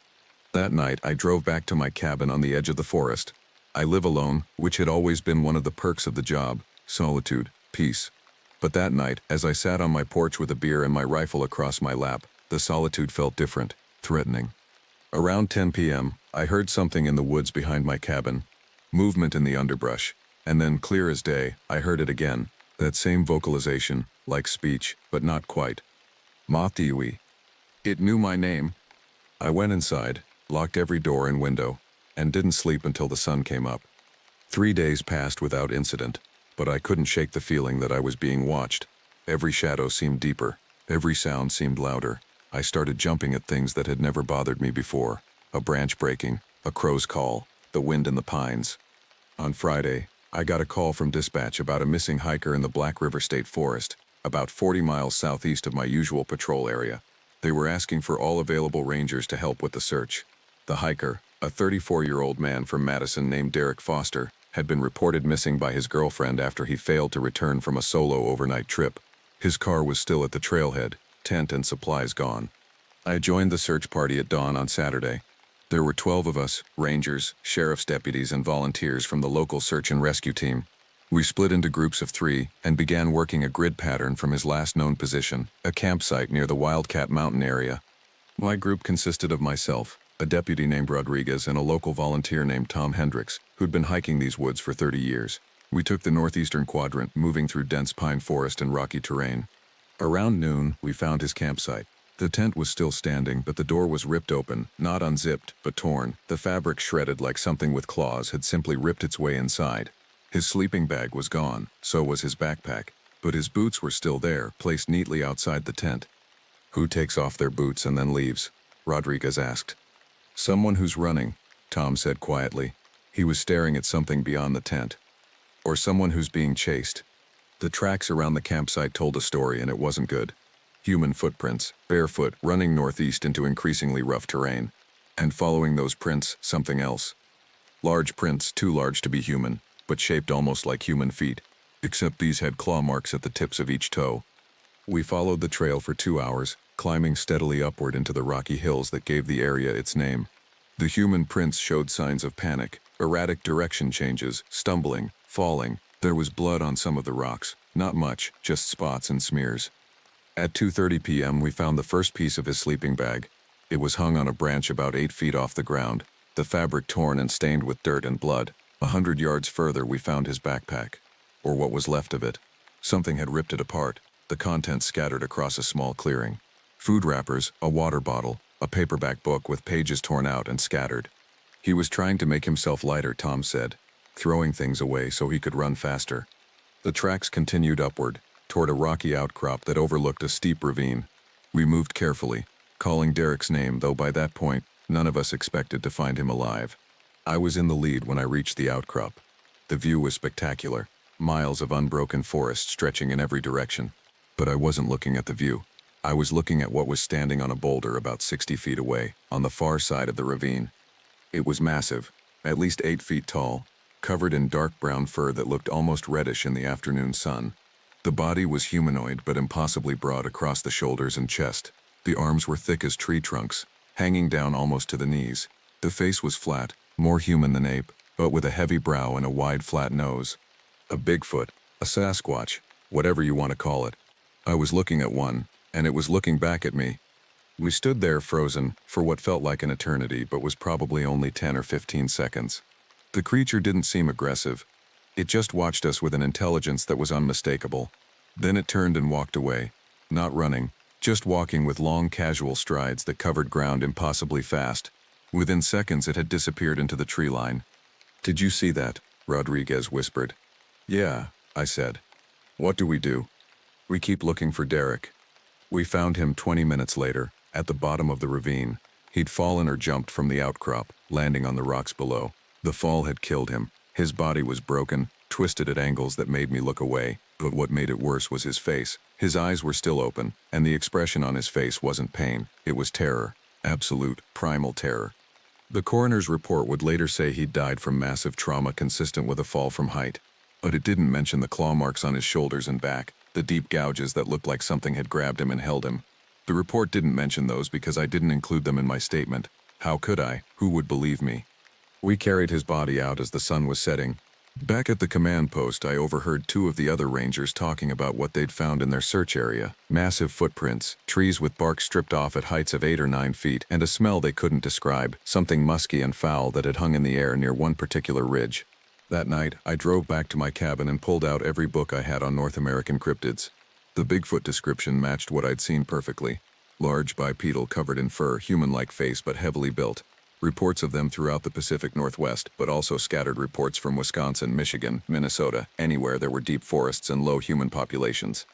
That night, I drove back to my cabin on the edge of the forest. I live alone, which had always been one of the perks of the job: solitude, peace. But that night, as I sat on my porch with a beer and my rifle across my lap, the solitude felt different, threatening. Around 10 p.m., I heard something in the woods behind my cabin. Movement in the underbrush. And then, clear as day, I heard it again. That same vocalization, like speech, but not quite. "Matthew." It knew my name. I went inside, locked every door and window, and didn't sleep until the sun came up. 3 days passed without incident, but I couldn't shake the feeling that I was being watched. Every shadow seemed deeper, every sound seemed louder. I started jumping at things that had never bothered me before. A branch breaking, a crow's call, the wind in the pines. On Friday, I got a call from dispatch about a missing hiker in the Black River State Forest, about 40 miles southeast of my usual patrol area. They were asking for all available rangers to help with the search. The hiker, a 34-year-old man from Madison named Derek Foster, had been reported missing by his girlfriend after he failed to return from a solo overnight trip. His car was still at the trailhead, tent and supplies gone. I joined the search party at dawn on Saturday. There were 12 of us, rangers, sheriff's deputies, and volunteers from the local search and rescue team. We split into groups of 3 and began working a grid pattern from his last known position, a campsite near the Wildcat Mountain area. My group consisted of myself, a deputy named Rodriguez, and a local volunteer named Tom Hendricks, who'd been hiking these woods for 30 years. We took the northeastern quadrant, moving through dense pine forest and rocky terrain. Around noon, we found his campsite. The tent was still standing, but the door was ripped open, not unzipped, but torn. The fabric shredded like something with claws had simply ripped its way inside. His sleeping bag was gone, so was his backpack, but his boots were still there, placed neatly outside the tent. "Who takes off their boots and then leaves?" Rodriguez asked. "Someone who's running," Tom said quietly. He was staring at something beyond the tent. "Or someone who's being chased." The tracks around the campsite told a story, and it wasn't good. Human footprints, barefoot, running northeast into increasingly rough terrain. And following those prints, something else. Large prints, too large to be human, but shaped almost like human feet, except these had claw marks at the tips of each toe. We followed the trail for 2 hours, climbing steadily upward into the rocky hills that gave the area its name. The human prints showed signs of panic, erratic direction changes, stumbling, falling. There was blood on some of the rocks, not much, just spots and smears. At 2:30 p.m. we found the first piece of his sleeping bag. It was hung on a branch about 8 feet off the ground, the fabric torn and stained with dirt and blood. 100 yards further we found his backpack, or what was left of it. Something had ripped it apart, the contents scattered across a small clearing. Food wrappers, a water bottle, a paperback book with pages torn out and scattered. He was trying to make himself lighter, Tom said, throwing things away so he could run faster. The tracks continued upward, toward a rocky outcrop that overlooked a steep ravine. We moved carefully, calling Derek's name, though by that point, none of us expected to find him alive. I was in the lead when I reached the outcrop. The view was spectacular, miles of unbroken forest stretching in every direction. But I wasn't looking at the view. I was looking at what was standing on a boulder about 60 feet away, on the far side of the ravine. It was massive, at least 8 feet tall, covered in dark brown fur that looked almost reddish in the afternoon sun. The body was humanoid but impossibly broad across the shoulders and chest. The arms were thick as tree trunks, hanging down almost to the knees. The face was flat, more human than ape, but with a heavy brow and a wide flat nose. A Bigfoot, a Sasquatch, whatever you want to call it. I was looking at one, and it was looking back at me. We stood there frozen for what felt like an eternity, but was probably only 10 or 15 seconds. The creature didn't seem aggressive. It just watched us with an intelligence that was unmistakable. Then it turned and walked away, not running, just walking with long casual strides that covered ground impossibly fast. Within seconds it had disappeared into the tree line. "Did you see that?" Rodriguez whispered. "Yeah," I said. "What do we do?" "We keep looking for Derek." We found him 20 minutes later, at the bottom of the ravine. He'd fallen or jumped from the outcrop, landing on the rocks below. The fall had killed him. His body was broken, twisted at angles that made me look away, but what made it worse was his face. His eyes were still open, and the expression on his face wasn't pain, it was terror. Absolute, primal terror. The coroner's report would later say he'd died from massive trauma consistent with a fall from height. But it didn't mention the claw marks on his shoulders and back, the deep gouges that looked like something had grabbed him and held him. The report didn't mention those because I didn't include them in my statement. How could I? Who would believe me? We carried his body out as the sun was setting. Back at the command post, I overheard 2 of the other rangers talking about what they'd found in their search area. Massive footprints, trees with bark stripped off at heights of 8 or 9 feet, and a smell they couldn't describe, something musky and foul that had hung in the air near one particular ridge. That night, I drove back to my cabin and pulled out every book I had on North American cryptids. The Bigfoot description matched what I'd seen perfectly. Large bipedal covered in fur, human-like face but heavily built. Reports of them throughout the Pacific Northwest, but also scattered reports from Wisconsin, Michigan, Minnesota, anywhere there were deep forests and low human populations.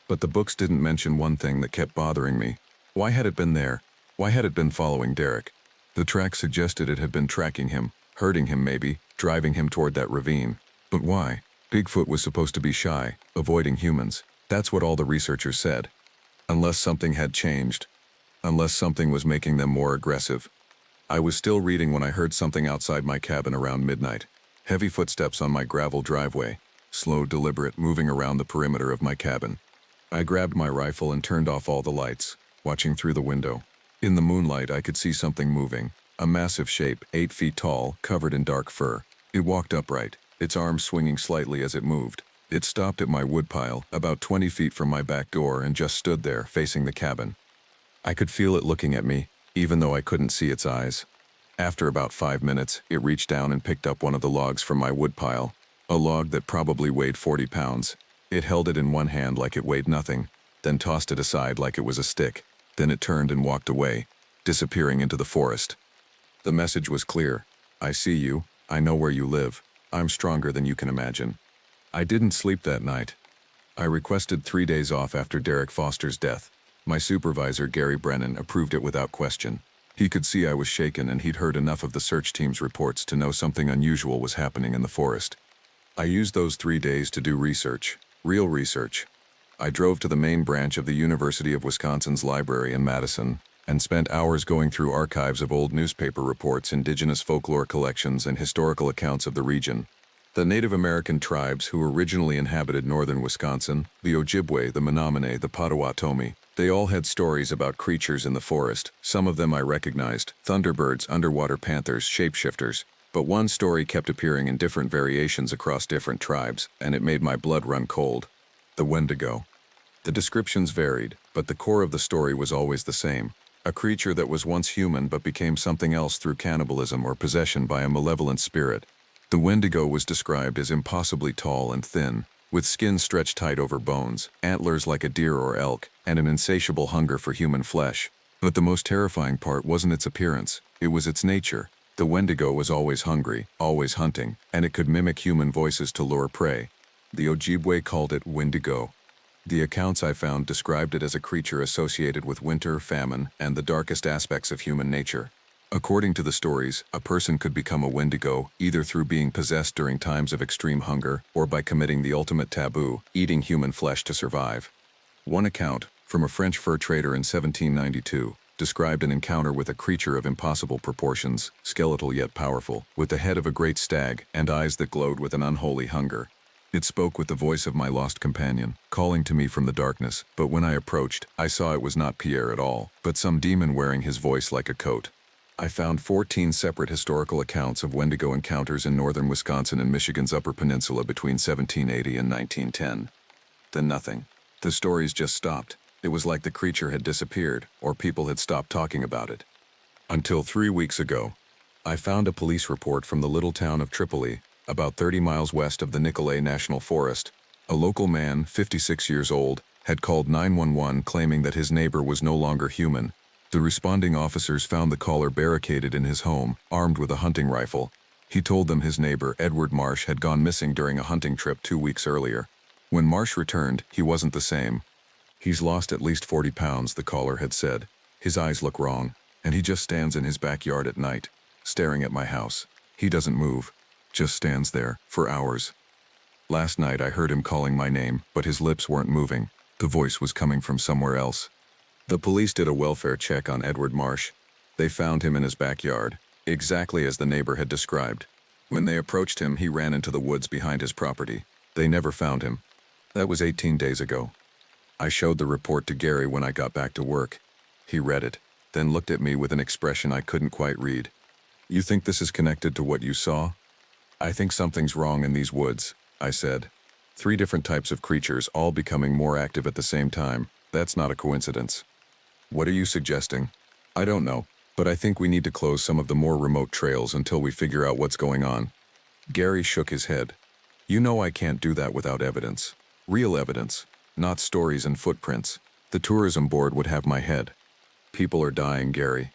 But the books didn't mention one thing that kept bothering me. Why had it been there? Why had it been following Derek? The track suggested it had been tracking him, hurting him maybe, driving him toward that ravine. But why? Bigfoot was supposed to be shy, avoiding humans. That's what all the researchers said. Unless something had changed. Unless something was making them more aggressive. I was still reading when I heard something outside my cabin around midnight. Heavy footsteps on my gravel driveway. Slow, deliberate, moving around the perimeter of my cabin. I grabbed my rifle and turned off all the lights, watching through the window. In the moonlight, I could see something moving. A massive shape, 8 feet tall, covered in dark fur. It walked upright, its arms swinging slightly as it moved. It stopped at my woodpile, about 20 feet from my back door, and just stood there, facing the cabin. I could feel it looking at me, even though I couldn't see its eyes. After about 5 minutes, it reached down and picked up one of the logs from my woodpile. A log that probably weighed 40 pounds. It held it in one hand like it weighed nothing, then tossed it aside like it was a stick. Then it turned and walked away, disappearing into the forest. The message was clear. I see you. I know where you live. I'm stronger than you can imagine. I didn't sleep that night. I requested 3 days off after Derek Foster's death. My supervisor, Gary Brennan, approved it without question. He could see I was shaken and he'd heard enough of the search team's reports to know something unusual was happening in the forest. I used those 3 days to do research. Real research. I drove to the main branch of the University of Wisconsin's library in Madison and spent hours going through archives of old newspaper reports, indigenous folklore collections, and historical accounts of the region. The Native American tribes who originally inhabited northern Wisconsin, the Ojibwe, the Menominee, the Potawatomi, they all had stories about creatures in the forest. Some of them I recognized: thunderbirds, underwater panthers, shapeshifters. But one story kept appearing in different variations across different tribes, and it made my blood run cold. The Wendigo. The descriptions varied, but the core of the story was always the same. A creature that was once human but became something else through cannibalism or possession by a malevolent spirit. The Wendigo was described as impossibly tall and thin, with skin stretched tight over bones, antlers like a deer or elk, and an insatiable hunger for human flesh. But the most terrifying part wasn't its appearance, it was its nature. The Wendigo was always hungry, always hunting, and it could mimic human voices to lure prey. The Ojibwe called it Wendigo. The accounts I found described it as a creature associated with winter, famine, and the darkest aspects of human nature. According to the stories, a person could become a Wendigo either through being possessed during times of extreme hunger or by committing the ultimate taboo, eating human flesh to survive. One account, from a French fur trader in 1792, described an encounter with a creature of impossible proportions, skeletal yet powerful, with the head of a great stag and eyes that glowed with an unholy hunger. It spoke with the voice of my lost companion, calling to me from the darkness, but when I approached, I saw it was not Pierre at all, but some demon wearing his voice like a coat. I found 14 separate historical accounts of Wendigo encounters in northern Wisconsin and Michigan's Upper Peninsula between 1780 and 1910. Then nothing. The stories just stopped. It was like the creature had disappeared, or people had stopped talking about it. Until 3 weeks ago, I found a police report from the little town of Tripoli, about 30 miles west of the Nicolet National Forest. A local man, 56 years old, had called 911 claiming that his neighbor was no longer human. The responding officers found the caller barricaded in his home, armed with a hunting rifle. He told them his neighbor, Edward Marsh, had gone missing during a hunting trip 2 weeks earlier. When Marsh returned, he wasn't the same. "He's lost at least 40 pounds, the caller had said. "His eyes look wrong, and he just stands in his backyard at night, staring at my house. He doesn't move, just stands there, for hours. Last night I heard him calling my name, but his lips weren't moving. The voice was coming from somewhere else." The police did a welfare check on Edward Marsh. They found him in his backyard, exactly as the neighbor had described. When they approached him, he ran into the woods behind his property. They never found him. That was 18 days ago. I showed the report to Gary when I got back to work. He read it, then looked at me with an expression I couldn't quite read. "You think this is connected to what you saw?" "I think something's wrong in these woods," I said. 3 different types of creatures all becoming more active at the same time. That's not a coincidence. "What are you suggesting?" "I don't know, but I think we need to close some of the more remote trails until we figure out what's going on." Gary shook his head. "You know I can't do that without evidence. Real evidence, not stories and footprints. The tourism board would have my head." People are dying, Gary.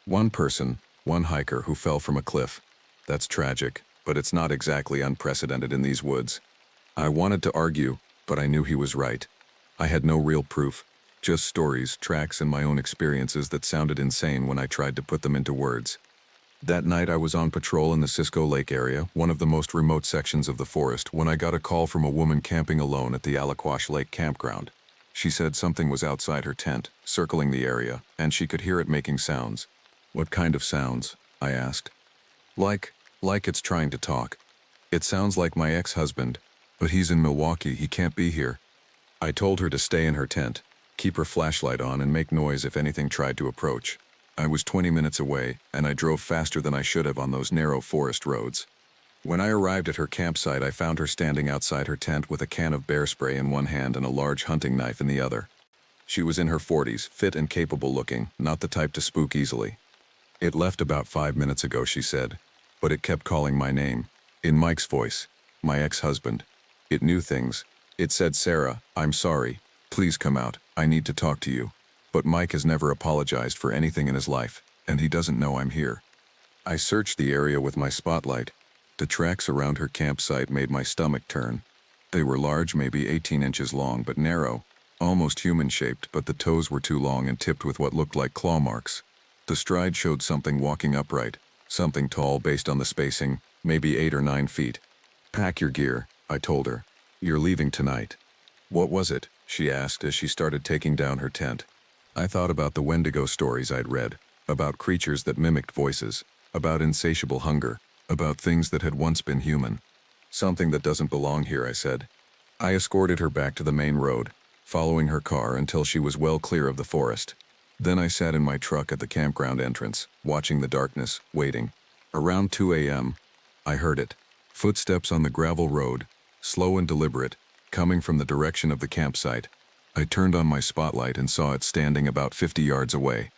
One person, one hiker who fell from a cliff. That's tragic, but it's not exactly unprecedented in these woods. I wanted to argue, but I knew he was right. I had no real proof, just stories, tracks, and my own experiences that sounded insane when I tried to put them into words. That night I was on patrol in the Cisco Lake area, one of the most remote sections of the forest, when I got a call from a woman camping alone at the Aliquash Lake campground. She said something was outside her tent, circling the area, and she could hear it making sounds. What kind of sounds? I asked. Like it's trying to talk. It sounds like my ex-husband, but he's in Milwaukee, he can't be here. I told her to stay in her tent, keep her flashlight on, and make noise if anything tried to approach. I was 20 minutes away, and I drove faster than I should have on those narrow forest roads. When I arrived at her campsite, I found her standing outside her tent with a can of bear spray in one hand and a large hunting knife in the other. She was in her 40s, fit and capable looking, not the type to spook easily. It left about 5 minutes ago, she said, but it kept calling my name, in Mike's voice, my ex-husband. It knew things. It said, "Sarah, I'm sorry. Please come out. I need to talk to you." But Mike has never apologized for anything in his life, and he doesn't know I'm here. I searched the area with my spotlight. The tracks around her campsite made my stomach turn. They were large, maybe 18 inches long, but narrow, almost human-shaped, but the toes were too long and tipped with what looked like claw marks. The stride showed something walking upright, something tall based on the spacing, maybe 8 or 9 feet. "Pack your gear," I told her. "You're leaving tonight." "What was it?" she asked as she started taking down her tent. I thought about the Wendigo stories I'd read, about creatures that mimicked voices, about insatiable hunger, about things that had once been human. "Something that doesn't belong here," I said. I escorted her back to the main road, following her car until she was well clear of the forest. Then I sat in my truck at the campground entrance, watching the darkness, waiting. Around 2 a.m., I heard it. Footsteps on the gravel road, slow and deliberate, coming from the direction of the campsite. I turned on my spotlight and saw it standing about 50 yards away.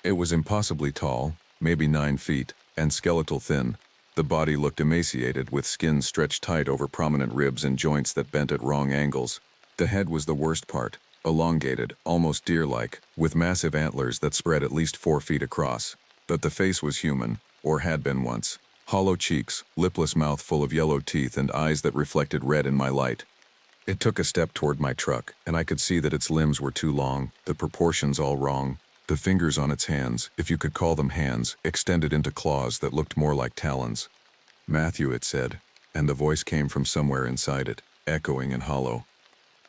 It was impossibly tall, maybe 9 feet, and skeletal thin. The body looked emaciated, with skin stretched tight over prominent ribs and joints that bent at wrong angles. The head was the worst part, elongated, almost deer-like, with massive antlers that spread at least 4 feet across. But the face was human, or had been once. Hollow cheeks, lipless mouth full of yellow teeth, and eyes that reflected red in my light. It took a step toward my truck, and I could see that its limbs were too long, the proportions all wrong. The fingers on its hands, if you could call them hands, extended into claws that looked more like talons. "Matthew," it said, and the voice came from somewhere inside it, echoing and hollow.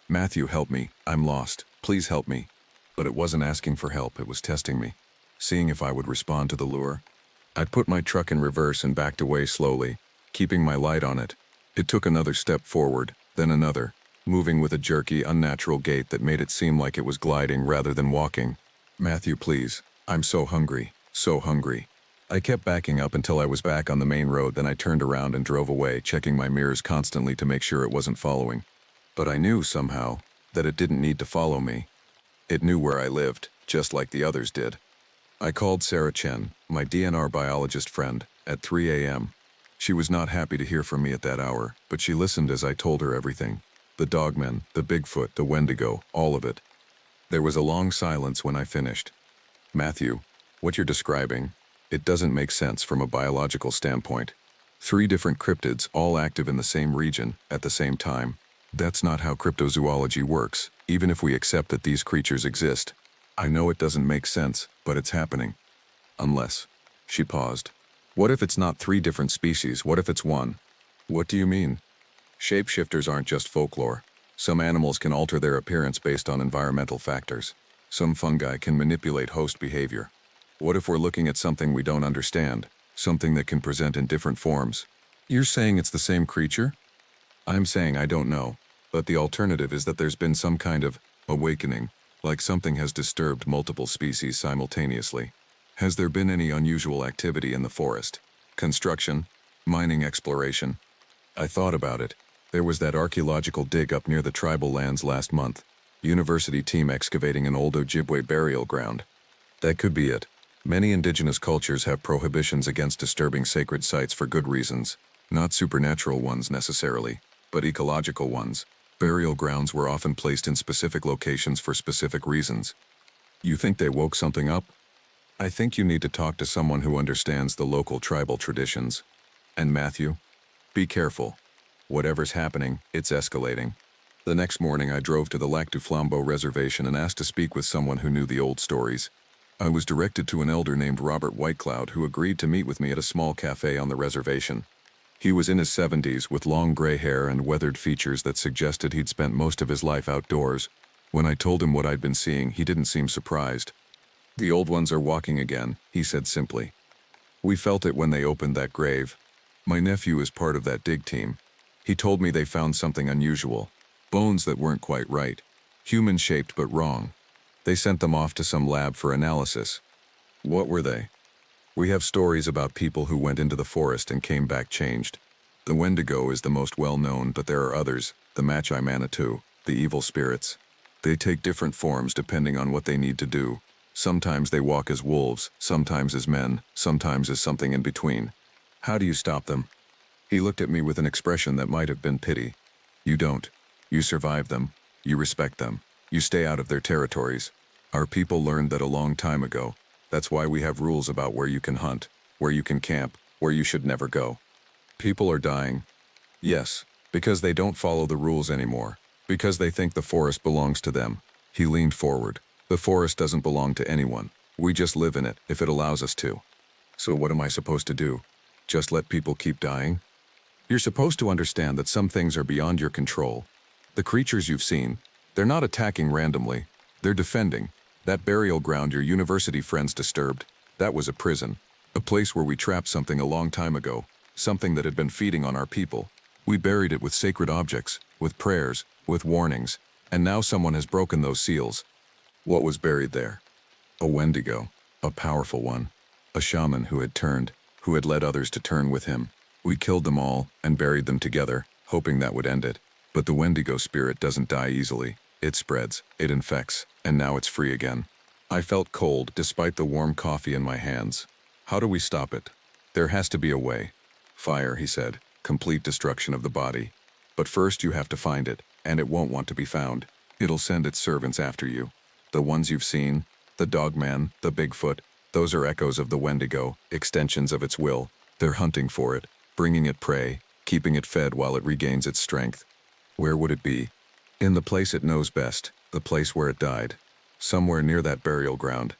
"Matthew, help me. I'm lost. Please help me." But it wasn't asking for help, it was testing me, seeing if I would respond to the lure. I'd put my truck in reverse and backed away slowly, keeping my light on it. It took another step forward, then another, moving with a jerky, unnatural gait that made it seem like it was gliding rather than walking. "Matthew, please. I'm so hungry, so hungry." I kept backing up until I was back on the main road, then I turned around and drove away, checking my mirrors constantly to make sure it wasn't following. But I knew, somehow, that it didn't need to follow me. It knew where I lived, just like the others did. I called Sarah Chen, my DNR biologist friend, at 3 a.m. She was not happy to hear from me at that hour, but she listened as I told her everything. The dogmen, the Bigfoot, the Wendigo, all of it. There was a long silence when I finished. "Matthew, what you're describing, it doesn't make sense from a biological standpoint. 3 different cryptids all active in the same region at the same time. That's not how cryptozoology works, even if we accept that these creatures exist. I know it doesn't make sense, but it's happening. Unless..." She paused. "What if it's not 3 different species? What if it's one?" "What do you mean?" "Shapeshifters aren't just folklore. Some animals can alter their appearance based on environmental factors. Some fungi can manipulate host behavior. What if we're looking at something we don't understand, something that can present in different forms?" "You're saying it's the same creature?" "I'm saying I don't know, but the alternative is that there's been some kind of awakening, like something has disturbed multiple species simultaneously. Has there been any unusual activity in the forest? Construction? Mining exploration?" I thought about it. There was that archaeological dig up near the tribal lands last month. University team excavating an old Ojibwe burial ground. That could be it. Many indigenous cultures have prohibitions against disturbing sacred sites for good reasons. Not supernatural ones necessarily, but ecological ones. Burial grounds were often placed in specific locations for specific reasons. You think they woke something up? I think you need to talk to someone who understands the local tribal traditions. And Matthew, be careful. Whatever's happening, it's escalating. The next morning I drove to the Lac du Flambeau reservation and asked to speak with someone who knew the old stories. I was directed to an elder named Robert Whitecloud who agreed to meet with me at a small cafe on the reservation. He was in his 70s with long gray hair and weathered features that suggested he'd spent most of his life outdoors. When I told him what I'd been seeing, he didn't seem surprised. "The old ones are walking again," he said simply. "We felt it when they opened that grave. My nephew is part of that dig team. He told me they found something unusual. Bones that weren't quite right. Human-shaped but wrong. They sent them off to some lab for analysis." "What were they?" "We have stories about people who went into the forest and came back changed. The Wendigo is the most well-known, but there are others, the Machi-Manitou, the evil spirits. They take different forms depending on what they need to do. Sometimes they walk as wolves, sometimes as men, sometimes as something in between. How do you stop them?" He looked at me with an expression that might have been pity. "You don't. You survive them. You respect them. You stay out of their territories. Our people learned that a long time ago. That's why we have rules about where you can hunt, where you can camp, where you should never go." "People are dying." "Yes, because they don't follow the rules anymore. Because they think the forest belongs to them." He leaned forward. "The forest doesn't belong to anyone. We just live in it, if it allows us to." "So what am I supposed to do? Just let people keep dying?" "You're supposed to understand that some things are beyond your control. The creatures you've seen, they're not attacking randomly. They're defending. That burial ground your university friends disturbed, that was a prison. A place where we trapped something a long time ago. Something that had been feeding on our people. We buried it with sacred objects, with prayers, with warnings. And now someone has broken those seals." "What was buried there?" "A Wendigo. A powerful one. A shaman who had turned, who had led others to turn with him. We killed them all and buried them together, hoping that would end it. But the Wendigo spirit doesn't die easily. It spreads, it infects, and now it's free again." I felt cold despite the warm coffee in my hands. "How do we stop it?" "There has to be a way." "Fire," he said. "Complete destruction of the body. But first you have to find it, and it won't want to be found. It'll send its servants after you. The ones you've seen, the Dogman, the Bigfoot, those are echoes of the Wendigo, extensions of its will. They're hunting for it, bringing it prey, keeping it fed while it regains its strength." "Where would it be?" "In the place it knows best, the place where it died. Somewhere near that burial ground."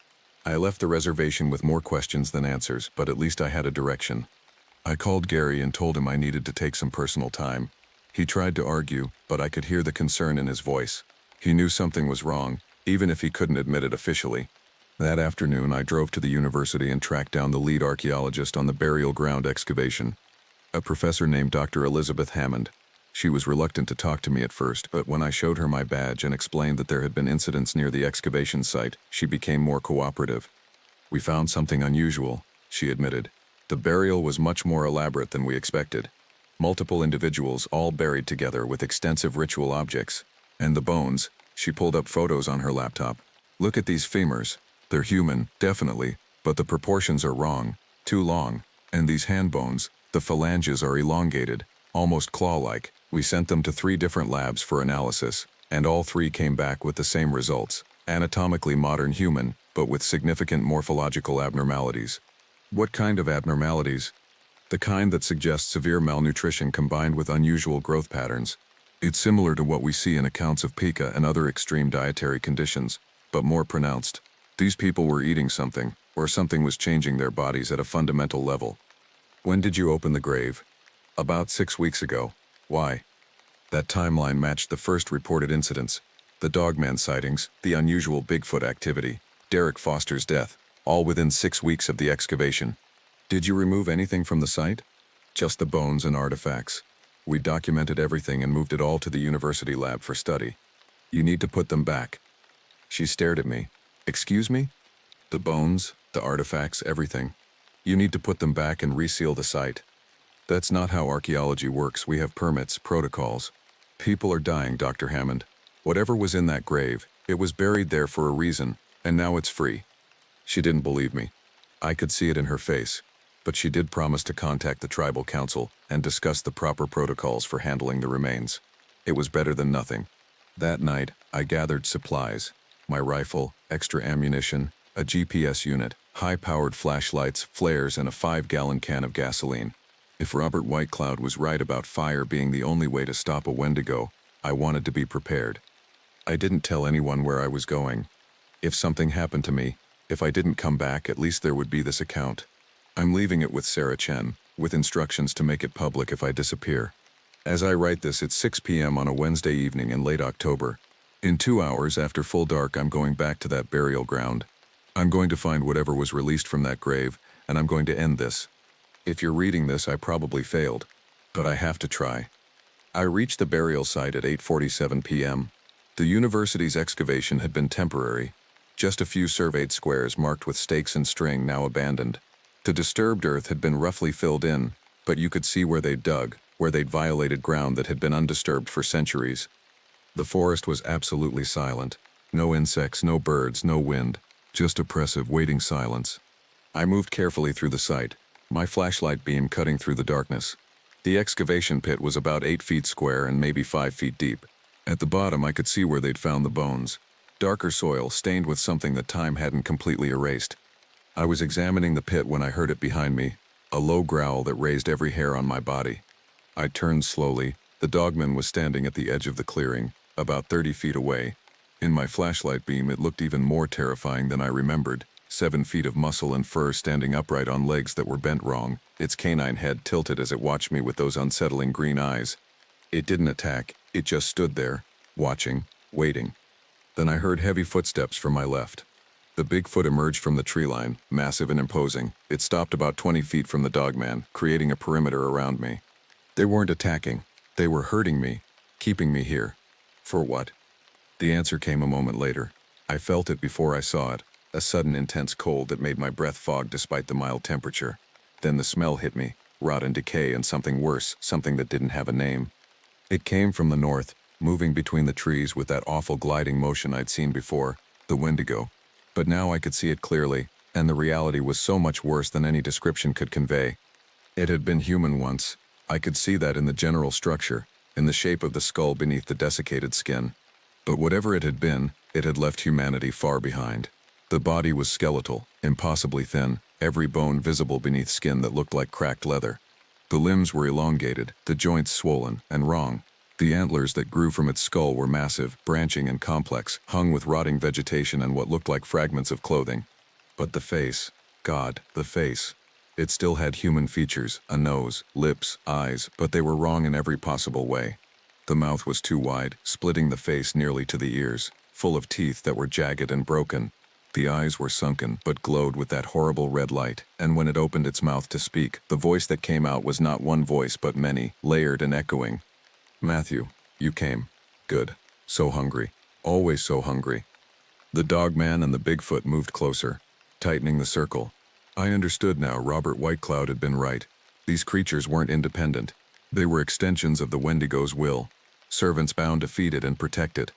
I left the reservation with more questions than answers, but at least I had a direction. I called Gary and told him I needed to take some personal time. He tried to argue, but I could hear the concern in his voice. He knew something was wrong, even if he couldn't admit it officially. That afternoon, I drove to the university and tracked down the lead archaeologist on the burial ground excavation, a professor named Dr. Elizabeth Hammond. She was reluctant to talk to me at first, but when I showed her my badge and explained that there had been incidents near the excavation site, she became more cooperative. "We found something unusual," she admitted. "The burial was much more elaborate than we expected. Multiple individuals all buried together with extensive ritual objects. And the bones," she pulled up photos on her laptop. "Look at these femurs. They're human, definitely, but the proportions are wrong, too long. And these hand bones, the phalanges are elongated, almost claw-like. We sent them to 3 different labs for analysis, and all 3 came back with the same results. Anatomically modern human, but with significant morphological abnormalities." "What kind of abnormalities?" "The kind that suggests severe malnutrition combined with unusual growth patterns. It's similar to what we see in accounts of pica and other extreme dietary conditions, but more pronounced. These people were eating something, or something was changing their bodies at a fundamental level." "When did you open the grave?" "About 6 weeks ago." "Why?" That timeline matched the first reported incidents. The Dogman sightings, the unusual Bigfoot activity, Derek Foster's death, all within 6 weeks of the excavation. "Did you remove anything from the site?" "Just the bones and artifacts. We documented everything and moved it all to the university lab for study." "You need to put them back." She stared at me. "Excuse me?" "The bones, the artifacts, everything. You need to put them back and reseal the site." "That's not how archaeology works. We have permits, protocols." "People are dying, Dr. Hammond. Whatever was in that grave, it was buried there for a reason, and now it's free." She didn't believe me. I could see it in her face, but she did promise to contact the tribal council and discuss the proper protocols for handling the remains. It was better than nothing. That night, I gathered supplies. my rifle, extra ammunition, a GPS unit, high-powered flashlights, flares, and a 5-gallon can of gasoline. If Robert Whitecloud was right about fire being the only way to stop a Wendigo, I wanted to be prepared. I didn't tell anyone where I was going. If something happened to me, if I didn't come back, at least there would be this account. I'm leaving it with Sarah Chen, with instructions to make it public if I disappear. As I write this, it's 6 p.m. on a Wednesday evening in late October. In 2 hours after full dark, I'm going back to that burial ground. I'm going to find whatever was released from that grave, and I'm going to end this. If you're reading this, I probably failed, but I have to try. I reached the burial site at 8:47 p.m. The university's excavation had been temporary, just a few surveyed squares marked with stakes and string now abandoned. The disturbed earth had been roughly filled in, but you could see where they'd dug, where they'd violated ground that had been undisturbed for centuries. The forest was absolutely silent. No insects, no birds, no wind, just oppressive, waiting silence. I moved carefully through the site, my flashlight beam cutting through the darkness. The excavation pit was about 8 feet square and maybe 5 feet deep. At the bottom, I could see where they'd found the bones. Darker soil, stained with something that time hadn't completely erased. I was examining the pit when I heard it behind me, a low growl that raised every hair on my body. I turned slowly. The dogman was standing at the edge of the clearing, about 30 feet away. In my flashlight beam, it looked even more terrifying than I remembered. 7 feet of muscle and fur standing upright on legs that were bent wrong, its canine head tilted as it watched me with those unsettling green eyes. It didn't attack, it just stood there, watching, waiting. Then I heard heavy footsteps from my left. The Bigfoot emerged from the tree line, massive and imposing. It stopped about 20 feet from the dogman, creating a perimeter around me. They weren't attacking. They were hurting me, keeping me here. For what? The answer came a moment later. I felt it before I saw it, a sudden intense cold that made my breath fog despite the mild temperature. Then the smell hit me, rot and decay and something worse, something that didn't have a name. It came from the north, moving between the trees with that awful gliding motion I'd seen before, the Wendigo. But now I could see it clearly, and the reality was so much worse than any description could convey. It had been human once. I could see that in the general structure, in the shape of the skull beneath the desiccated skin. But whatever it had left humanity far behind. The body was skeletal, impossibly thin, every bone visible beneath skin that looked like cracked leather. The limbs were elongated, the joints swollen and wrong. The antlers that grew from its skull were massive, branching and complex, hung with rotting vegetation and what looked like fragments of clothing. But the face, God, the face. It still had human features, a nose, lips, eyes, but they were wrong in every possible way. The mouth was too wide, splitting the face nearly to the ears, full of teeth that were jagged and broken. The eyes were sunken, but glowed with that horrible red light, and when it opened its mouth to speak, the voice that came out was not one voice but many, layered and echoing. Matthew, you came. Good. So hungry. Always so hungry. The dogman and the Bigfoot moved closer, tightening the circle. I understood now. Robert Whitecloud had been right. These creatures weren't independent. They were extensions of the Wendigo's will, servants bound to feed it and protect it.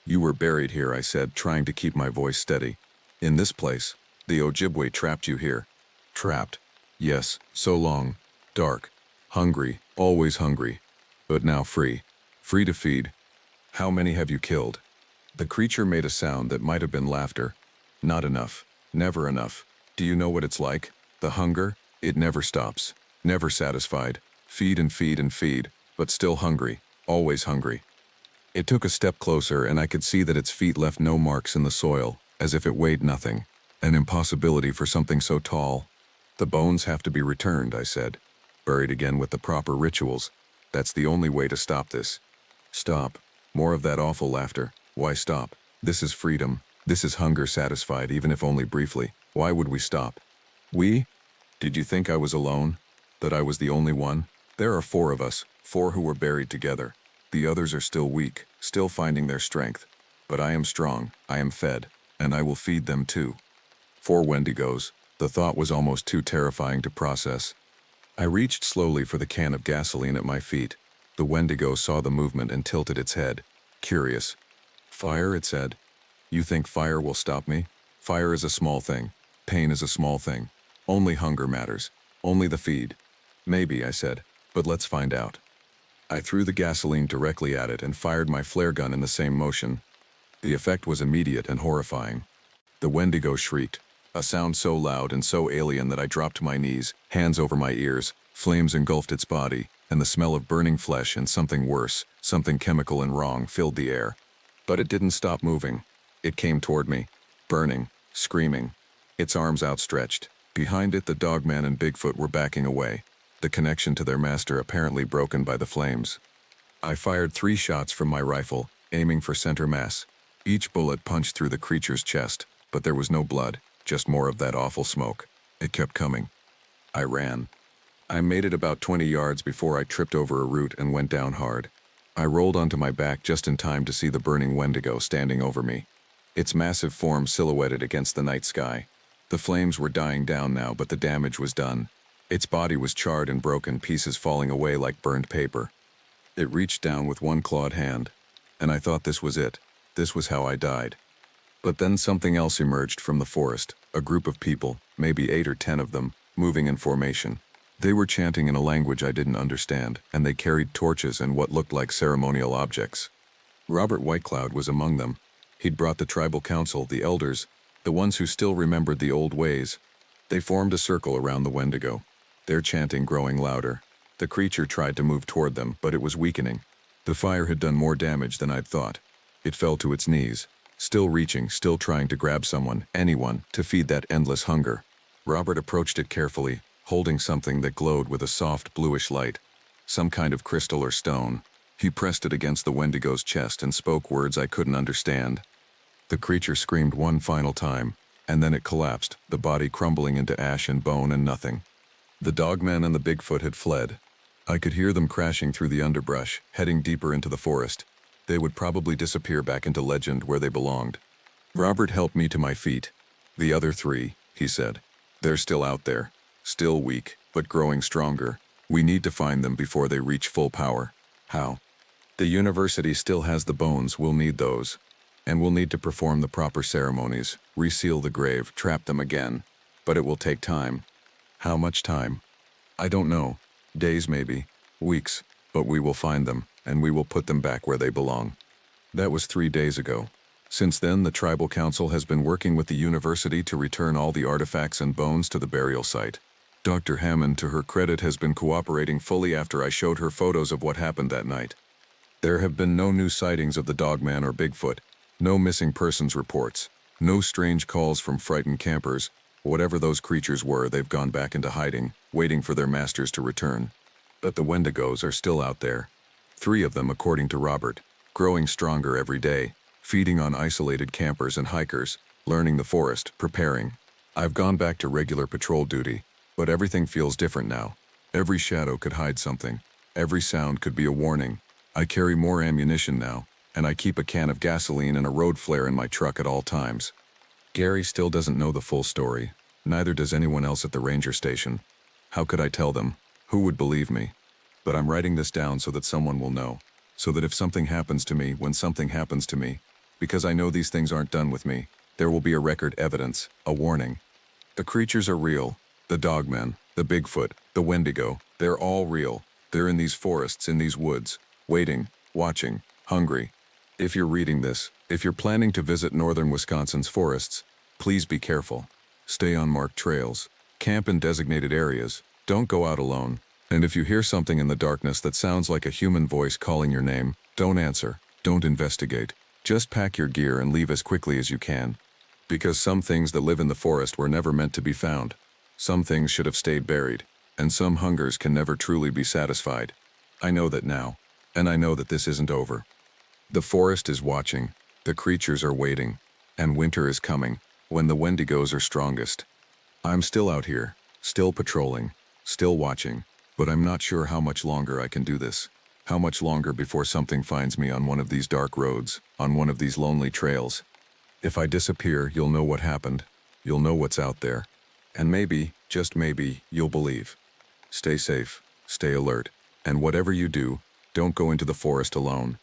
You were buried here, I said, trying to keep my voice steady. In this place. The Ojibwe trapped you here. Trapped. Yes, so long. Dark. Hungry, always hungry. But now free. Free to feed. How many have you killed? The creature made a sound that might have been laughter. Not enough. Never enough. Do you know what it's like? The hunger? It never stops. Never satisfied. Feed and feed and feed, but still hungry. Always hungry. It took a step closer and I could see that its feet left no marks in the soil, as if it weighed nothing. An impossibility for something so tall. The bones have to be returned, I said. Buried again with the proper rituals. That's the only way to stop this. Stop. More of that awful laughter. Why stop? This is freedom. This is hunger satisfied, even if only briefly. Why would we stop? We? Did you think I was alone? That I was the only one? There are 4 of us, 4 who were buried together. The others are still weak, still finding their strength. But I am strong, I am fed, and I will feed them too. 4 Wendigos. The thought was almost too terrifying to process. I reached slowly for the can of gasoline at my feet. The Wendigo saw the movement and tilted its head. Curious. Fire, it said. You think fire will stop me? Fire is a small thing. Pain is a small thing. Only hunger matters. Only the feed. Maybe, I said, but let's find out. I threw the gasoline directly at it and fired my flare gun in the same motion. The effect was immediate and horrifying. The Wendigo shrieked, a sound so loud and so alien that I dropped to my knees, hands over my ears. Flames engulfed its body, and the smell of burning flesh and something worse, something chemical and wrong, filled the air. But it didn't stop moving. It came toward me, burning, screaming, its arms outstretched. Behind it, the Dogman and Bigfoot were backing away, the connection to their master apparently broken by the flames. I fired 3 shots from my rifle, aiming for center mass. Each bullet punched through the creature's chest, but there was no blood, just more of that awful smoke. It kept coming. I ran. I made it about 20 yards before I tripped over a root and went down hard. I rolled onto my back just in time to see the burning Wendigo standing over me, its massive form silhouetted against the night sky. The flames were dying down now, but the damage was done. Its body was charred and broken, pieces falling away like burned paper. It reached down with one clawed hand, and I thought this was it. This was how I died. But then something else emerged from the forest, a group of people, maybe 8 or 10 of them, moving in formation. They were chanting in a language I didn't understand, and they carried torches and what looked like ceremonial objects. Robert Whitecloud was among them. He'd brought the tribal council, the elders, the ones who still remembered the old ways. They formed a circle around the Wendigo, their chanting growing louder. The creature tried to move toward them, but it was weakening. The fire had done more damage than I'd thought. It fell to its knees, still reaching, still trying to grab someone, anyone, to feed that endless hunger. Robert approached it carefully, holding something that glowed with a soft bluish light, some kind of crystal or stone. He pressed it against the Wendigo's chest and spoke words I couldn't understand. The creature screamed one final time, and then it collapsed, the body crumbling into ash and bone and nothing. The Dogman and the Bigfoot had fled. I could hear them crashing through the underbrush, heading deeper into the forest. They would probably disappear back into legend where they belonged. Robert helped me to my feet. The other 3, he said. They're still out there. Still weak, but growing stronger. We need to find them before they reach full power. How? The university still has the bones, we'll need those. And we'll need to perform the proper ceremonies, reseal the grave, trap them again. But it will take time. How much time? I don't know. Days maybe. Weeks. But we will find them, and we will put them back where they belong. That was 3 days ago. Since then, the tribal council has been working with the university to return all the artifacts and bones to the burial site. Dr. Hammond, to her credit, has been cooperating fully after I showed her photos of what happened that night. There have been no new sightings of the Dogman or Bigfoot, no missing persons reports, no strange calls from frightened campers. Whatever those creatures were, they've gone back into hiding, waiting for their masters to return. But the Wendigos are still out there. 3 of them, according to Robert, growing stronger every day, feeding on isolated campers and hikers, learning the forest, preparing. I've gone back to regular patrol duty, but everything feels different now. Every shadow could hide something. Every sound could be a warning. I carry more ammunition now, and I keep a can of gasoline and a road flare in my truck at all times. Gary still doesn't know the full story. Neither does anyone else at the ranger station. How could I tell them? Who would believe me? But I'm writing this down so that someone will know. So that if something happens to me, when something happens to me, because I know these things aren't done with me, there will be a record, evidence, a warning. The creatures are real. The Dogman, the Bigfoot, the Wendigo, they're all real. They're in these forests, in these woods, waiting, watching, hungry. If you're reading this, if you're planning to visit northern Wisconsin's forests, please be careful. Stay on marked trails. Camp in designated areas. Don't go out alone. And if you hear something in the darkness that sounds like a human voice calling your name, don't answer. Don't investigate. Just pack your gear and leave as quickly as you can. Because some things that live in the forest were never meant to be found. Some things should have stayed buried. And some hungers can never truly be satisfied. I know that now. And I know that this isn't over. The forest is watching. The creatures are waiting. And winter is coming, when the Wendigos are strongest. I'm still out here, still patrolling, still watching, but I'm not sure how much longer I can do this. How much longer before something finds me on one of these dark roads, on one of these lonely trails. If I disappear, you'll know what happened. You'll know what's out there. And maybe, just maybe, you'll believe. Stay safe, stay alert, and whatever you do, don't go into the forest alone.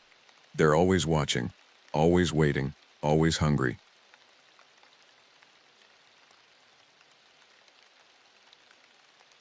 They're always watching, always waiting, always hungry.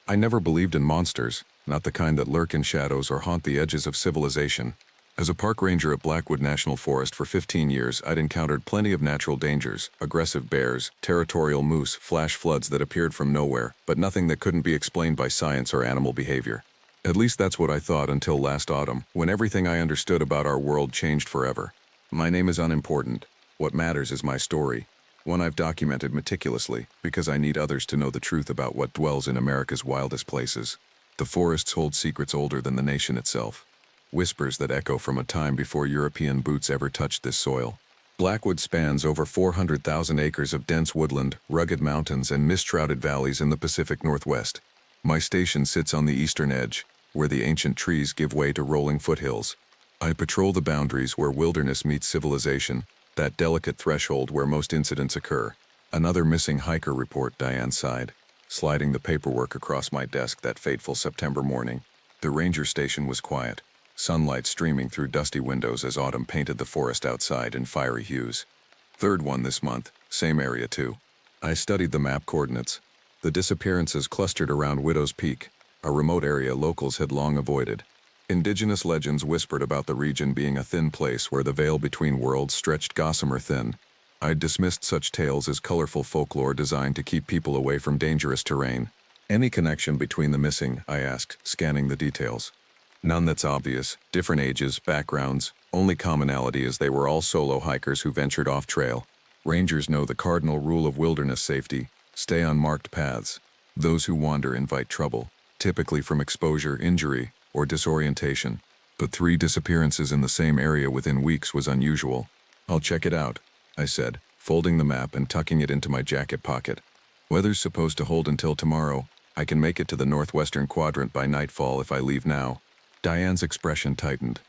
I never believed in monsters, not the kind that lurk in shadows or haunt the edges of civilization. As a park ranger at Blackwood National Forest for 15 years, I'd encountered plenty of natural dangers, aggressive bears, territorial moose, flash floods that appeared from nowhere, but nothing that couldn't be explained by science or animal behavior. At least that's what I thought until last autumn, when everything I understood about our world changed forever. My name is unimportant. What matters is my story, one I've documented meticulously, because I need others to know the truth about what dwells in America's wildest places. The forests hold secrets older than the nation itself. Whispers that echo from a time before European boots ever touched this soil. Blackwood spans over 400,000 acres of dense woodland, rugged mountains, and mist-shrouded valleys in the Pacific Northwest. My station sits on the eastern edge, where the ancient trees give way to rolling foothills. I patrol the boundaries where wilderness meets civilization, that delicate threshold where most incidents occur. Another missing hiker report, Diane sighed, sliding the paperwork across my desk that fateful September morning. The ranger station was quiet. Sunlight streaming through dusty windows as autumn painted the forest outside in fiery hues. Third one this month, same area too. I studied the map coordinates. The disappearances clustered around Widow's Peak, a remote area locals had long avoided. Indigenous legends whispered about the region being a thin place where the veil between worlds stretched gossamer thin. I'd dismissed such tales as colorful folklore designed to keep people away from dangerous terrain. Any connection between the missing? I asked, scanning the details. None that's obvious. Different ages, backgrounds. Only commonality is they were all solo hikers who ventured off trail. Rangers know the cardinal rule of wilderness safety: stay on marked paths. Those who wander invite trouble, typically from exposure, injury, or disorientation. But 3 disappearances in the same area within weeks was unusual. I'll check it out, I said, folding the map and tucking it into my jacket pocket. Weather's supposed to hold until tomorrow. I can make it to the northwestern quadrant by nightfall if I leave now. Diane's expression tightened.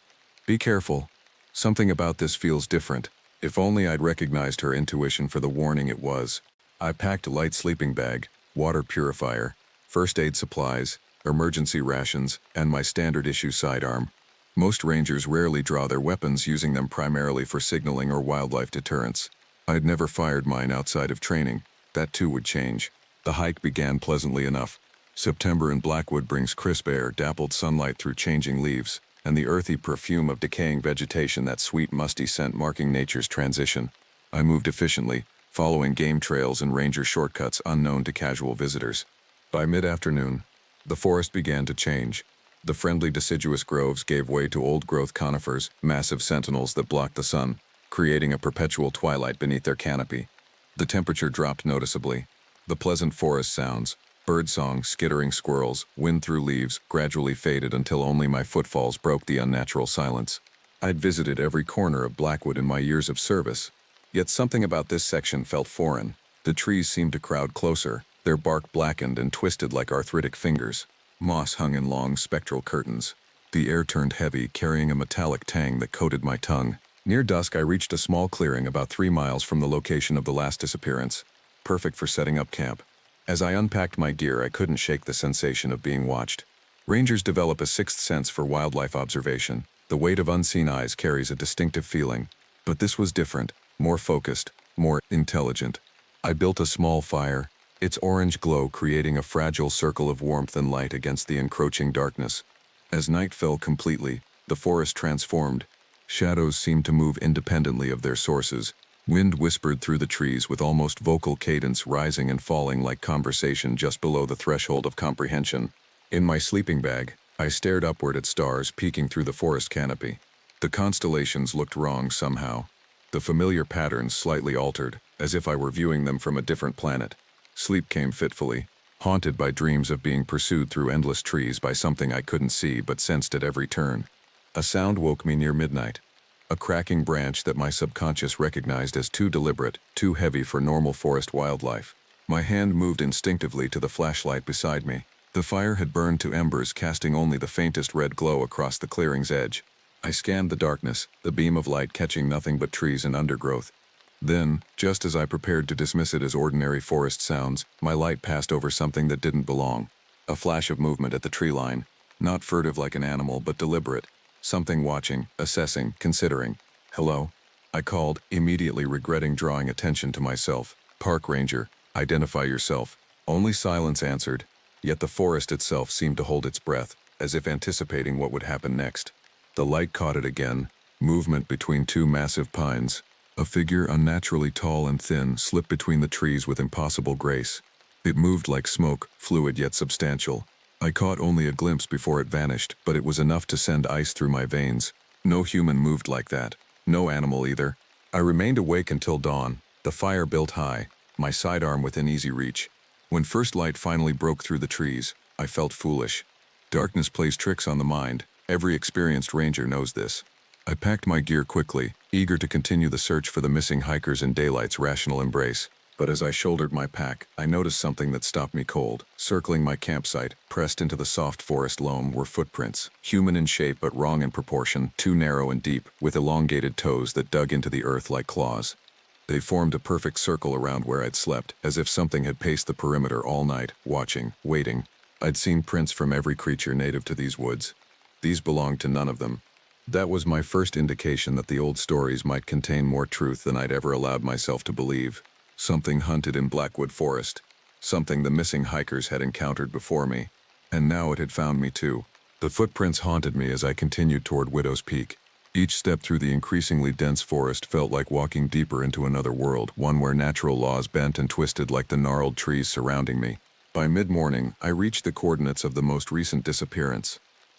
Be careful. Something about this feels different. If only I'd recognized her intuition for the warning it was. I packed a light sleeping bag, water purifier, first aid supplies, emergency rations, and my standard issue sidearm. Most rangers rarely draw their weapons, using them primarily for signaling or wildlife deterrence. I'd never fired mine outside of training. That too would change. The hike began pleasantly enough. September in Blackwood brings crisp air, dappled sunlight through changing leaves, and the earthy perfume of decaying vegetation, that sweet, musty scent marking nature's transition. I moved efficiently, following game trails and ranger shortcuts unknown to casual visitors. By mid-afternoon, the forest began to change. The friendly deciduous groves gave way to old-growth conifers, massive sentinels that blocked the sun, creating a perpetual twilight beneath their canopy. The temperature dropped noticeably. The pleasant forest sounds, birdsong, skittering squirrels, wind through leaves, gradually faded until only my footfalls broke the unnatural silence. I'd visited every corner of Blackwood in my years of service, yet something about this section felt foreign. The trees seemed to crowd closer, their bark blackened and twisted like arthritic fingers. Moss hung in long, spectral curtains. The air turned heavy, carrying a metallic tang that coated my tongue. Near dusk, I reached a small clearing about 3 miles from the location of the last disappearance, perfect for setting up camp. As I unpacked my gear, I couldn't shake the sensation of being watched. Rangers develop a sixth sense for wildlife observation. The weight of unseen eyes carries a distinctive feeling. But this was different, more focused, more intelligent. I built a small fire, its orange glow creating a fragile circle of warmth and light against the encroaching darkness. As night fell completely, the forest transformed. Shadows seemed to move independently of their sources. Wind whispered through the trees with almost vocal cadence, rising and falling like conversation just below the threshold of comprehension. In my sleeping bag, I stared upward at stars peeking through the forest canopy. The constellations looked wrong somehow. The familiar patterns slightly altered, as if I were viewing them from a different planet. Sleep came fitfully, haunted by dreams of being pursued through endless trees by something I couldn't see but sensed at every turn. A sound woke me near midnight. A cracking branch that my subconscious recognized as too deliberate, too heavy for normal forest wildlife. My hand moved instinctively to the flashlight beside me. The fire had burned to embers, casting only the faintest red glow across the clearing's edge. I scanned the darkness, the beam of light catching nothing but trees and undergrowth. Then, just as I prepared to dismiss it as ordinary forest sounds, my light passed over something that didn't belong. A flash of movement at the tree line. Not furtive like an animal, but deliberate. Something watching, assessing, considering. Hello? I called, immediately regretting drawing attention to myself. Park ranger, identify yourself. Only silence answered, yet the forest itself seemed to hold its breath, as if anticipating what would happen next. The light caught it again, movement between two massive pines. A figure unnaturally tall and thin slipped between the trees with impossible grace. It moved like smoke, fluid yet substantial. I caught only a glimpse before it vanished, but it was enough to send ice through my veins. No human moved like that. No animal either. I remained awake until dawn, the fire built high, my sidearm within easy reach. When first light finally broke through the trees, I felt foolish. Darkness plays tricks on the mind. Every experienced ranger knows this. I packed my gear quickly, eager to continue the search for the missing hikers in daylight's rational embrace. But as I shouldered my pack, I noticed something that stopped me cold. Circling my campsite, pressed into the soft forest loam, were footprints. Human in shape but wrong in proportion, too narrow and deep, with elongated toes that dug into the earth like claws. They formed a perfect circle around where I'd slept, as if something had paced the perimeter all night, watching, waiting. I'd seen prints from every creature native to these woods. These belonged to none of them. That was my first indication that the old stories might contain more truth than I'd ever allowed myself to believe. Something hunted in Blackwood Forest. Something the missing hikers had encountered before me. And now it had found me too. The footprints haunted me as I continued toward Widow's Peak. Each step through the increasingly dense forest felt like walking deeper into another world, one where natural laws bent and twisted like the gnarled trees surrounding me. By mid-morning, I reached the coordinates of the most recent disappearance.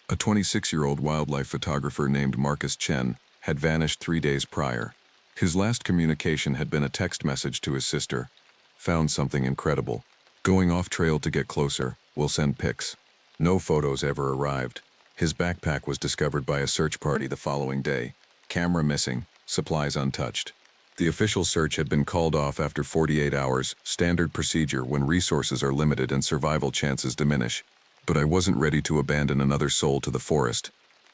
A 26-year-old wildlife photographer named Marcus Chen had vanished 3 days prior. His last communication had been a text message to his sister. Found something incredible. Going off trail to get closer. We'll send pics. No photos ever arrived. His backpack was discovered by a search party the following day. Camera missing. Supplies untouched. The official search had been called off after 48 hours, standard procedure when resources are limited and survival chances diminish. But I wasn't ready to abandon another soul to the forest.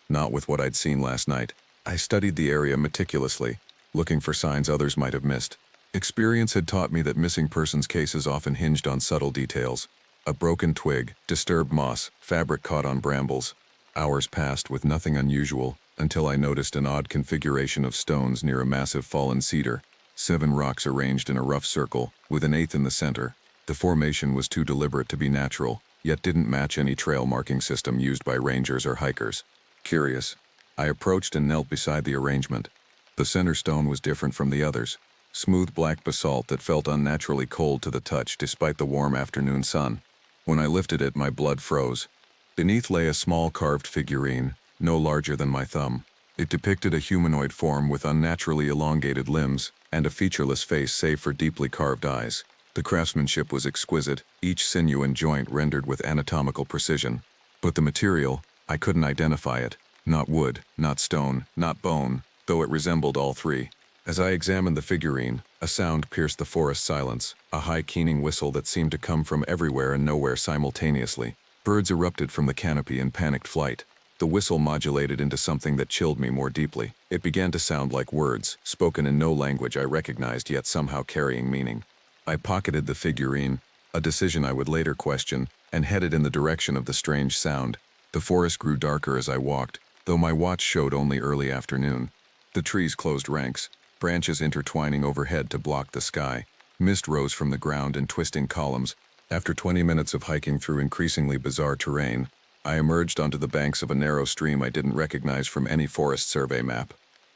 Not with what I'd seen last night. I studied the area meticulously, looking for signs others might have missed. Experience had taught me that missing persons cases often hinged on subtle details. A broken twig, disturbed moss, fabric caught on brambles. Hours passed with nothing unusual, until I noticed an odd configuration of stones near a massive fallen cedar. 7 rocks arranged in a rough circle, with an 8th in the center. The formation was too deliberate to be natural, yet didn't match any trail marking system used by rangers or hikers. Curious, I approached and knelt beside the arrangement. The center stone was different from the others. Smooth black basalt that felt unnaturally cold to the touch despite the warm afternoon sun. When I lifted it, my blood froze. Beneath lay a small carved figurine, no larger than my thumb. It depicted a humanoid form with unnaturally elongated limbs and a featureless face save for deeply carved eyes. The craftsmanship was exquisite, each sinew and joint rendered with anatomical precision. But the material, I couldn't identify it. Not wood, not stone, not bone, though it resembled all three. As I examined the figurine, a sound pierced the forest silence, a high keening whistle that seemed to come from everywhere and nowhere simultaneously. Birds erupted from the canopy in panicked flight. The whistle modulated into something that chilled me more deeply. It began to sound like words, spoken in no language I recognized yet somehow carrying meaning. I pocketed the figurine, a decision I would later question, and headed in the direction of the strange sound. The forest grew darker as I walked, though my watch showed only early afternoon. The trees closed ranks, branches intertwining overhead to block the sky. Mist rose from the ground in twisting columns. After 20 minutes of hiking through increasingly bizarre terrain, I emerged onto the banks of a narrow stream I didn't recognize from any forest survey map.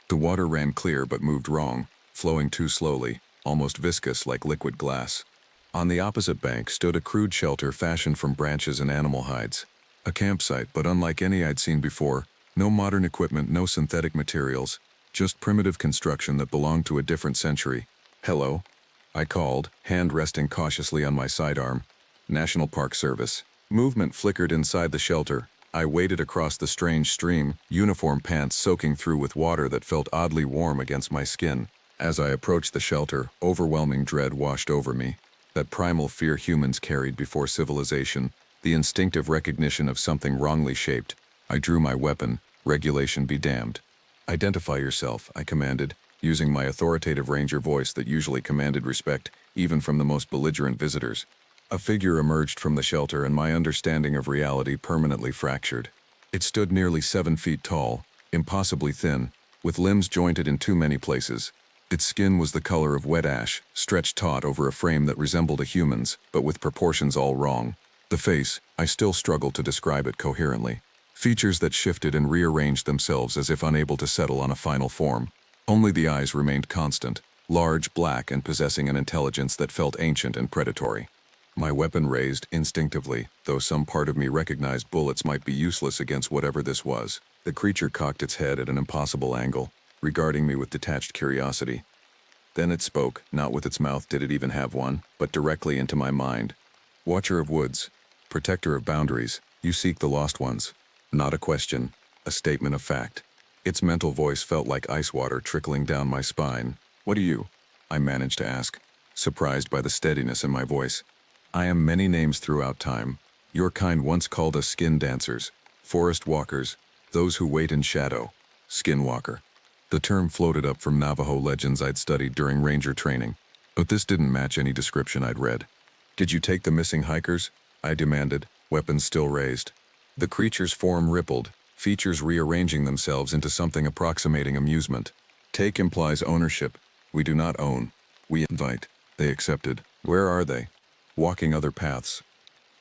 The water ran clear but moved wrong, flowing too slowly, almost viscous like liquid glass. On the opposite bank stood a crude shelter fashioned from branches and animal hides. A campsite, but unlike any I'd seen before. No modern equipment, no synthetic materials, just primitive construction that belonged to a different century. "Hello," I called, hand resting cautiously on my sidearm. "National Park Service." Movement flickered inside the shelter. I waded across the strange stream, uniform pants soaking through with water that felt oddly warm against my skin. As I approached the shelter, overwhelming dread washed over me. That primal fear humans carried before civilization, the instinctive recognition of something wrongly shaped. I drew my weapon, regulation be damned. "Identify yourself," I commanded, using my authoritative ranger voice that usually commanded respect, even from the most belligerent visitors. A figure emerged from the shelter and my understanding of reality permanently fractured. It stood nearly 7 feet tall, impossibly thin, with limbs jointed in too many places. Its skin was the color of wet ash, stretched taut over a frame that resembled a human's, but with proportions all wrong. The face, I still struggled to describe it coherently. Features that shifted and rearranged themselves as if unable to settle on a final form. Only the eyes remained constant, large, black, and possessing an intelligence that felt ancient and predatory. My weapon raised instinctively, though some part of me recognized bullets might be useless against whatever this was. The creature cocked its head at an impossible angle, regarding me with detached curiosity. Then it spoke, not with its mouth did it even have one, but directly into my mind. Watcher of woods, protector of boundaries, you seek the lost ones. Not a question, a statement of fact. Its mental voice felt like ice water trickling down my spine. What are you? I managed to ask, surprised by the steadiness in my voice. I am many names throughout time. Your kind once called us skin dancers, forest walkers, those who wait in shadow. Skinwalker. The term floated up from Navajo legends I'd studied during ranger training, but this didn't match any description I'd read. Did you take the missing hikers? I demanded, weapons still raised. The creature's form rippled, features rearranging themselves into something approximating amusement. Take implies ownership. We do not own. We invite. They accepted. Where are they? Walking other paths.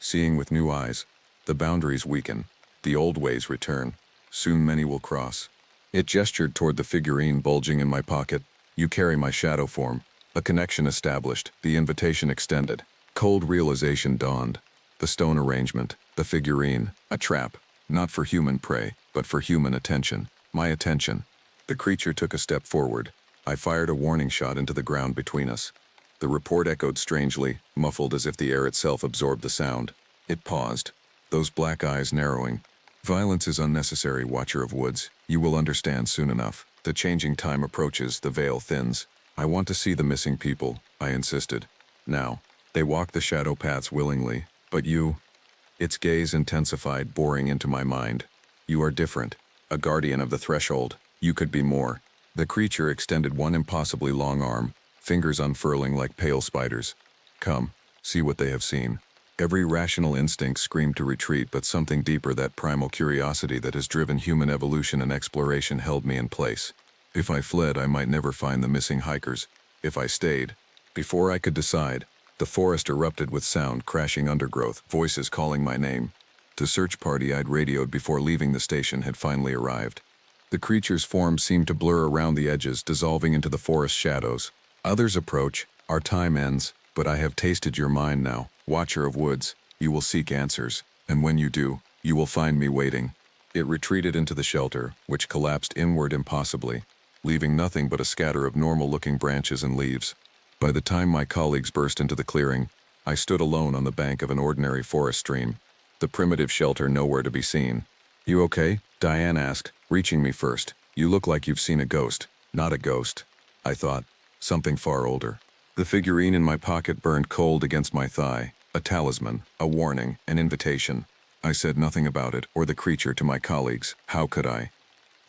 Seeing with new eyes. The boundaries weaken. The old ways return. Soon many will cross. It gestured toward the figurine bulging in my pocket. You carry my shadow form. A connection established. The invitation extended. Cold realization dawned. The stone arrangement. The figurine. A trap. Not for human prey, but for human attention. My attention. The creature took a step forward. I fired a warning shot into the ground between us. The report echoed strangely, muffled as if the air itself absorbed the sound. It paused, those black eyes narrowing. Violence is unnecessary, Watcher of Woods. You will understand soon enough. The changing time approaches, the veil thins. I want to see the missing people, I insisted. Now. They walk the shadow paths willingly, but you... Its gaze intensified, boring into my mind. You are different. A guardian of the threshold. You could be more. The creature extended one impossibly long arm, fingers unfurling like pale spiders. Come, see what they have seen. Every rational instinct screamed to retreat, but something deeper, that primal curiosity that has driven human evolution and exploration, held me in place. If I fled, I might never find the missing hikers. If I stayed... Before I could decide, the forest erupted with sound, crashing undergrowth, voices calling my name. The search party I'd radioed before leaving the station had finally arrived. The creature's form seemed to blur around the edges, dissolving into the forest shadows. Others approach. Our time ends, but I have tasted your mind now. Watcher of Woods, you will seek answers, and when you do, you will find me waiting. It retreated into the shelter, which collapsed inward impossibly, leaving nothing but a scatter of normal-looking branches and leaves. By the time my colleagues burst into the clearing, I stood alone on the bank of an ordinary forest stream, the primitive shelter nowhere to be seen. You okay? Diane asked, reaching me first. You look like you've seen a ghost. Not a ghost, I thought. Something far older. The figurine in my pocket burned cold against my thigh. A talisman, a warning, an invitation. I said nothing about it or the creature to my colleagues. How could I?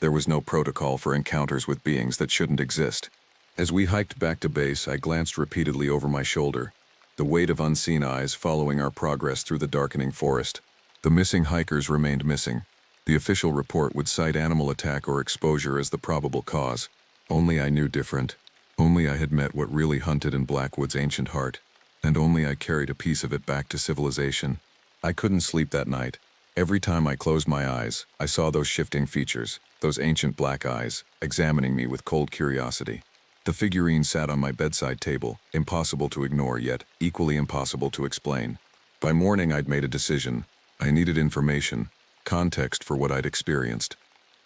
There was no protocol for encounters with beings that shouldn't exist. As we hiked back to base, I glanced repeatedly over my shoulder, the weight of unseen eyes following our progress through the darkening forest. The missing hikers remained missing. The official report would cite animal attack or exposure as the probable cause. Only I knew different. Only I had met what really hunted in Blackwood's ancient heart, and only I carried a piece of it back to civilization. I couldn't sleep that night. Every time I closed my eyes, I saw those shifting features, those ancient black eyes, examining me with cold curiosity. The figurine sat on my bedside table, impossible to ignore, yet equally impossible to explain. By morning, I'd made a decision. I needed information, context for what I'd experienced.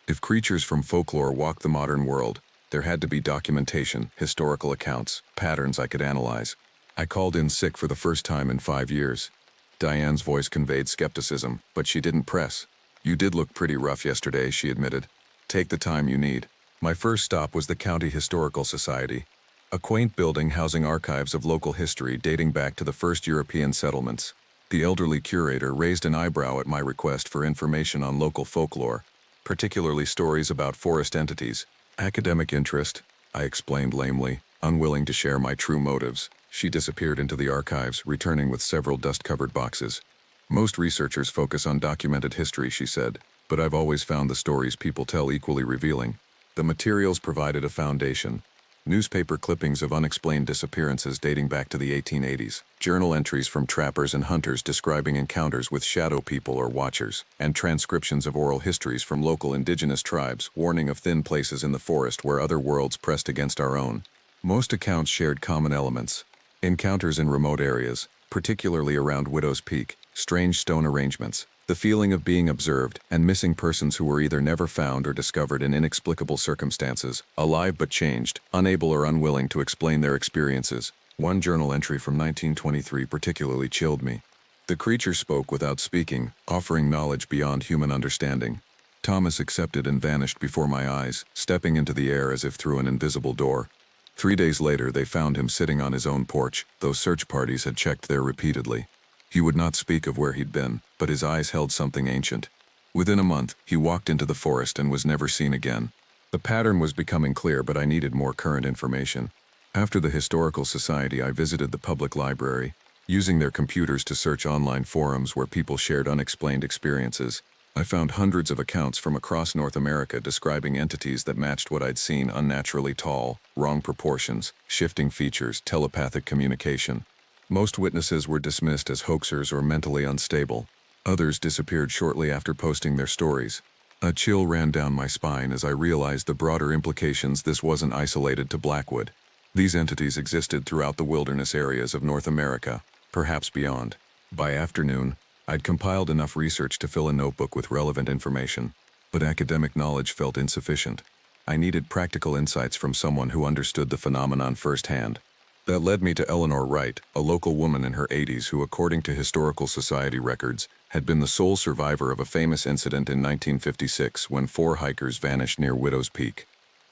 If creatures from folklore walked the modern world, there had to be documentation, historical accounts, patterns I could analyze. I called in sick for the first time in 5 years. Diane's voice conveyed skepticism, but she didn't press. You did look pretty rough yesterday, she admitted. Take the time you need. My first stop was the County Historical Society, a quaint building housing archives of local history dating back to the first European settlements. The elderly curator raised an eyebrow at my request for information on local folklore, particularly stories about forest entities. Academic interest, I explained lamely, unwilling to share my true motives. She disappeared into the archives, returning with several dust-covered boxes. Most researchers focus on documented history, she said, but I've always found the stories people tell equally revealing. The materials provided a foundation, Newspaper clippings of unexplained disappearances dating back to the 1880s, journal entries from trappers and hunters describing encounters with shadow people or watchers, and transcriptions of oral histories from local indigenous tribes warning of thin places in the forest where other worlds pressed against our own. Most accounts shared common elements. Encounters in remote areas, particularly around Widow's Peak, strange stone arrangements, the feeling of being observed, and missing persons who were either never found or discovered in inexplicable circumstances, alive but changed, unable or unwilling to explain their experiences. One journal entry from 1923 particularly chilled me. The creature spoke without speaking, offering knowledge beyond human understanding. Thomas accepted and vanished before my eyes, stepping into the air as if through an invisible door. 3 days later, they found him sitting on his own porch, though search parties had checked there repeatedly. He would not speak of where he'd been, but his eyes held something ancient. Within a month, he walked into the forest and was never seen again. The pattern was becoming clear, but I needed more current information. After the Historical Society, I visited the public library, using their computers to search online forums where people shared unexplained experiences. I found hundreds of accounts from across North America describing entities that matched what I'd seen: unnaturally tall, wrong proportions, shifting features, telepathic communication. Most witnesses were dismissed as hoaxers or mentally unstable. Others disappeared shortly after posting their stories. A chill ran down my spine as I realized the broader implications. This wasn't isolated to Blackwood. These entities existed throughout the wilderness areas of North America, perhaps beyond. By afternoon, I'd compiled enough research to fill a notebook with relevant information, but academic knowledge felt insufficient. I needed practical insights from someone who understood the phenomenon firsthand. That led me to Eleanor Wright, a local woman in her 80s who, according to Historical Society records, had been the sole survivor of a famous incident in 1956 when 4 hikers vanished near Widow's Peak.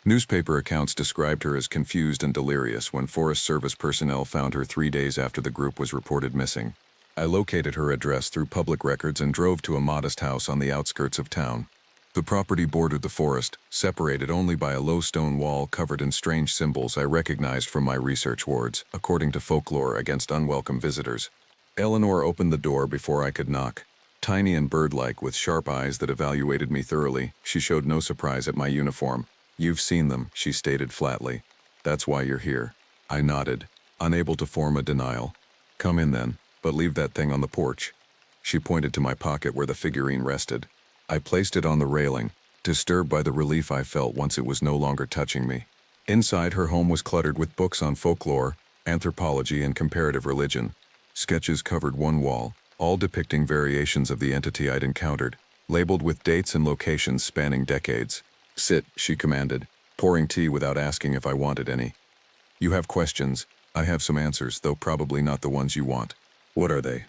Newspaper accounts described her as confused and delirious when Forest Service personnel found her 3 days after the group was reported missing. I located her address through public records and drove to a modest house on the outskirts of town. The property bordered the forest, separated only by a low stone wall covered in strange symbols I recognized from my research wards, according to folklore against unwelcome visitors. Eleanor opened the door before I could knock. Tiny and bird-like, with sharp eyes that evaluated me thoroughly, she showed no surprise at my uniform. "You've seen them," she stated flatly. "That's why you're here." I nodded, unable to form a denial. "Come in then, but leave that thing on the porch." She pointed to my pocket where the figurine rested. I placed it on the railing, disturbed by the relief I felt once it was no longer touching me. Inside, her home was cluttered with books on folklore, anthropology, and comparative religion. Sketches covered one wall, all depicting variations of the entity I'd encountered, labeled with dates and locations spanning decades. "Sit," she commanded, pouring tea without asking if I wanted any. "You have questions. I have some answers, though probably not the ones you want." "What are they?"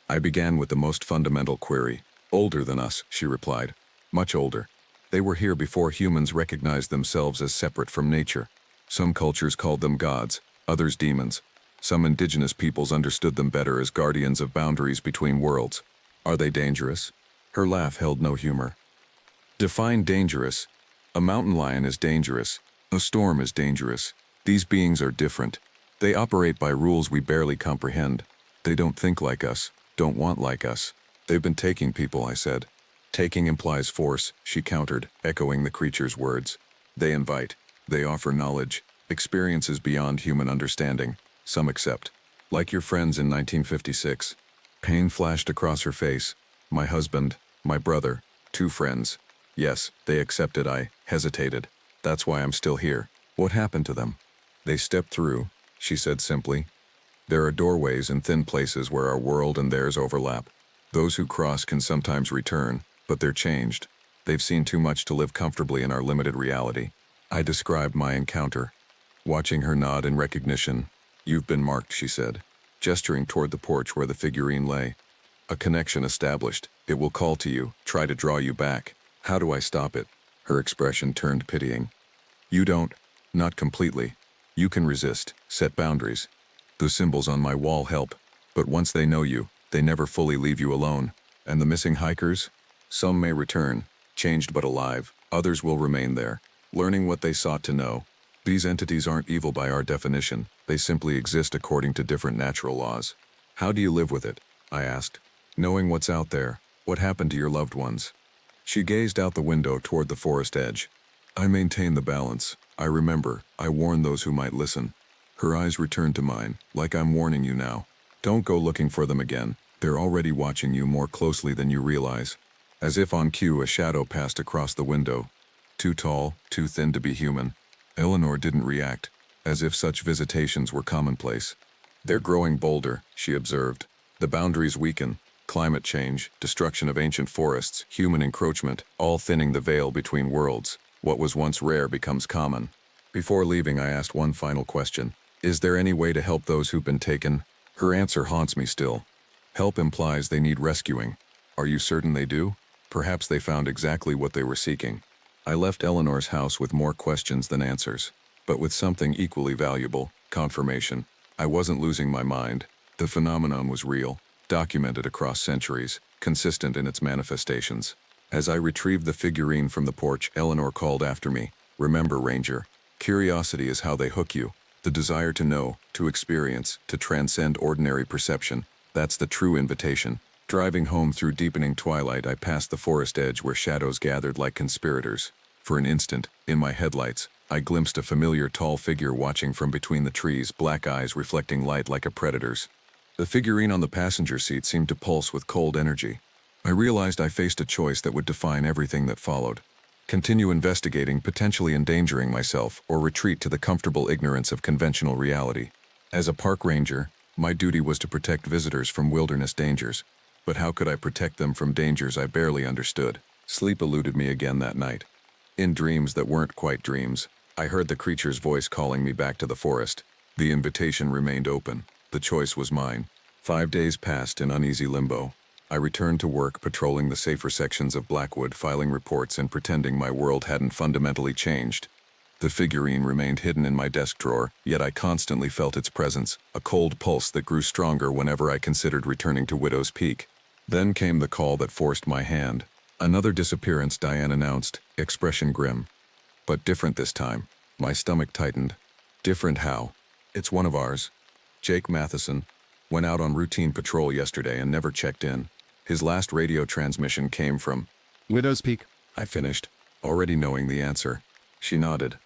I began with the most fundamental query. "Older than us," she replied. "Much older. They were here before humans recognized themselves as separate from nature. Some cultures called them gods, others demons. Some indigenous peoples understood them better as guardians of boundaries between worlds. Are they dangerous?" Her laugh held no humor. "Define dangerous. A mountain lion is dangerous. A storm is dangerous. These beings are different. They operate by rules we barely comprehend. They don't think like us, don't want like us. They've been taking people," I said. "Taking implies force," she countered, echoing the creature's words. "They invite. They offer knowledge, experiences beyond human understanding. Some accept. Like your friends in 1956. Pain flashed across her face. "My husband, my brother, 2 friends. Yes, they accepted." I hesitated. "That's why I'm still here." "What happened to them?" "They stepped through," she said simply. "There are doorways in thin places where our world and theirs overlap. Those who cross can sometimes return, but they're changed. They've seen too much to live comfortably in our limited reality." I described my encounter. Watching her nod in recognition. "You've been marked," she said, gesturing toward the porch where the figurine lay. "A connection established. It will call to you, try to draw you back. How do I stop it?" Her expression turned pitying. "You don't. Not completely. You can resist, set boundaries. The symbols on my wall help, but once they know you, they never fully leave you alone. And the missing hikers? Some may return, changed but alive. Others will remain there, learning what they sought to know. These entities aren't evil by our definition. They simply exist according to different natural laws." "How do you live with it?" I asked. "Knowing what's out there, what happened to your loved ones?" She gazed out the window toward the forest edge. "I maintain the balance. I remember, I warned those who might listen. Her eyes returned to mine, like I'm warning you now. Don't go looking for them again. They're already watching you more closely than you realize. As if on cue, a shadow passed across the window. Too tall, too thin to be human. Eleanor didn't react, as if such visitations were commonplace. They're growing bolder, she observed. The boundaries weaken. Climate change, destruction of ancient forests, human encroachment, all thinning the veil between worlds. What was once rare becomes common. Before leaving, I asked one final question. Is there any way to help those who've been taken? Her answer haunts me still. Help implies they need rescuing. Are you certain they do? Perhaps they found exactly what they were seeking. I left Eleanor's house with more questions than answers, but with something equally valuable, confirmation. I wasn't losing my mind. The phenomenon was real, documented across centuries, consistent in its manifestations. As I retrieved the figurine from the porch, Eleanor called after me. Remember, Ranger, curiosity is how they hook you. The desire to know, to experience, to transcend ordinary perception. That's the true invitation. Driving home through deepening twilight, I passed the forest edge where shadows gathered like conspirators. For an instant, in my headlights, I glimpsed a familiar tall figure watching from between the trees, black eyes reflecting light like a predator's. The figurine on the passenger seat seemed to pulse with cold energy. I realized I faced a choice that would define everything that followed. Continue investigating, potentially endangering myself, or retreat to the comfortable ignorance of conventional reality. As a park ranger, my duty was to protect visitors from wilderness dangers. But how could I protect them from dangers I barely understood? Sleep eluded me again that night. In dreams that weren't quite dreams, I heard the creature's voice calling me back to the forest. The invitation remained open. The choice was mine. 5 days passed in uneasy limbo. I returned to work, patrolling the safer sections of Blackwood, filing reports and pretending my world hadn't fundamentally changed. The figurine remained hidden in my desk drawer, yet I constantly felt its presence, a cold pulse that grew stronger whenever I considered returning to Widow's Peak. Then came the call that forced my hand. Another disappearance, Diane announced, expression grim. But different this time. My stomach tightened. Different how? It's one of ours. Jake Matheson went out on routine patrol yesterday and never checked in. His last radio transmission came from Widow's Peak. I finished, already knowing the answer. She nodded.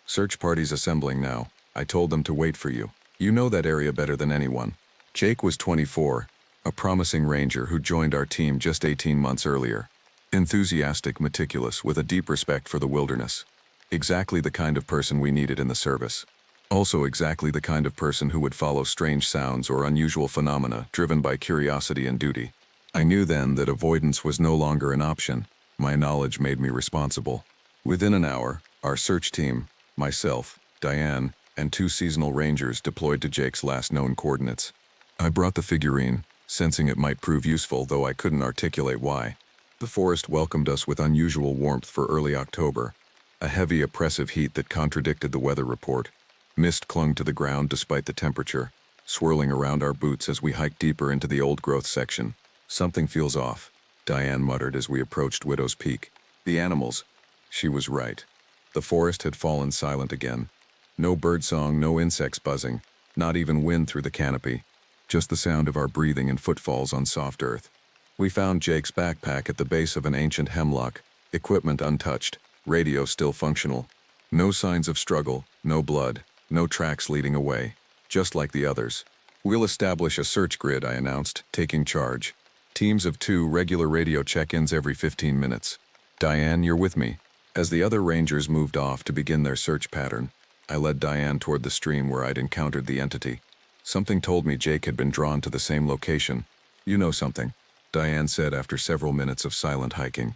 Search party's assembling now. I told them to wait for you. You know that area better than anyone. Jake was 24, a promising ranger who joined our team just 18 months earlier. Enthusiastic, meticulous, with a deep respect for the wilderness. Exactly the kind of person we needed in the service. Also exactly the kind of person who would follow strange sounds or unusual phenomena, driven by curiosity and duty. I knew then that avoidance was no longer an option. My knowledge made me responsible. Within an hour, our search team, myself, Diane, and 2 seasonal rangers deployed to Jake's last known coordinates. I brought the figurine, sensing it might prove useful, though I couldn't articulate why. The forest welcomed us with unusual warmth for early October, a heavy, oppressive heat that contradicted the weather report. Mist clung to the ground despite the temperature, swirling around our boots as we hiked deeper into the old-growth section. Something feels off, Diane muttered as we approached Widow's Peak. The animals. She was right. The forest had fallen silent again. No birdsong, no insects buzzing, not even wind through the canopy. Just the sound of our breathing and footfalls on soft earth. We found Jake's backpack at the base of an ancient hemlock, equipment untouched, radio still functional. No signs of struggle, no blood, no tracks leading away, just like the others. We'll establish a search grid, I announced, taking charge. Teams of 2 regular radio check-ins every 15 minutes. Diane, you're with me. As the other rangers moved off to begin their search pattern, I led Diane toward the stream where I'd encountered the entity. Something told me Jake had been drawn to the same location. You know something, Diane said after several minutes of silent hiking.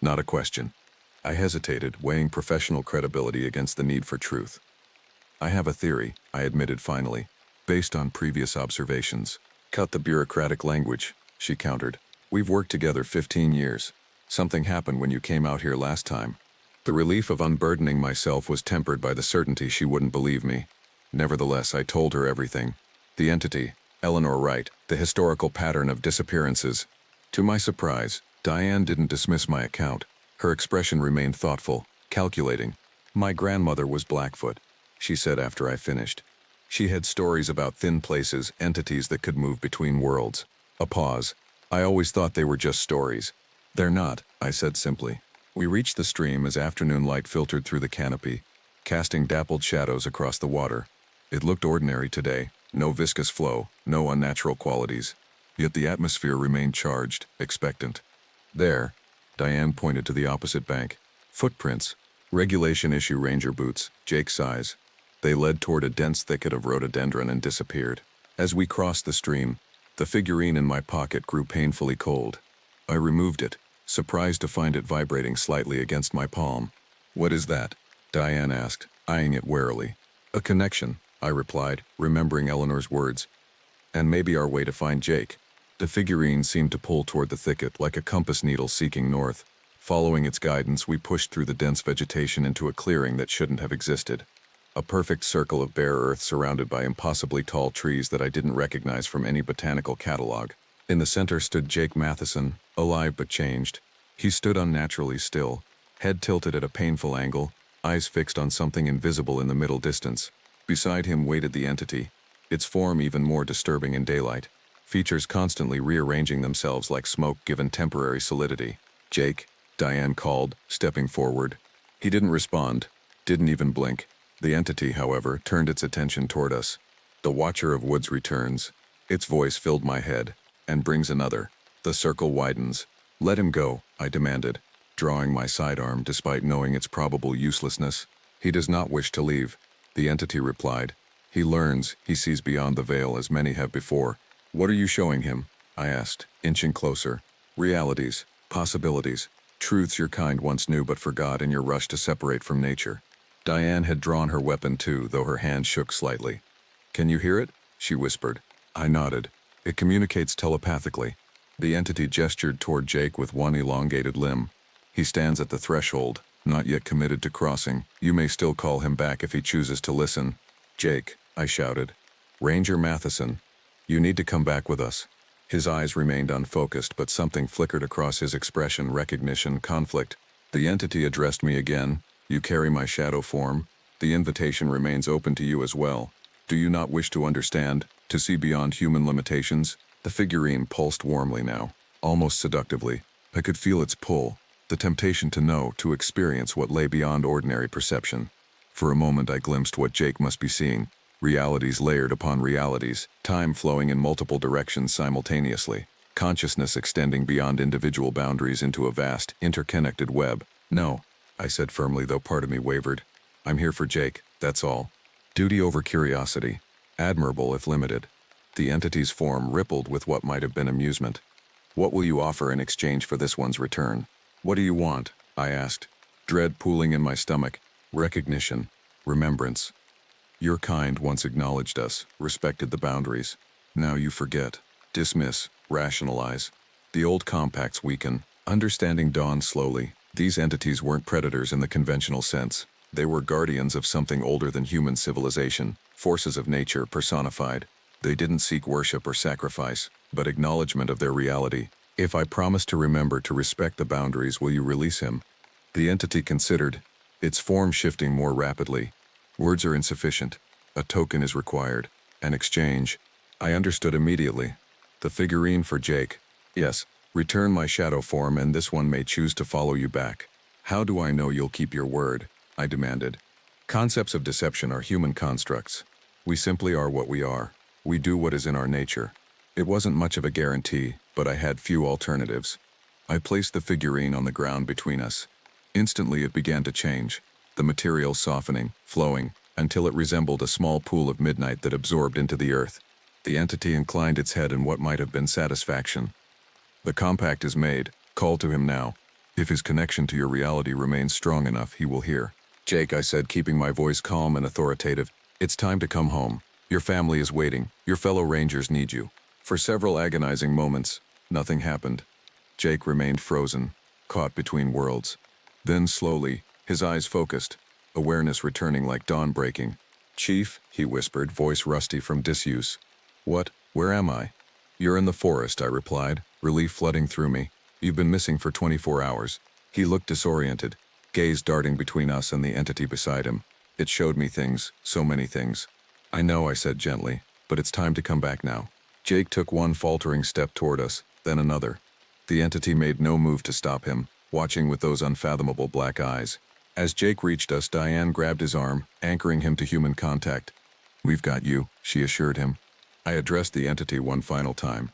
Not a question. I hesitated, weighing professional credibility against the need for truth. I have a theory, I admitted finally, based on previous observations. Cut the bureaucratic language, she countered. We've worked together 15 years. Something happened when you came out here last time. The relief of unburdening myself was tempered by the certainty she wouldn't believe me. Nevertheless, I told her everything. The entity, Eleanor Wright, the historical pattern of disappearances. To my surprise, Diane didn't dismiss my account. Her expression remained thoughtful, calculating. My grandmother was Blackfoot, she said after I finished. She had stories about thin places, entities that could move between worlds. A pause. I always thought they were just stories. They're not, I said simply. We reached the stream as afternoon light filtered through the canopy, casting dappled shadows across the water. It looked ordinary today, no viscous flow, no unnatural qualities. Yet the atmosphere remained charged, expectant. There, Diane pointed to the opposite bank. Footprints. Regulation issue ranger boots, Jake's size. They led toward a dense thicket of rhododendron and disappeared. As we crossed the stream, the figurine in my pocket grew painfully cold. I removed it, surprised to find it vibrating slightly against my palm. "What is that?" Diane asked, eyeing it warily. "A connection," I replied, remembering Eleanor's words. "And maybe our way to find Jake." The figurine seemed to pull toward the thicket like a compass needle seeking north. Following its guidance, we pushed through the dense vegetation into a clearing that shouldn't have existed. A perfect circle of bare earth surrounded by impossibly tall trees that I didn't recognize from any botanical catalog. In the center stood Jake Matheson, alive but changed. He stood unnaturally still, head tilted at a painful angle, eyes fixed on something invisible in the middle distance. Beside him waited the entity, its form even more disturbing in daylight, features constantly rearranging themselves like smoke given temporary solidity. "Jake," Diane called, stepping forward. He didn't respond, didn't even blink. The entity, however, turned its attention toward us. "The Watcher of Woods returns." Its voice filled my head, "and brings another." The circle widens. "Let him go," I demanded, drawing my sidearm despite knowing its probable uselessness. "He does not wish to leave," the entity replied. "He learns, he sees beyond the veil as many have before." "What are you showing him?" I asked, inching closer. "Realities, possibilities, truths your kind once knew but forgot in your rush to separate from nature." Diane had drawn her weapon too, though her hand shook slightly. "Can you hear it?" she whispered. I nodded. "It communicates telepathically." The entity gestured toward Jake with one elongated limb. "He stands at the threshold, not yet committed to crossing. You may still call him back if he chooses to listen." "Jake," I shouted. "Ranger Matheson, you need to come back with us." His eyes remained unfocused, but something flickered across his expression, recognition, conflict. The entity addressed me again. "You carry my shadow form. The invitation remains open to you as well. Do you not wish to understand, to see beyond human limitations?" The figurine pulsed warmly now, almost seductively. I could feel its pull, the temptation to know, to experience what lay beyond ordinary perception. For a moment I glimpsed what Jake must be seeing. Realities layered upon realities, time flowing in multiple directions simultaneously, consciousness extending beyond individual boundaries into a vast, interconnected web. "No," I said firmly, though part of me wavered. "I'm here for Jake, that's all." Duty over curiosity. Admirable if limited. The entity's form rippled with what might have been amusement. "What will you offer in exchange for this one's return?" "What do you want?" I asked, dread pooling in my stomach. "Recognition. Remembrance. Your kind once acknowledged us, respected the boundaries. Now you forget, dismiss, rationalize. The old compacts weaken. Understanding dawns slowly. These entities weren't predators in the conventional sense. They were guardians of something older than human civilization, forces of nature personified. They didn't seek worship or sacrifice, but acknowledgement of their reality. If I promise to remember to respect the boundaries, will you release him? The entity considered, its form shifting more rapidly. Words are insufficient. A token is required. An exchange. I understood immediately. The figurine for Jake. Yes. Return my shadow form and this one may choose to follow you back. How do I know you'll keep your word? I demanded. Concepts of deception are human constructs. We simply are what we are. We do what is in our nature. It wasn't much of a guarantee, but I had few alternatives. I placed the figurine on the ground between us. Instantly it began to change, the material softening, flowing, until it resembled a small pool of midnight that absorbed into the earth. The entity inclined its head in what might have been satisfaction. The compact is made. Call to him now. If his connection to your reality remains strong enough, he will hear. Jake, I said, keeping my voice calm and authoritative, it's time to come home. Your family is waiting. Your fellow rangers need you. For several agonizing moments, nothing happened. Jake remained frozen, caught between worlds. Then slowly, his eyes focused, awareness returning like dawn breaking. Chief, he whispered, voice rusty from disuse. What? Where am I? You're in the forest, I replied, relief flooding through me. You've been missing for 24 hours. He looked disoriented, gaze darting between us and the entity beside him. It showed me things, so many things. I know, I said gently, but it's time to come back now. Jake took one faltering step toward us, then another. The entity made no move to stop him, watching with those unfathomable black eyes. As Jake reached us, Diane grabbed his arm, anchoring him to human contact. "We've got you," she assured him. I addressed the entity one final time.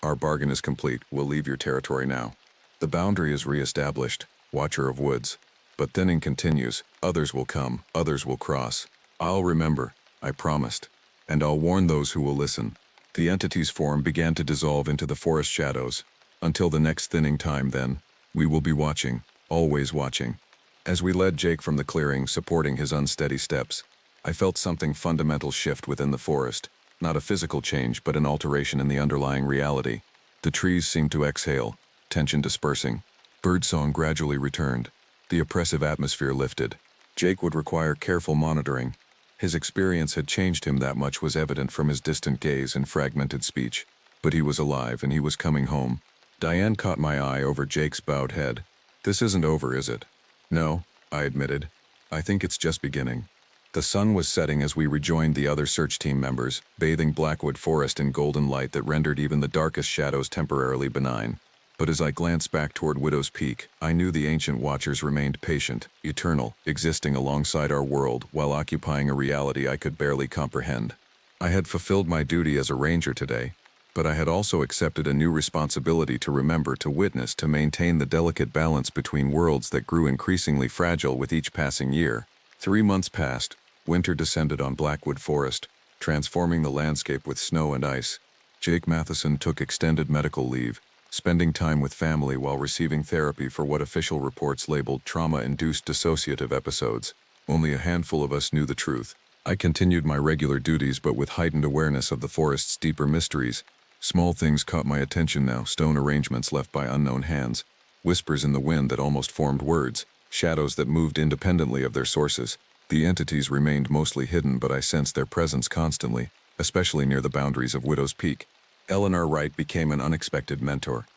"Our bargain is complete. We'll leave your territory now." The boundary is re-established, Watcher of Woods. But thinning continues. Others will come, others will cross. I'll remember, I promised. And I'll warn those who will listen. The entity's form began to dissolve into the forest shadows. Until the next thinning time then, we will be watching, always watching. As we led Jake from the clearing, supporting his unsteady steps, I felt something fundamental shift within the forest. Not a physical change, but an alteration in the underlying reality. The trees seemed to exhale, tension dispersing. Birdsong gradually returned. The oppressive atmosphere lifted. Jake would require careful monitoring. His experience had changed him, that much was evident from his distant gaze and fragmented speech. But he was alive and he was coming home. Diane caught my eye over Jake's bowed head. "This isn't over, is it?" "No," I admitted. "I think it's just beginning." The sun was setting as we rejoined the other search team members, bathing Blackwood Forest in golden light that rendered even the darkest shadows temporarily benign. But as I glanced back toward Widow's Peak, I knew the ancient watchers remained patient, eternal, existing alongside our world while occupying a reality I could barely comprehend. I had fulfilled my duty as a ranger today, but I had also accepted a new responsibility to remember, to witness, to maintain the delicate balance between worlds that grew increasingly fragile with each passing year. 3 months passed. Winter descended on Blackwood Forest, transforming the landscape with snow and ice. Jake Matheson took extended medical leave, spending time with family while receiving therapy for what official reports labeled trauma-induced dissociative episodes. Only a handful of us knew the truth. I continued my regular duties, but with heightened awareness of the forest's deeper mysteries. Small things caught my attention now: stone arrangements left by unknown hands, whispers in the wind that almost formed words, shadows that moved independently of their sources. The entities remained mostly hidden, but I sensed their presence constantly, especially near the boundaries of Widow's Peak. Eleanor Wright became an unexpected mentor.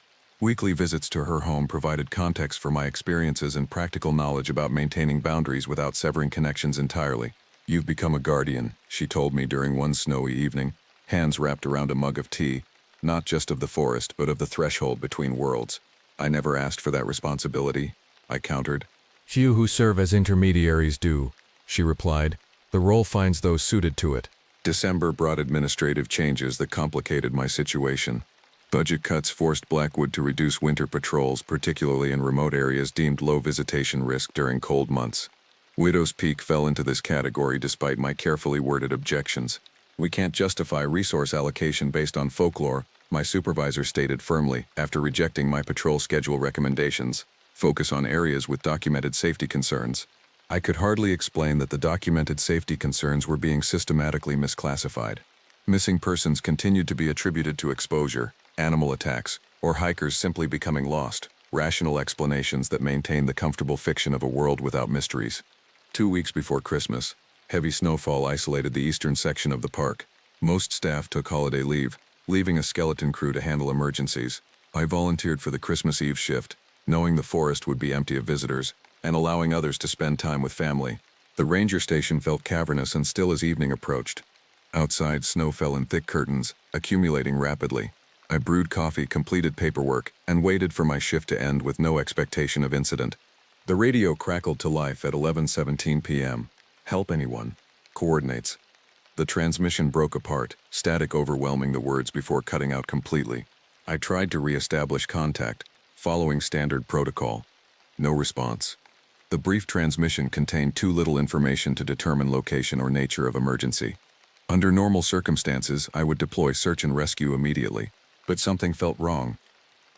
Weekly visits to her home provided context for my experiences and practical knowledge about maintaining boundaries without severing connections entirely. "You've become a guardian," she told me during one snowy evening, hands wrapped around a mug of tea, "not just of the forest, but of the threshold between worlds." "I never asked for that responsibility," I countered. "Few who serve as intermediaries do," she replied. "The role finds those suited to it." December brought administrative changes that complicated my situation. Budget cuts forced Blackwood to reduce winter patrols, particularly in remote areas deemed low visitation risk during cold months. Widow's Peak fell into this category despite my carefully worded objections. "We can't justify resource allocation based on folklore," my supervisor stated firmly after rejecting my patrol schedule recommendations. "Focus on areas with documented safety concerns." I could hardly explain that the documented safety concerns were being systematically misclassified. Missing persons continued to be attributed to exposure, animal attacks, or hikers simply becoming lost, rational explanations that maintained the comfortable fiction of a world without mysteries. 2 weeks before Christmas, heavy snowfall isolated the eastern section of the park. Most staff took holiday leave, leaving a skeleton crew to handle emergencies. I volunteered for the Christmas Eve shift, knowing the forest would be empty of visitors, and allowing others to spend time with family. The ranger station felt cavernous and still as evening approached. Outside, snow fell in thick curtains, accumulating rapidly. I brewed coffee, completed paperwork, and waited for my shift to end with no expectation of incident. The radio crackled to life at 11:17 p.m. "Help anyone. Coordinates." The transmission broke apart, static overwhelming the words before cutting out completely. I tried to re-establish contact, following standard protocol. No response. The brief transmission contained too little information to determine location or nature of emergency. Under normal circumstances, I would deploy search and rescue immediately, but something felt wrong.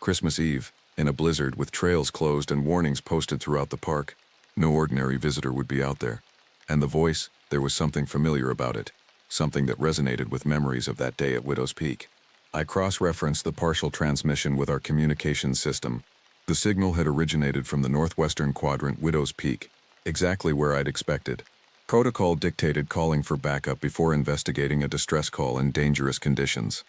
Christmas Eve, in a blizzard with trails closed and warnings posted throughout the park, no ordinary visitor would be out there. And the voice, there was something familiar about it, something that resonated with memories of that day at Widow's Peak. I cross-referenced the partial transmission with our communications system. The signal had originated from the northwestern quadrant, Widow's Peak, exactly where I'd expected. Protocol dictated calling for backup before investigating a distress call in dangerous conditions.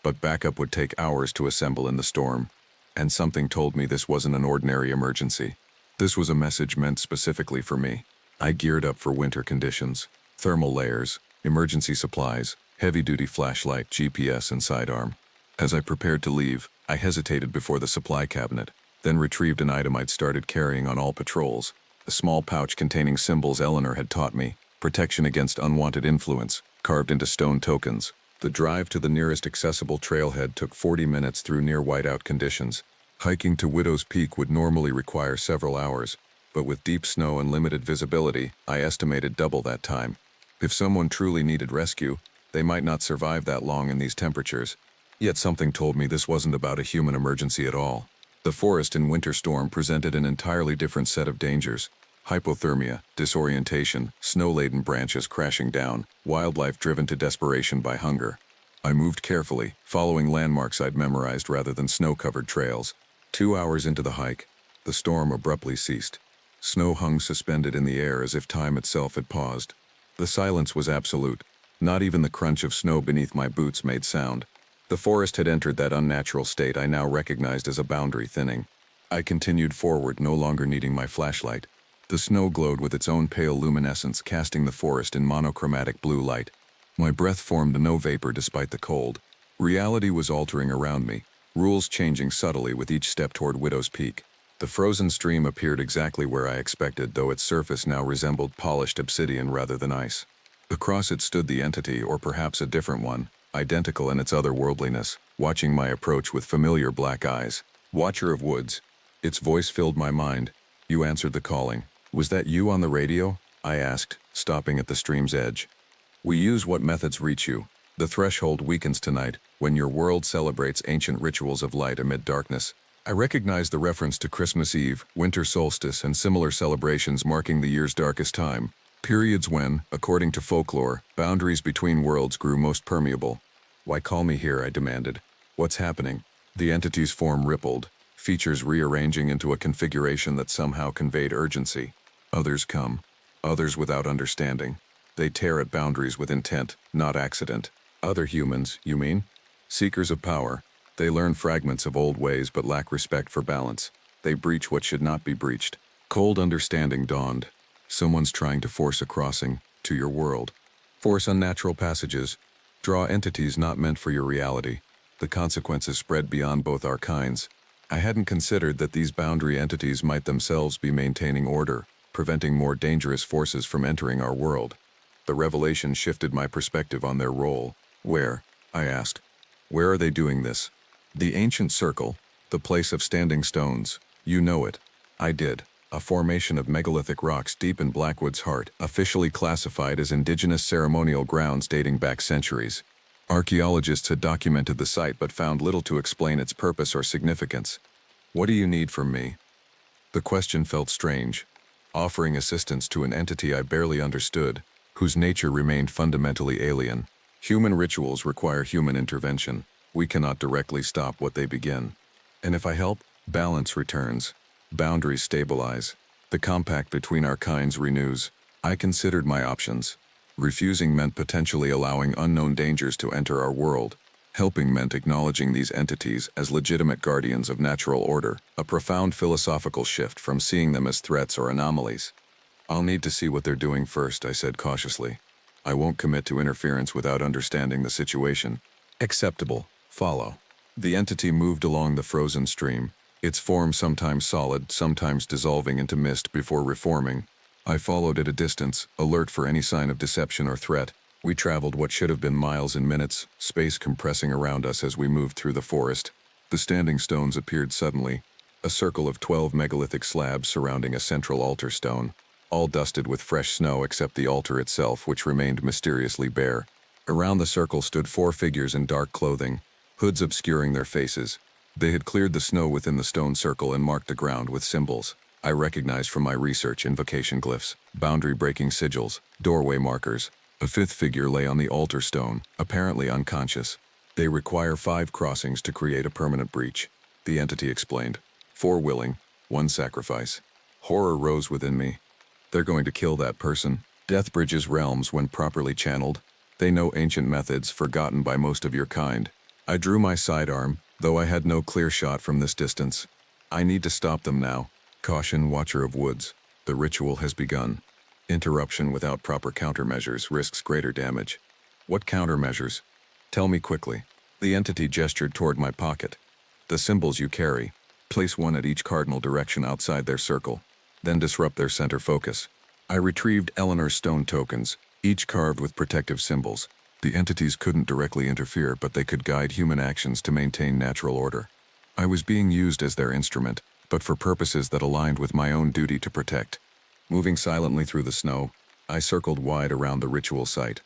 But backup would take hours to assemble in the storm, and something told me this wasn't an ordinary emergency. This was a message meant specifically for me. I geared up for winter conditions: thermal layers, emergency supplies, heavy-duty flashlight, GPS, and sidearm. As I prepared to leave, I hesitated before the supply cabinet, then retrieved an item I'd started carrying on all patrols: A small pouch containing symbols Eleanor had taught me, protection against unwanted influence, carved into stone tokens. The drive to the nearest accessible trailhead took 40 minutes through near whiteout conditions. Hiking to Widow's Peak would normally require several hours, but with deep snow and limited visibility, I estimated double that time. If someone truly needed rescue, they might not survive that long in these temperatures. Yet something told me this wasn't about a human emergency at all. The forest in Winter Storm presented an entirely different set of dangers. Hypothermia, disorientation, snow-laden branches crashing down, wildlife driven to desperation by hunger. I moved carefully, following landmarks I'd memorized rather than snow-covered trails. 2 hours into the hike, the storm abruptly ceased. Snow hung suspended in the air as if time itself had paused. The silence was absolute. Not even the crunch of snow beneath my boots made sound. The forest had entered that unnatural state I now recognized as a boundary thinning. I continued forward, no longer needing my flashlight. The snow glowed with its own pale luminescence, casting the forest in monochromatic blue light. My breath formed no vapor despite the cold. Reality was altering around me, rules changing subtly with each step toward Widow's Peak. The frozen stream appeared exactly where I expected, though its surface now resembled polished obsidian rather than ice. Across it stood the entity, or perhaps a different one, identical in its otherworldliness, watching my approach with familiar black eyes. Watcher of Woods. Its voice filled my mind. You answered the calling. Was that you on the radio? I asked, stopping at the stream's edge. We use what methods reach you. The threshold weakens tonight, when your world celebrates ancient rituals of light amid darkness. I recognized the reference to Christmas Eve, winter solstice, and similar celebrations marking the year's darkest time. Periods when, according to folklore, boundaries between worlds grew most permeable. Why call me here? I demanded. What's happening? The entity's form rippled, features rearranging into a configuration that somehow conveyed urgency. Others come. Others without understanding. They tear at boundaries with intent, not accident. Other humans, you mean? Seekers of power. They learn fragments of old ways but lack respect for balance. They breach what should not be breached. Cold understanding dawned. Someone's trying to force a crossing to your world. Force unnatural passages. Draw entities not meant for your reality. The consequences spread beyond both our kinds. I hadn't considered that these boundary entities might themselves be maintaining order, preventing more dangerous forces from entering our world. The revelation shifted my perspective on their role. Where? I asked. Where are they doing this? The ancient circle, the place of standing stones. You know it. I did. A formation of megalithic rocks deep in Blackwood's heart, officially classified as indigenous ceremonial grounds dating back centuries. Archaeologists had documented the site but found little to explain its purpose or significance. What do you need from me? The question felt strange. Offering assistance to an entity I barely understood, whose nature remained fundamentally alien. Human rituals require human intervention. We cannot directly stop what they begin. And if I help, balance returns. Boundaries stabilize. The compact between our kinds renews. I considered my options. Refusing meant potentially allowing unknown dangers to enter our world. Helping meant acknowledging these entities as legitimate guardians of natural order, a profound philosophical shift from seeing them as threats or anomalies. I'll need to see what they're doing first, I said cautiously. I won't commit to interference without understanding the situation. Acceptable. Follow. The entity moved along the frozen stream, its form sometimes solid, sometimes dissolving into mist before reforming. I followed at a distance, alert for any sign of deception or threat. We traveled what should have been miles in minutes, space compressing around us as we moved through the forest. The standing stones appeared suddenly, a circle of 12 megalithic slabs surrounding a central altar stone, all dusted with fresh snow except the altar itself, which remained mysteriously bare. Around the circle stood 4 figures in dark clothing, hoods obscuring their faces. They had cleared the snow within the stone circle and marked the ground with symbols I recognized from my research: invocation glyphs, boundary-breaking sigils, doorway markers. A 5th figure lay on the altar stone, apparently unconscious. They require 5 crossings to create a permanent breach, the entity explained. 4 willing, 1 sacrifice. Horror rose within me. They're going to kill that person. Death bridges realms when properly channeled. They know ancient methods forgotten by most of your kind. I drew my sidearm, though I had no clear shot from this distance. I need to stop them now. Caution, Watcher of Woods. The ritual has begun. Interruption without proper countermeasures risks greater damage. What countermeasures? Tell me quickly. The entity gestured toward my pocket. The symbols you carry. Place 1 at each cardinal direction outside their circle. then disrupt their center focus. I retrieved Eleanor's stone tokens, each carved with protective symbols. The entities couldn't directly interfere, but they could guide human actions to maintain natural order. I was being used as their instrument, but for purposes that aligned with my own duty to protect. Moving silently through the snow, I circled wide around the ritual site.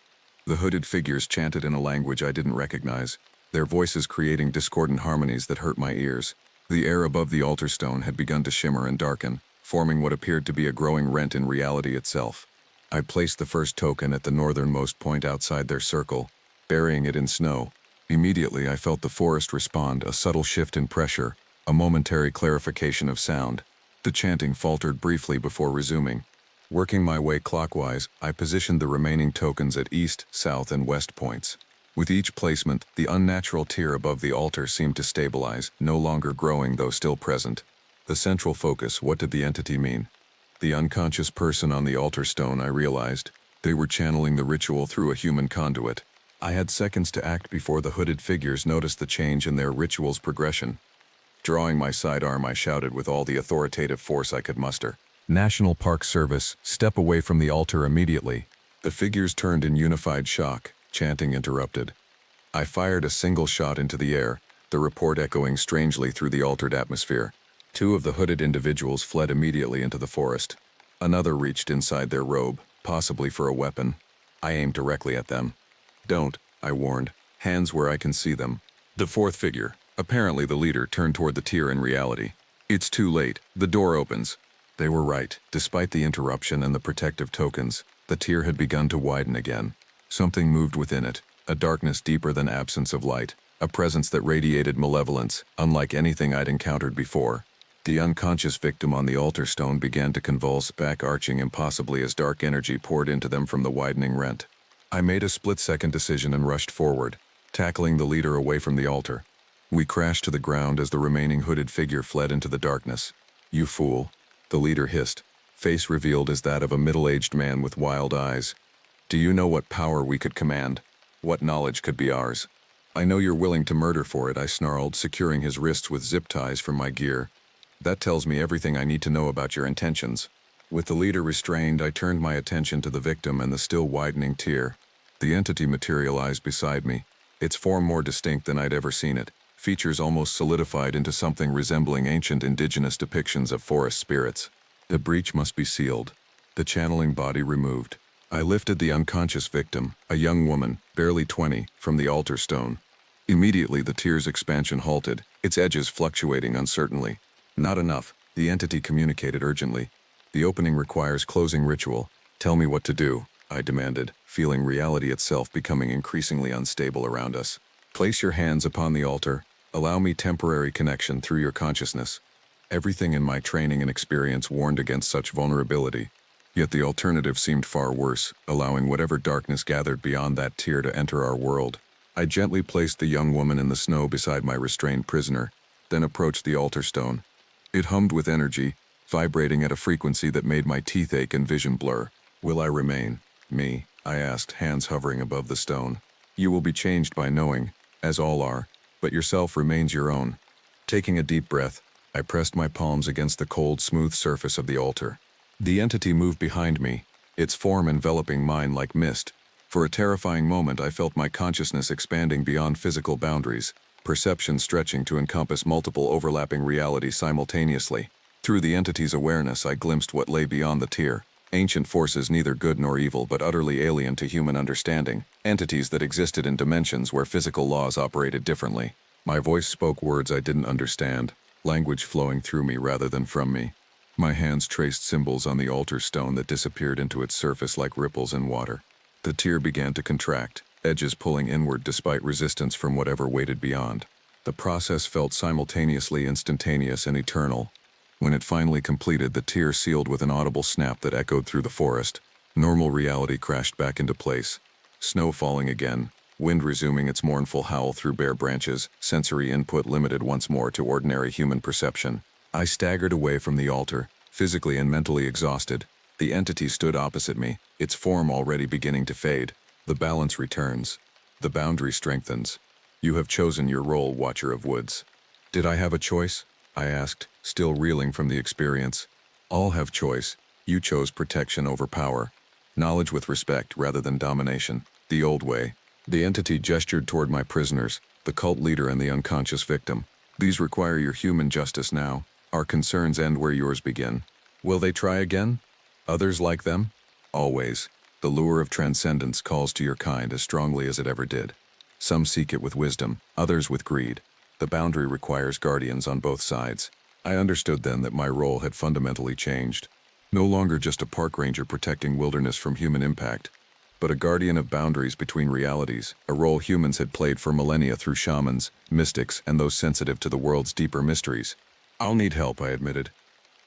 The hooded figures chanted in a language I didn't recognize, their voices creating discordant harmonies that hurt my ears. The air above the altar stone had begun to shimmer and darken, forming what appeared to be a growing rent in reality itself. I placed the first token at the northernmost point outside their circle, burying it in snow. Immediately I felt the forest respond, a subtle shift in pressure, a momentary clarification of sound. The chanting faltered briefly before resuming. Working my way clockwise, I positioned the remaining tokens at east, south, and west points. With each placement, the unnatural tier above the altar seemed to stabilize, no longer growing though still present. The central focus, what did the entity mean? The unconscious person on the altar stone, I realized. They were channeling the ritual through a human conduit. I had seconds to act before the hooded figures noticed the change in their ritual's progression. Drawing my sidearm, I shouted with all the authoritative force I could muster. National Park Service, step away from the altar immediately. The figures turned in unified shock, chanting interrupted. I fired a single shot into the air, the report echoing strangely through the altered atmosphere. Two of the hooded individuals fled immediately into the forest. Another reached inside their robe, possibly for a weapon. I aimed directly at them. Don't, I warned, hands where I can see them. The fourth figure, apparently the leader, turned toward the tier in reality. It's too late, the door opens. They were right, despite the interruption and the protective tokens, the tier had begun to widen again. Something moved within it, a darkness deeper than absence of light, a presence that radiated malevolence, unlike anything I'd encountered before. The unconscious victim on the altar stone began to convulse, back arching impossibly as dark energy poured into them from the widening rent. I made a split-second decision and rushed forward, tackling the leader away from the altar. We crashed to the ground as the remaining hooded figure fled into the darkness. You fool, the leader hissed, face revealed as that of a middle-aged man with wild eyes. Do you know what power we could command? What knowledge could be ours? I know you're willing to murder for it, I snarled, securing his wrists with zip ties from my gear. That tells me everything I need to know about your intentions. With the leader restrained, I turned my attention to the victim and the still widening tier. The entity materialized beside me, its form more distinct than I'd ever seen it, features almost solidified into something resembling ancient indigenous depictions of forest spirits. The breach must be sealed, the channeling body removed. I lifted the unconscious victim, a young woman, barely 20, from the altar stone. Immediately the tier's expansion halted, its edges fluctuating uncertainly. Not enough, the entity communicated urgently. The opening requires closing ritual. Tell me what to do, I demanded, feeling reality itself becoming increasingly unstable around us. Place your hands upon the altar. Allow me temporary connection through your consciousness. Everything in my training and experience warned against such vulnerability. Yet the alternative seemed far worse, allowing whatever darkness gathered beyond that tier to enter our world. I gently placed the young woman in the snow beside my restrained prisoner, then approached the altar stone. It hummed with energy, vibrating at a frequency that made my teeth ache and vision blur. Will I remain me? I asked, hands hovering above the stone. You will be changed by knowing, as all are, but yourself remains your own. Taking a deep breath, I pressed my palms against the cold, smooth surface of the altar. The entity moved behind me, its form enveloping mine like mist. For a terrifying moment, I felt my consciousness expanding beyond physical boundaries, perception stretching to encompass multiple overlapping realities simultaneously. Through the entity's awareness, I glimpsed what lay beyond the tier. Ancient forces neither good nor evil but utterly alien to human understanding. Entities that existed in dimensions where physical laws operated differently. My voice spoke words I didn't understand, language flowing through me rather than from me. My hands traced symbols on the altar stone that disappeared into its surface like ripples in water. The tier began to contract, edges pulling inward despite resistance from whatever waited beyond. The process felt simultaneously instantaneous and eternal. When it finally completed, the tier sealed with an audible snap that echoed through the forest. Normal reality crashed back into place. Snow falling again, wind resuming its mournful howl through bare branches, sensory input limited once more to ordinary human perception. I staggered away from the altar, physically and mentally exhausted. The entity stood opposite me, its form already beginning to fade. The balance returns. The boundary strengthens. You have chosen your role, Watcher of Woods. Did I have a choice? I asked, still reeling from the experience. All have choice. You chose protection over power. Knowledge with respect rather than domination. The old way. The entity gestured toward my prisoners, the cult leader and the unconscious victim. These require your human justice now. Our concerns end where yours begin. Will they try again? Others like them? Always. The lure of transcendence calls to your kind as strongly as it ever did. Some seek it with wisdom, others with greed. The boundary requires guardians on both sides. I understood then that my role had fundamentally changed. No longer just a park ranger protecting wilderness from human impact, but a guardian of boundaries between realities, a role humans had played for millennia through shamans, mystics, and those sensitive to the world's deeper mysteries. I'll need help, I admitted.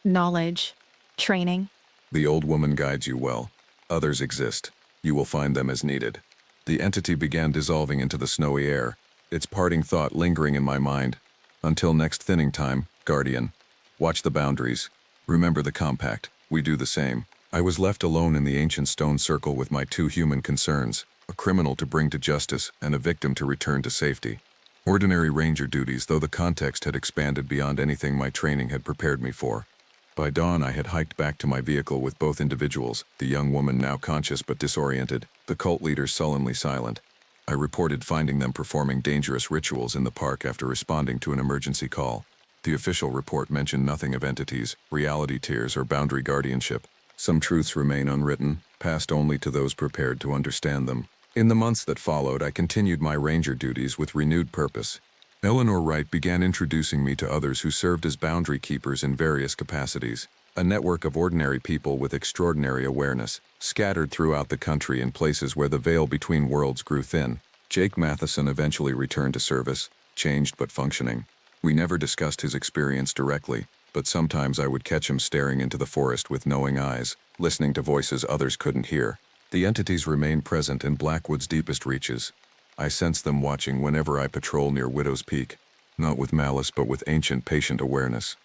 Knowledge. Training. The old woman guides you well. Others exist. You will find them as needed. The entity began dissolving into the snowy air, its parting thought lingering in my mind. Until next thinning time, Guardian. Watch the boundaries. Remember the compact. We do the same. I was left alone in the ancient stone circle with my two human concerns, a criminal to bring to justice and a victim to return to safety. Ordinary ranger duties, though the context had expanded beyond anything my training had prepared me for. By dawn, I had hiked back to my vehicle with both individuals, the young woman now conscious but disoriented, the cult leader sullenly silent. I reported finding them performing dangerous rituals in the park after responding to an emergency call. The official report mentioned nothing of entities, reality tiers, or boundary guardianship. Some truths remain unwritten, passed only to those prepared to understand them. In the months that followed, I continued my ranger duties with renewed purpose. Eleanor Wright began introducing me to others who served as boundary keepers in various capacities, a network of ordinary people with extraordinary awareness, scattered throughout the country in places where the veil between worlds grew thin. Jake Matheson eventually returned to service, changed but functioning. We never discussed his experience directly, but sometimes I would catch him staring into the forest with knowing eyes, listening to voices others couldn't hear. The entities remain present in Blackwood's deepest reaches. I sense them watching whenever I patrol near Widow's Peak, not with malice but with ancient patient awareness.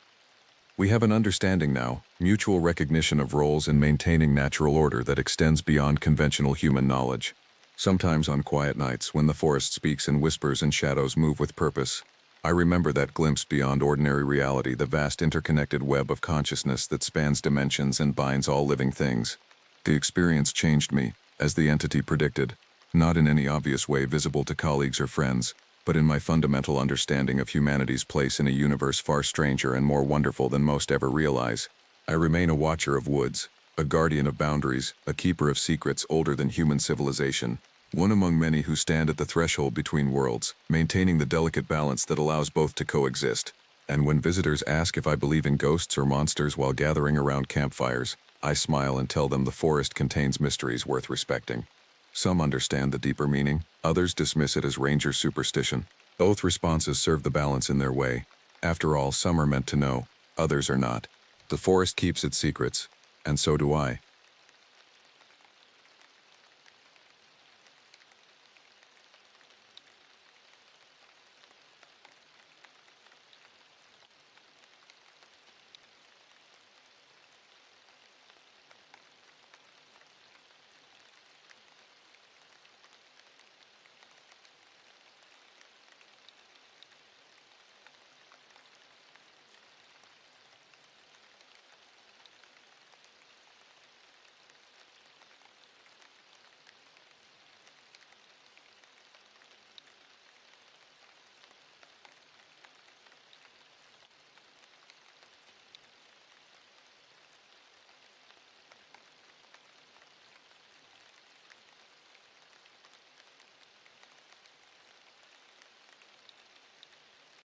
We have an understanding now, mutual recognition of roles in maintaining natural order that extends beyond conventional human knowledge. Sometimes on quiet nights, when the forest speaks in whispers and shadows move with purpose, I remember that glimpse beyond ordinary reality, the vast interconnected web of consciousness that spans dimensions and binds all living things. The experience changed me, as the entity predicted, not in any obvious way visible to colleagues or friends, but in my fundamental understanding of humanity's place in a universe far stranger and more wonderful than most ever realize. I remain a watcher of woods, a guardian of boundaries, a keeper of secrets older than human civilization, one among many who stand at the threshold between worlds, maintaining the delicate balance that allows both to coexist. And when visitors ask if I believe in ghosts or monsters while gathering around campfires, I smile and tell them the forest contains mysteries worth respecting. Some understand the deeper meaning, others dismiss it as ranger superstition. Both responses serve the balance in their way. After all, some are meant to know, others are not. The forest keeps its secrets, and so do I.